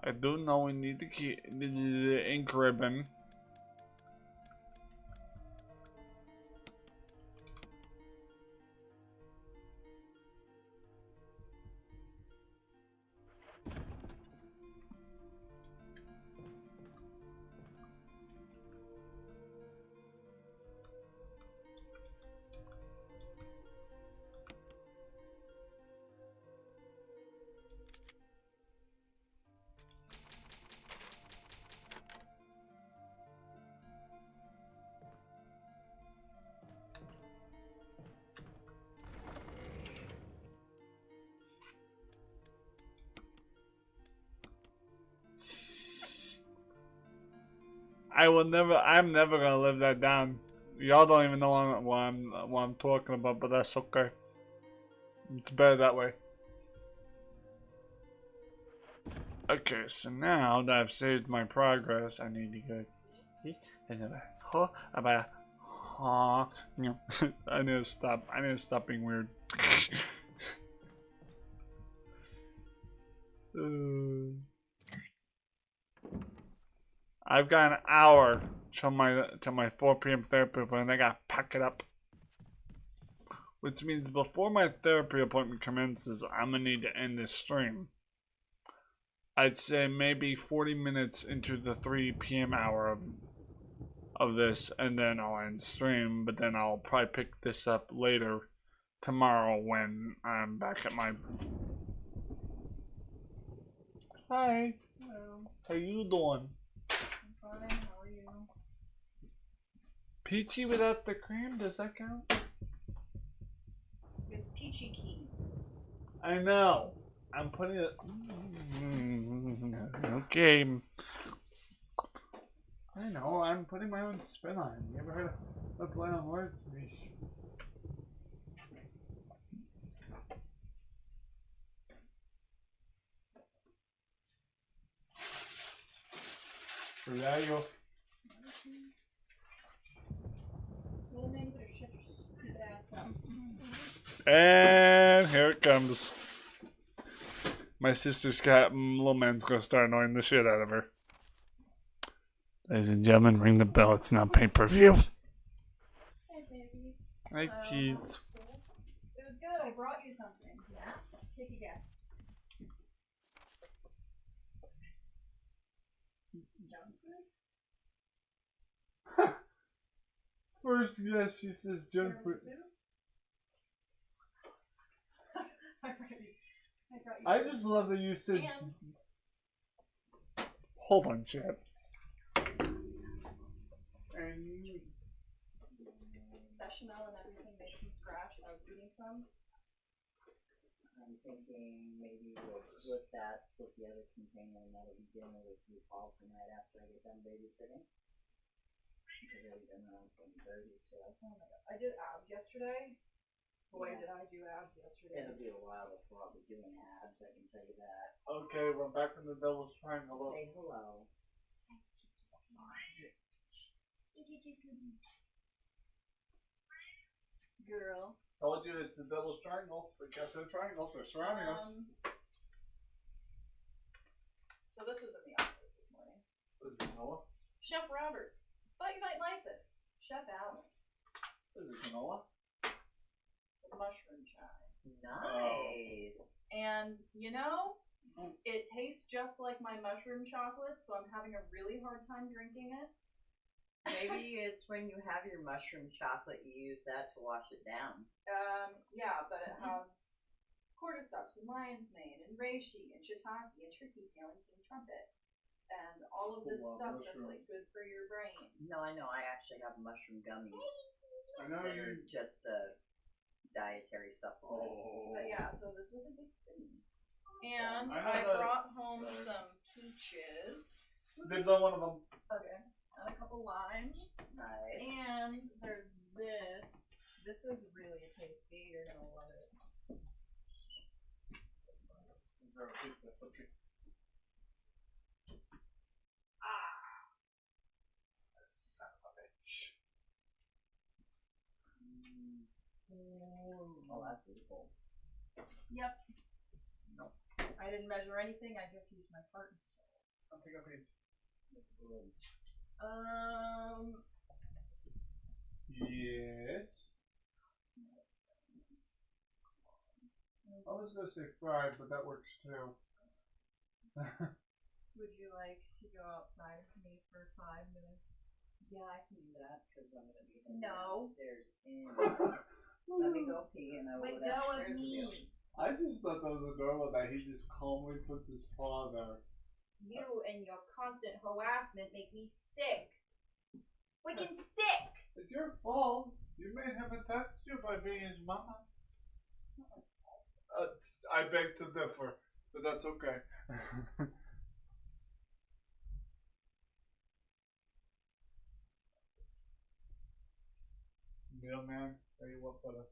I do know we need to keep the ink ribbon. I'm never gonna live that down. Y'all don't even know what I'm talking about, but that's okay. It's better that way. Okay, so now that I've saved my progress, I need to go. I need to stop. I need to stop being weird. I've got an hour till my 4 p.m. therapy appointment. I gotta pack it up, which means before my therapy appointment commences, I'm gonna need to end this stream. I'd say maybe 40 minutes into the 3 p.m. hour of this, and then I'll end stream. But then I'll probably pick this up later tomorrow when I'm back at my. Hi. Hello. How you doing? Fine, how are you? Peachy without the cream, does that count? It's peachy keen. I know. I'm putting it. Okay. I know. I'm putting my own spin on it. You ever heard of a play on words? Cuidado. Well, man, you better shut your stupid ass up. And here it comes. My sister's cat, little man's gonna start annoying the shit out of her. Ladies and gentlemen, ring the bell. It's now pay-per-view. Hey, baby. Hi, Keith. It was good. I brought you something. Yeah? Take a guess. Junk food? First, yes, she says junk food. I just love that you said. And hold on, chat. bechamel and everything made from scratch, and I was eating some. I'm thinking maybe we'll split the other container, and that'll be dinner with you, Paul, tonight after I get done babysitting. Because I've done around 7:30, so. Oh my god. I did abs yesterday. Boy, Yeah. did I do abs yesterday. It'll be a while before I'll be doing abs, I can tell you that. Okay, we're back in the Devil's Triangle. Say hello. Girl. Told you it's the Devil's Triangle. We got the triangles. They're surrounding us. So this was in the office this morning. What is it, Noah? Chef Roberts. Thought you might like this. Chef Allen. What is it, Noah? Mushroom chai. Nice. And you know, it tastes just like my mushroom chocolate, so I'm having a really hard time drinking it. Maybe it's when you have your mushroom chocolate, you use that to wash it down. Yeah, but it has cordyceps and lion's mane and reishi and shiitake and turkey tail and king trumpet and all of this stuff that's like good for your brain. No, I know. I actually have mushroom gummies I know that are just a dietary supplement. Oh. But yeah, so this was a big thing. And I I brought home some peaches. Dibs on one of them. Okay. And a couple limes. Nice. And there's this. This is really tasty. You're gonna love it. Okay. Son of a bitch. Oh, that's beautiful. Yep. No. I didn't measure anything. I just used my heart and soul. Okay. Yes. I was gonna say fried, but that works too. Would you like to go outside with me for 5 minutes? Yeah, I can do that because I'm going to be No. downstairs. And let me go pee and I will Let go go of downstairs with you. me. I just thought that was adorable that he just calmly puts his paw there. You and your constant harassment make me sick. Freaking sick! It's your fault. You made him attach you by being his mama. I beg to differ, but that's okay. Mailman, tell you what, brother.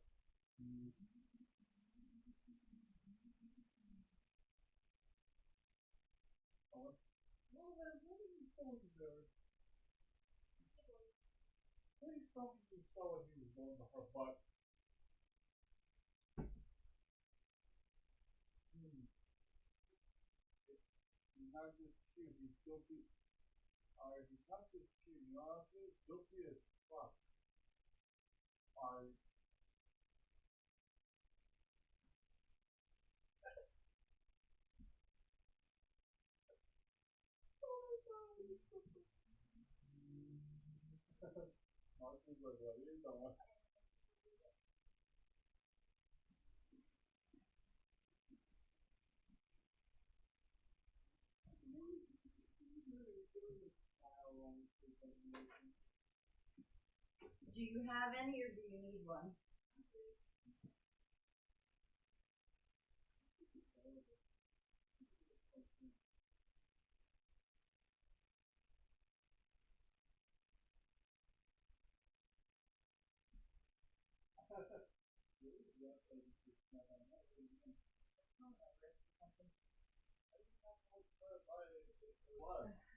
Please don't just saw what he was doing to her butt. He's not just cute, he's guilty. He's not just cute, you know what I'm saying? Guilty as fuck. Martin's like, what are you doing? Do you have any or do you need one?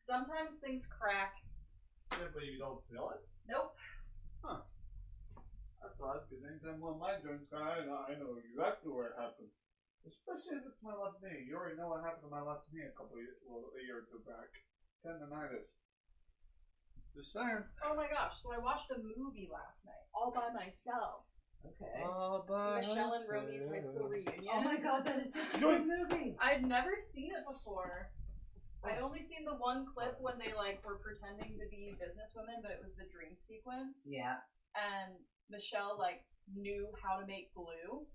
So Sometimes things crack. Yeah, but you don't feel it? Nope. Huh. That's odd, because anytime one of my joints crack, I know exactly where it happens. Especially if it's my left knee. You already know what happened to my left knee a year or two back. Tendonitis. Just saying. Oh my gosh, so I watched a movie last night, all by myself. Okay. Michelle and Romy's high school reunion. Oh my god, that is such a good movie. I'd never seen it before. I'd only seen the one clip when they like were pretending to be businesswomen, but it was the dream sequence. Yeah. And Michelle like knew how to make glue.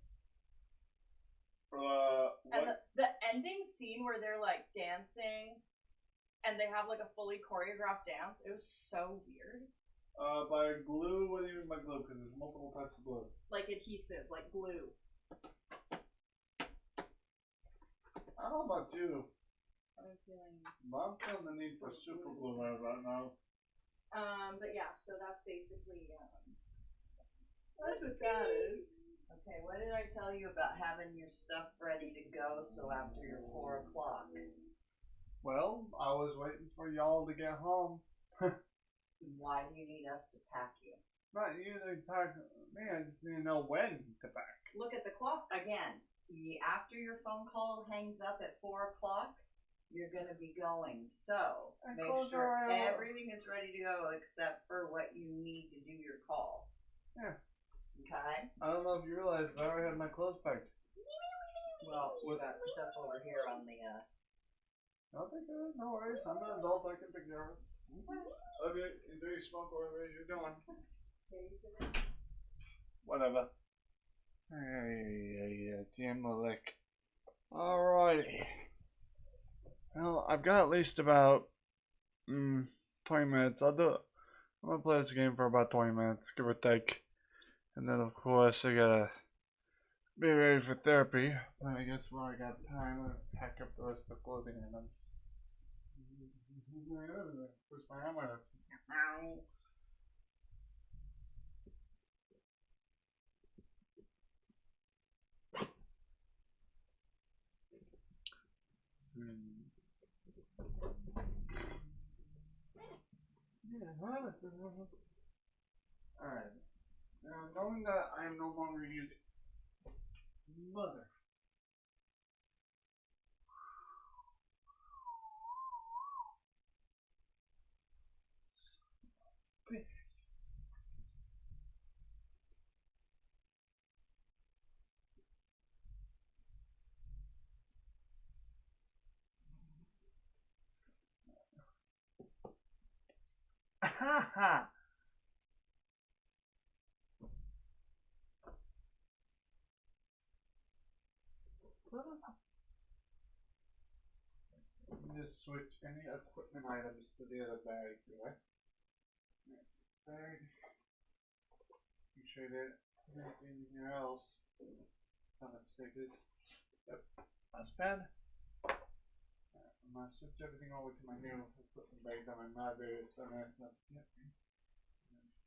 And the ending scene where they're like dancing and they have like a fully choreographed dance, it was so weird. By glue, what do you mean by glue? Because there's multiple types of glue. Like adhesive, like glue. I don't know about you, I'm feeling. but I'm feeling the need for super glue right now. But yeah, so that's basically that's what that is. Okay, what did I tell you about having your stuff ready to go so after your 4 o'clock? Well, I was waiting for y'all to get home. Why do you need us to pack you? Not you to pack me, I just need to know when to pack. Look at the clock. Again, after your phone call hangs up at 4 o'clock, you're going to be going. So, make sure everything is ready to go except for what you need to do your call. Yeah. Okay? I don't know if you realize, but I already had my clothes packed. Well, we got stuff over here on the, I'll take care of it, no worries. I'm an adult, I can take care of it. Love you, enjoy your smoke or whatever you're doing. Whatever. Hey, Jim Malik. Alrighty. Well, I've got at least about 20 minutes. I'm gonna play this game for about 20 minutes, give or take. And then, of course, I gotta be ready for therapy. But I guess while I got time, I'll pack up the rest of the clothing items. Where's my hammer? Alright. Now, knowing that I am no longer using mother. Ha ha! Just switch any equipment items to the other bag, right? Bag. Make sure that anything else kind of stickers. Yep. Mouse pad. I'm gonna switch everything over to my new equipment bag that my mother is so nice enough to get me.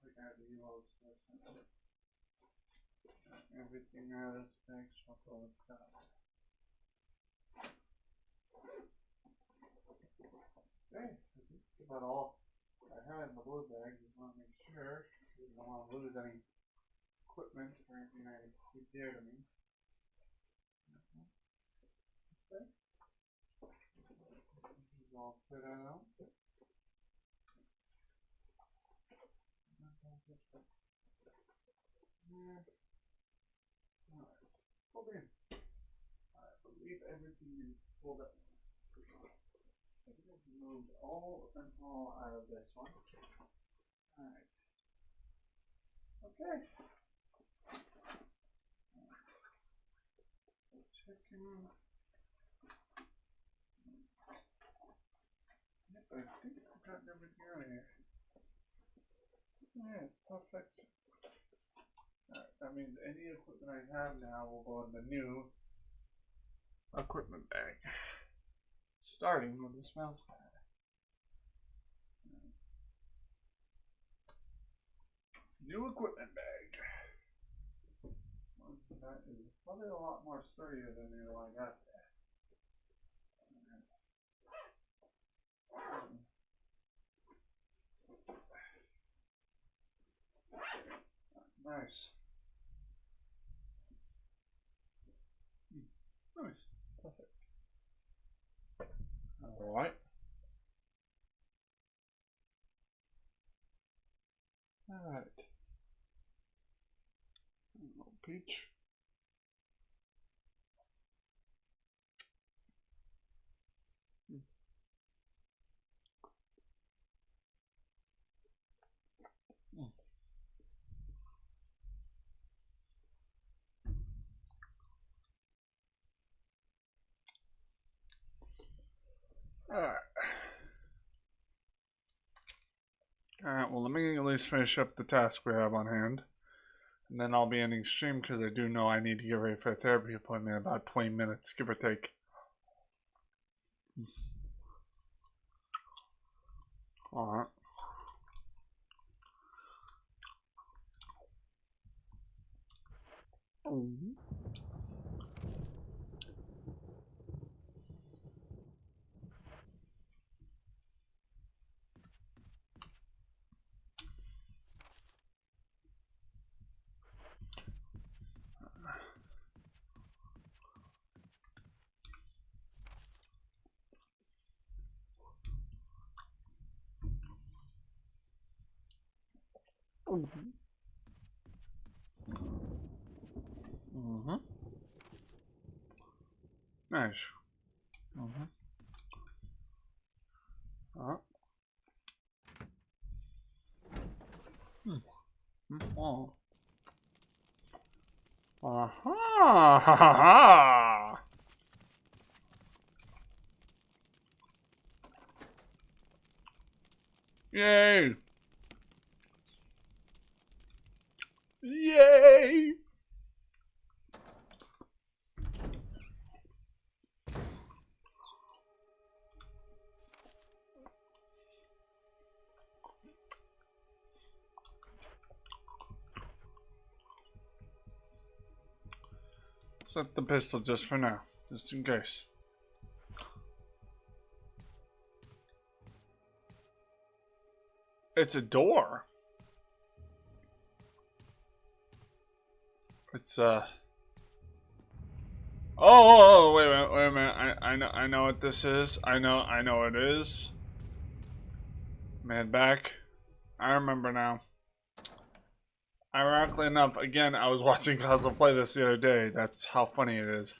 And I the yellow stuff. Everything out of this bag, swap all the crap. Okay, I think that's about all I had in the blue bag. Just want to make sure I don't want to lose any equipment or anything I keep dear to me. Okay. This is all fit out. Alright, pulled in. I believe everything is pulled up. I think I've moved all out of this one. Alright. Okay. Checking. Yep, I think I've gotten everything out of here. Yeah, perfect. Alright, that means any equipment I have now will go in the new equipment bag. Starting with this mouse pad. New equipment bag. That is probably a lot more sturdier than the one I got there. Nice. Nice. Perfect. Alright. Alright. Little peach. Alright. Alright, well, let me at least finish up the task we have on hand. And then I'll be ending stream because I do know I need to get ready for a therapy appointment in about 20 minutes, give or take. Alright. Nice. Oh. Aha! Yay! Yay! Set the pistol just for now, just in case. It's a door. It's Oh, wait a minute. I know what this is. I know what it is. Man back. I remember now. Ironically enough, again, I was watching Cosmo play this the other day. That's how funny it is.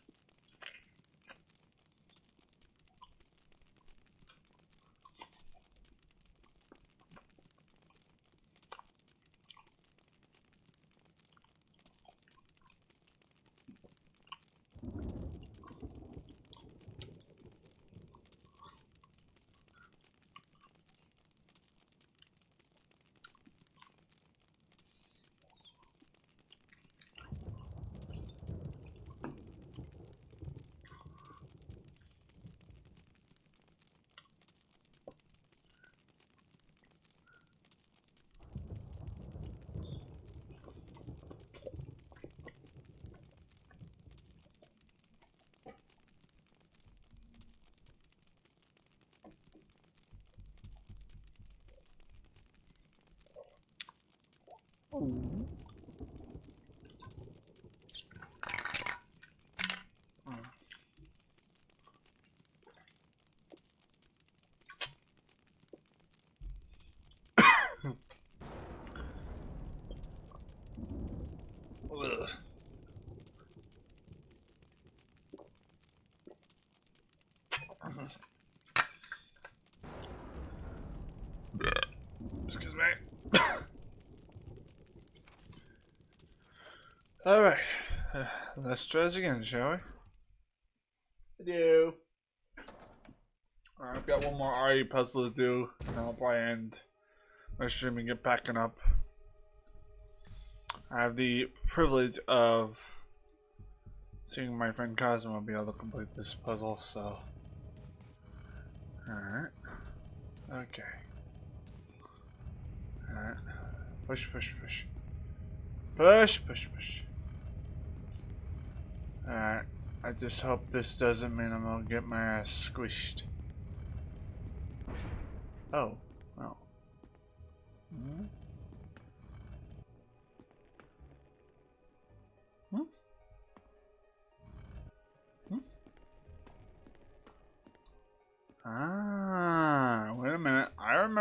Excuse me. Alright. Let's try this again, shall we? I do. Alright, I've got one more RE puzzle to do, and I'll probably end my stream and get packing up. I have the privilege of seeing my friend Cosmo be able to complete this puzzle, so. Alright. Okay. Alright. Push, push, push. Push, push, push. Alright. I just hope this doesn't mean I'm gonna get my ass squished. Oh. Oh.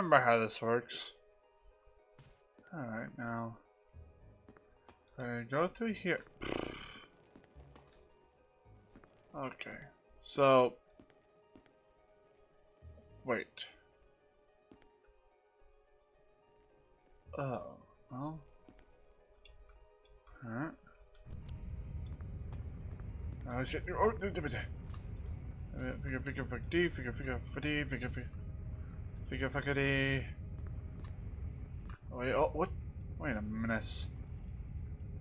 remember how this works. Alright, now. Go through here. Okay. So. Wait. Oh. Well. Huh? Oh shit. Oh, figure. Wait, oh, what? Wait a minute.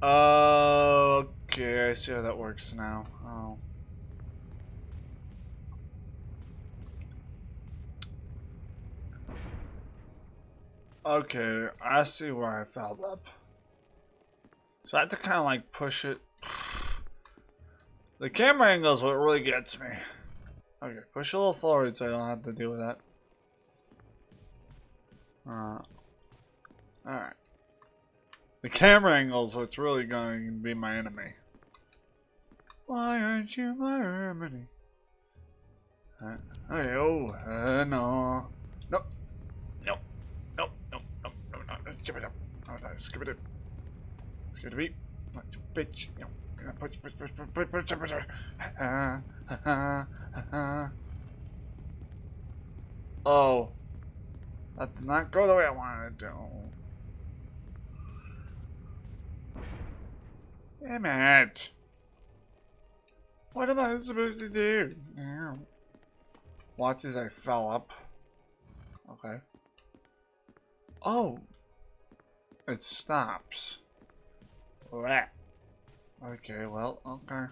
Okay, I see how that works now. Oh. Okay, I see where I fouled up. So I have to kind of like push it. The camera angle is what really gets me. Okay, push a little forward so I don't have to deal with that. Alright. The camera angle is what's really going to be my enemy. Why aren't you my remedy? Hey, oh, no. Nope. Nope. Nope. Nope. Nope. No, no. Skip it up. Oh, no, skip it up. Skip it up. Like a bitch. No. Push. Oh. That did not go the way I wanted it to. Damn it. What am I supposed to do? Watch as I fell up. Okay. Oh. It stops. Rat. Okay, well, okay.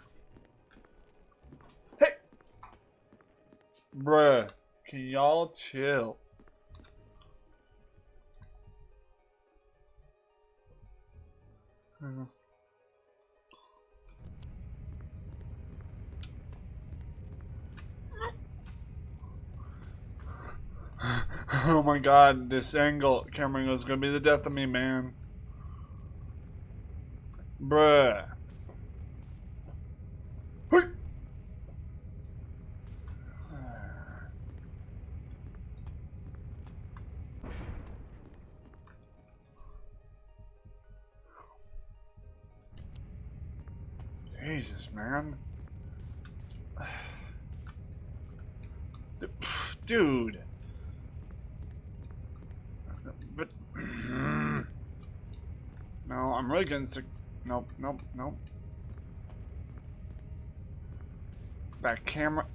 Hey! Bruh. Can y'all chill? Oh my god, this camera angle is gonna be the death of me, man. Bruh. Jesus, man. Dude. But no, I'm really getting sick. Nope. That camera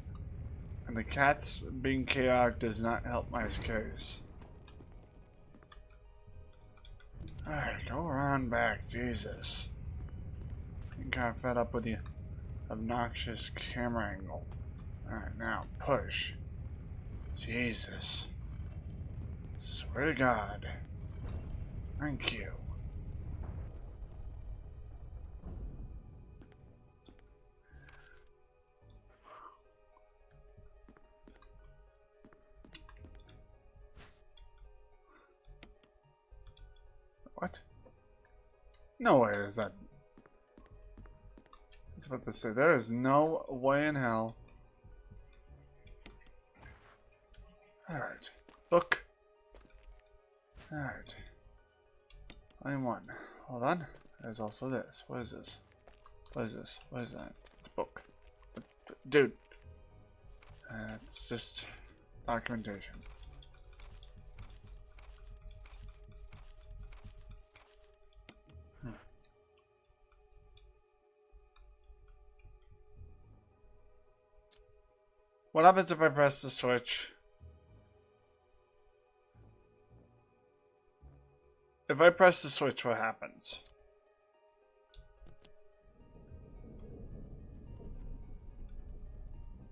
and the cats being chaotic does not help my case. Alright, go around back, Jesus. I'm kind of fed up with the obnoxious camera angle. Alright, now push. Jesus. Swear to God. Thank you. What? No way is that. I was about to say, there is no way in hell. Alright. Book. Alright. Only one. Hold on. There's also this. What is this? What is this? What is that? It's a book. Dude. It's just documentation. What happens if I press the switch? If I press the switch, what happens?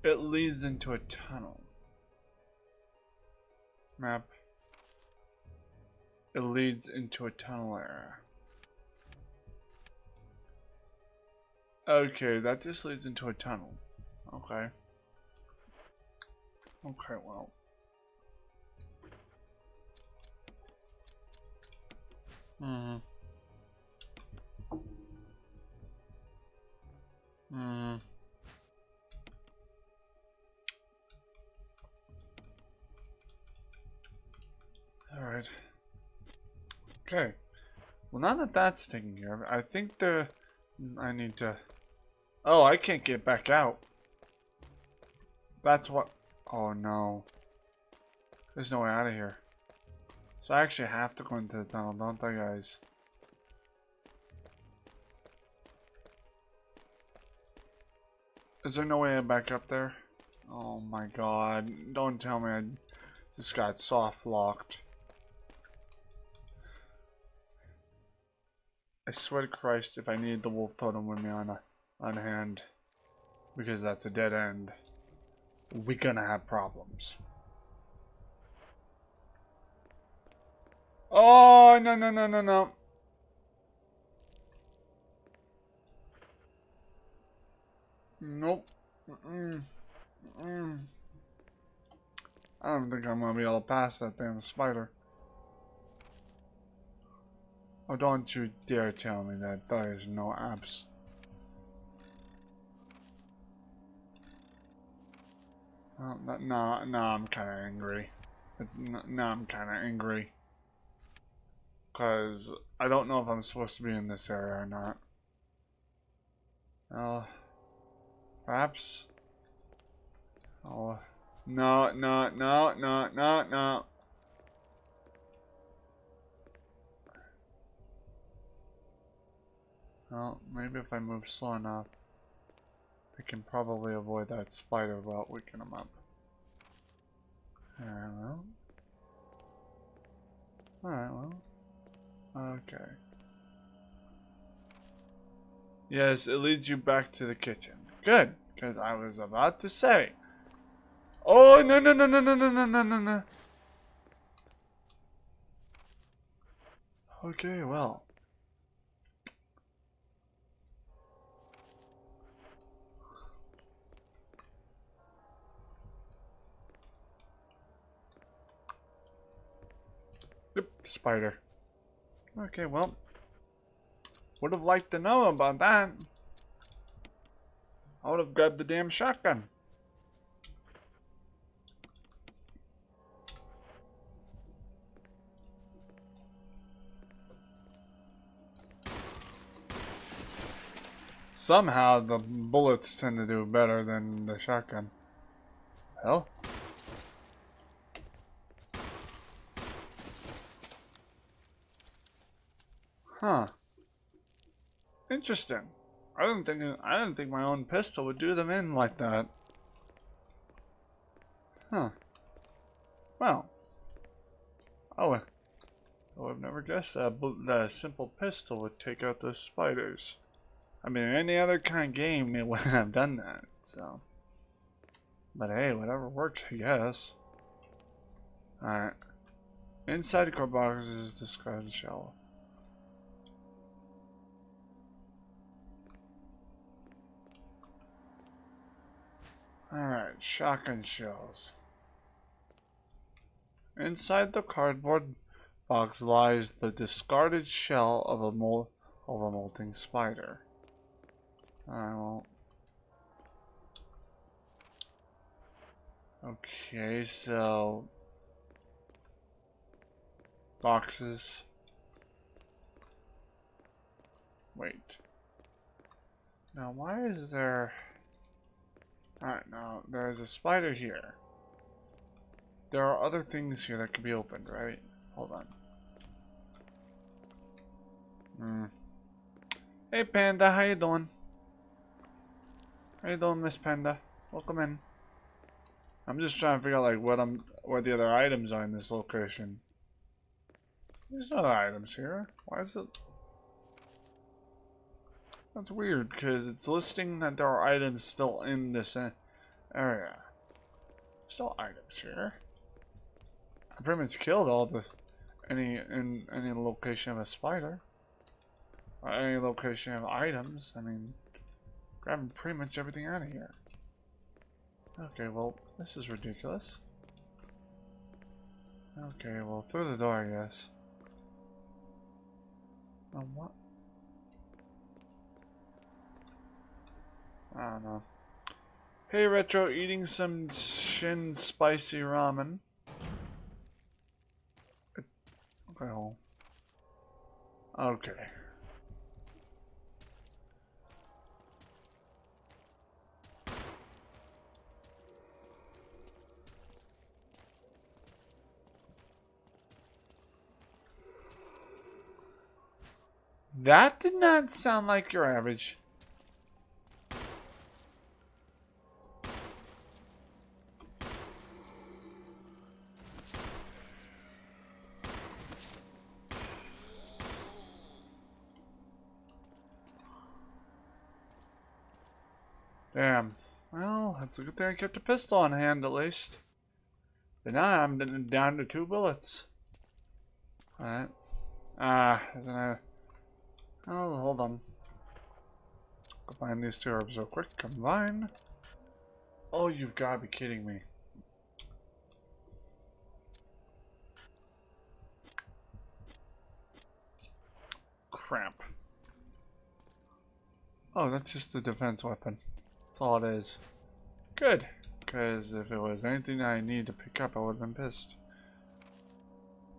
It leads into a tunnel. Map. It leads into a tunnel area. Okay, that just leads into a tunnel. Okay. Okay, well. right. Okay. Well, now that that's taken care of, I think I need to... Oh, I can't get back out. That's what... Oh, no. There's no way out of here. So I actually have to go into the tunnel, don't I, guys? Is there no way back up there? Oh my god. Don't tell me I just got soft locked. I swear to Christ, if I need the wolf totem with me on hand, because that's a dead end, we're gonna have problems. Oh, no, no, no, no, no. Nope. I don't think I'm gonna be able to pass that damn spider. Oh, don't you dare tell me that there is no apps. Oh, no, I'm kind of angry. No, I'm kind of angry. Because I don't know if I'm supposed to be in this area or not. Perhaps? Oh, no, no, no, no, no, no. Well, maybe if I move slow enough, I can probably avoid that spider without waking him up. Alright, well. Alright, well. Okay. Yes, it leads you back to the kitchen. Good, because I was about to say. Oh, no, no, no, no, no, no, no, no, no, no. Okay, well. Yep, spider. Okay, well. Would have liked to know about that. I would have grabbed the damn shotgun. Somehow the bullets tend to do better than the shotgun. Hell. Huh. Interesting. I didn't think my own pistol would do them in like that. Huh. Well. Oh, I would have never guessed that a simple pistol would take out those spiders. I mean, any other kind of game, it wouldn't have done that, so. But hey, whatever works, I guess. Alright. Inside the core box is discarded shell. Alright, shotgun shells. Inside the cardboard box lies the discarded shell of a molting spider. Alright, well. Okay, so boxes. Wait. Now, why is there... Alright, now, there's a spider here. There are other things here that can be opened, right? Hold on. Hey, Panda, how you doing? How you doing, Miss Panda? Welcome in. I'm just trying to figure out, like, what the other items are in this location. There's no other items here. Why is it... That's weird, because it's listing that there are items still in this area. Still items here. I pretty much killed all the any location of a spider. Or any location of items. I mean, grabbing pretty much everything out of here. Okay, well, this is ridiculous. Okay, well, through the door, I guess. What? I don't know. Hey, Retro, eating some Shin spicy ramen. Well. Okay. That did not sound like your average. Damn. Well, that's a good thing I kept a pistol on hand at least. But now I'm down to 2 bullets. Alright. Isn't I... Oh, hold on. Combine these 2 herbs real quick. Combine. Oh, you've got to be kidding me. Crap. Oh, that's just a defense weapon. That's all it is. Good. Because if it was anything I need to pick up, I would have been pissed.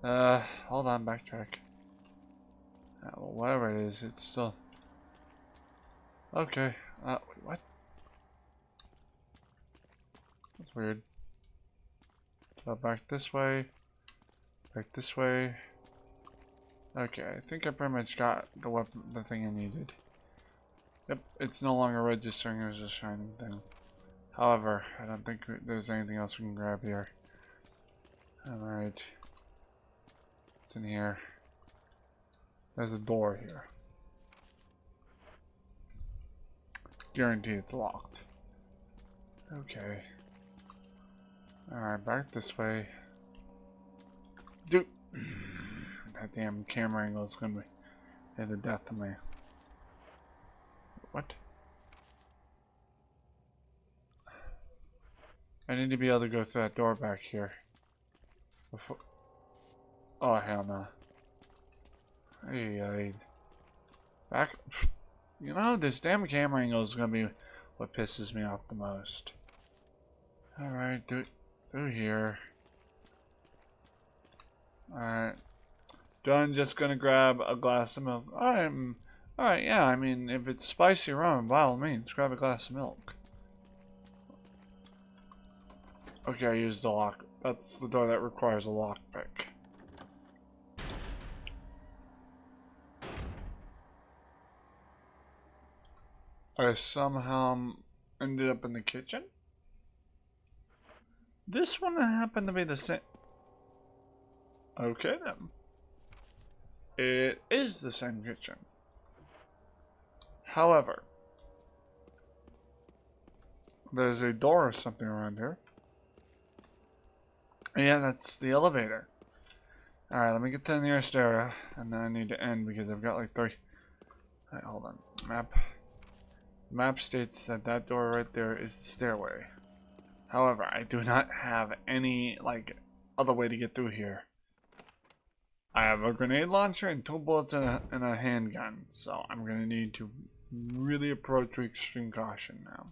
Hold on, backtrack. Well, whatever it is, it's still... Okay. Wait, what? That's weird. So back this way. Back this way. Okay, I think I pretty much got the weapon, the thing I needed. Yep, it's no longer registering as a shining thing. However, I don't think there's anything else we can grab here. Alright. What's in here? There's a door here. Guarantee it's locked. Okay. Alright, back this way. Dude! That damn camera angle is gonna be the death of me. What? I need to be able to go through that door back here. Before... Oh, hell no. Hey, back. You know, this damn camera angle is gonna be what pisses me off the most. Alright, through here. Alright. Done, just gonna grab a glass of milk. Alright, yeah, I mean, if it's spicy rum, by all means, grab a glass of milk. Okay, I used the lock. That's the door that requires a lockpick. I somehow ended up in the kitchen? This one happened to be the same. Okay then. It is the same kitchen. However, there's a door or something around here. Yeah, that's the elevator. Alright, let me get to the nearest area, and then I need to end because I've got like 3. Alright, hold on. Map. Map states that that door right there is the stairway. However, I do not have any, like, other way to get through here. I have a grenade launcher and 2 bullets and a handgun, so I'm gonna need to really approach with extreme caution now.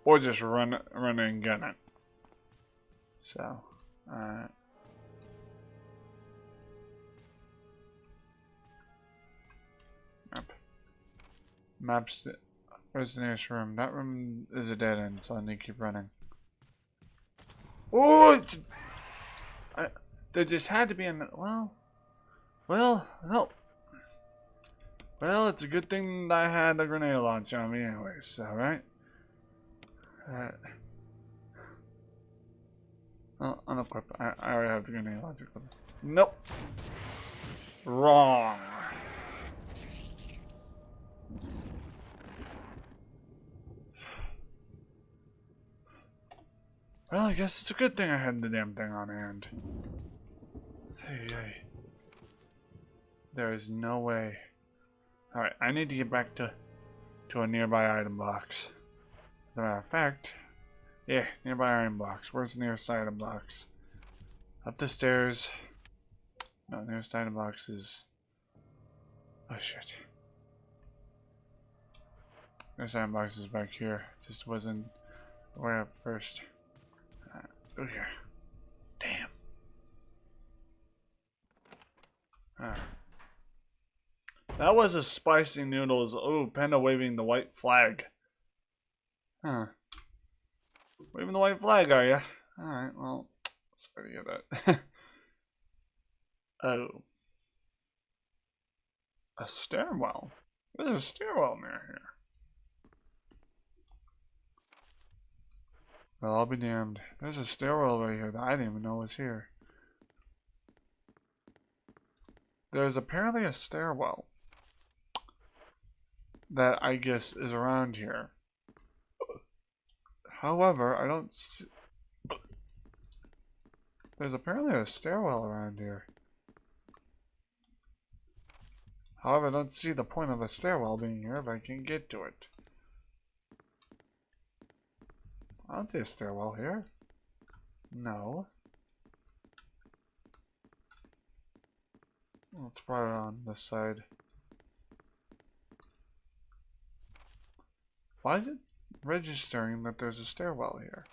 Or just run and gun it. So, map. Maps. Where's the nearest room? That room is a dead end, so I need to keep running. Oh! There just had to be a... Well, no. Well, it's a good thing that I had a grenade launcher on me anyways, alright? Well, unequip. I already have the grenade launcher. Nope. Wrong. Well, I guess it's a good thing I had the damn thing on hand. Hey. There is no way. Alright, I need to get back to a nearby item box. As a matter of fact, yeah, nearby item box. Where's the nearest item box? Up the stairs. No, nearest item box is... Oh shit. Nearest item box is back here. Just wasn't aware at first. Go here. Damn. That was a spicy noodles. Oh, Panda waving the white flag. Huh. Waving the white flag, are ya? Alright, well, sorry to hear that. Oh. A stairwell? There's a stairwell near here. Well, I'll be damned. There's a stairwell right here that I didn't even know was here. There's apparently a stairwell that I guess is around here. However, I don't see... There's apparently a stairwell around here. However, I don't see the point of the stairwell being here if I can get to it. I don't see a stairwell here. No. Let's put it on this side. Why is it registering that there's a stairwell here?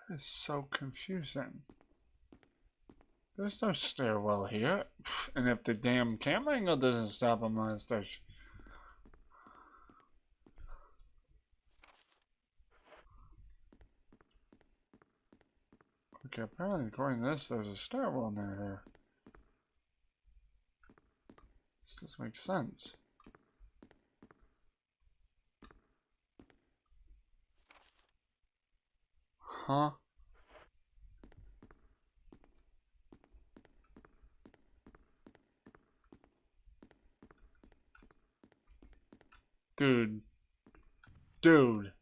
That is so confusing. There's no stairwell here. And if the damn camera angle doesn't stop on my station. Okay, apparently according to this, there's a stairwell near here. This doesn't make sense. Huh? Dude. Dude.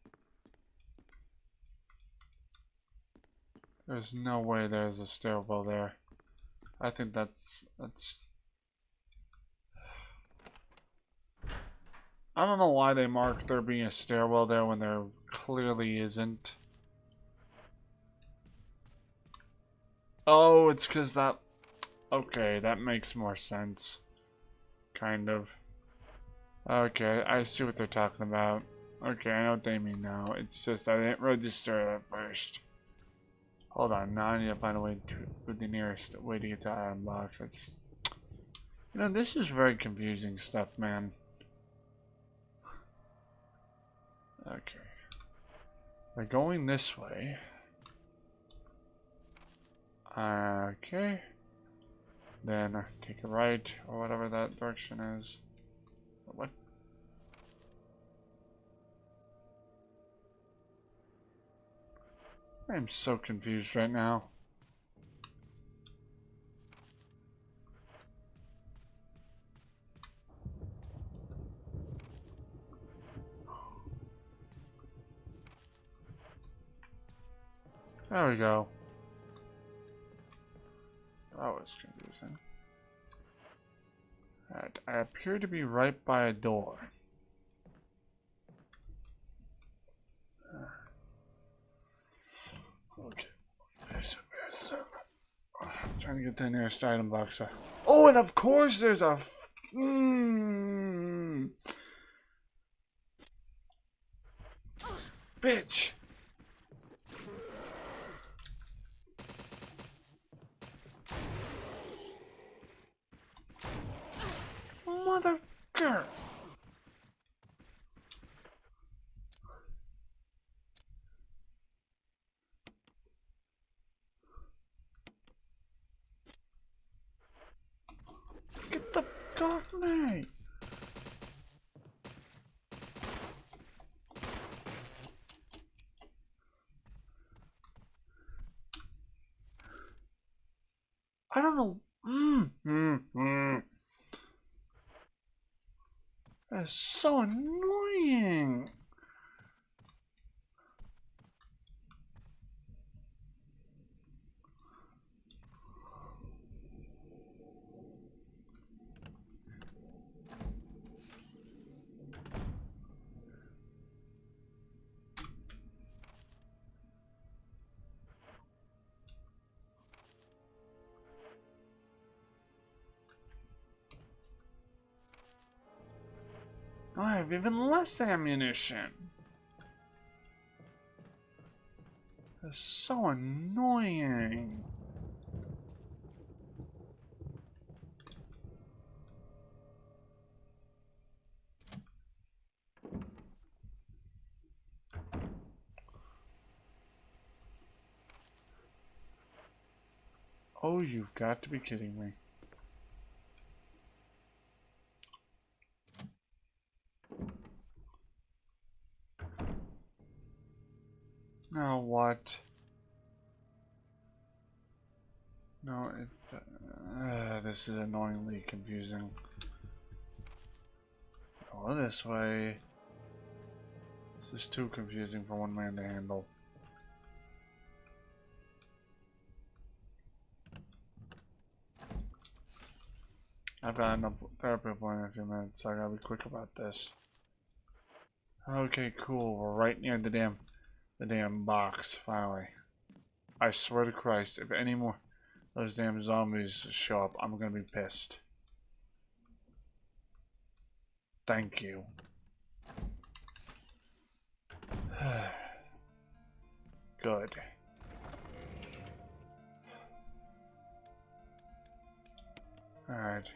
There's no way there's a stairwell there. I think that's... I don't know why they marked there being a stairwell there when there clearly isn't. Oh, it's because that... Okay, that makes more sense. Kind of. Okay, I see what they're talking about. Okay, I know what they mean now. It's just I didn't register at first. Hold on, now I need to find a way to the nearest way to get to item box. I just... You know, this is very confusing stuff, man. Okay. We're going this way. Okay. Then take a right, or whatever that direction is. What? I'm so confused right now. There we go. That was confusing. Alright, I appear to be right by a door. Okay. I'm trying to get the nearest item box. Oh, and of course there's a... Bitch! Motherfucker! Get the fuck off me! I don't know. That's so annoying. I have even less ammunition. That's so annoying. Oh, you've got to be kidding me. Now what? No, this is annoyingly confusing. Go this way. This is too confusing for one man to handle. I've got enough therapy point in a few minutes, so I gotta be quick about this. Okay, cool. We're right near the damn box, finally. I swear to Christ, if any more of those damn zombies show up, I'm gonna be pissed. Thank you. Good. Alright.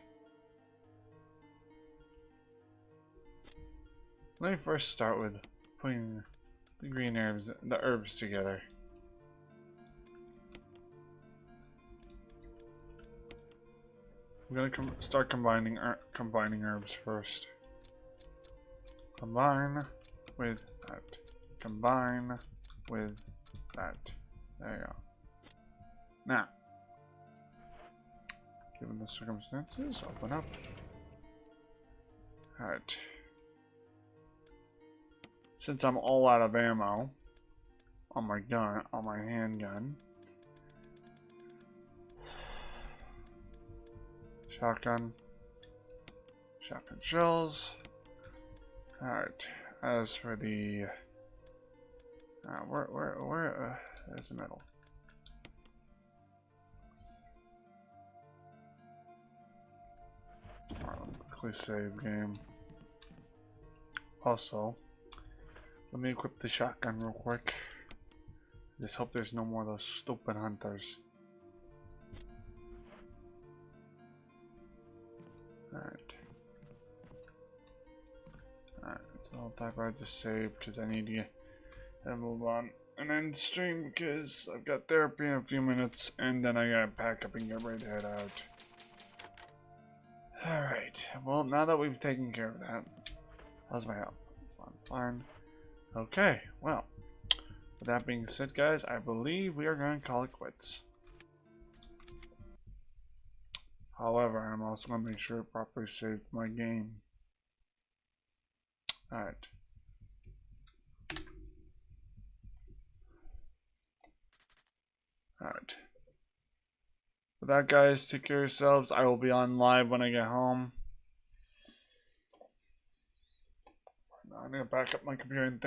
Let me first start with putting the the herbs together. I'm gonna start combining herbs first. Combine with that. Combine with that. There you go. Now, given the circumstances, open up. Alright. Since I'm all out of ammo on my gun, on my handgun, shotgun shells. Alright, as for the where there's the metal. Alright, let me quickly save game. Also, let me equip the shotgun real quick. Just hope there's no more of those stupid hunters. Alright. Alright, so I just save because I need to move on and end stream because I've got therapy in a few minutes and then I gotta pack up and get ready to head out. Alright, well now that we've taken care of that, how's my health? It's on fine. Okay, well, with that being said, guys, I believe we are going to call it quits. However, I'm also going to make sure it properly saved my game. Alright. Alright. With that, guys, take care of yourselves. I will be on live when I get home. I'm going to back up my computer and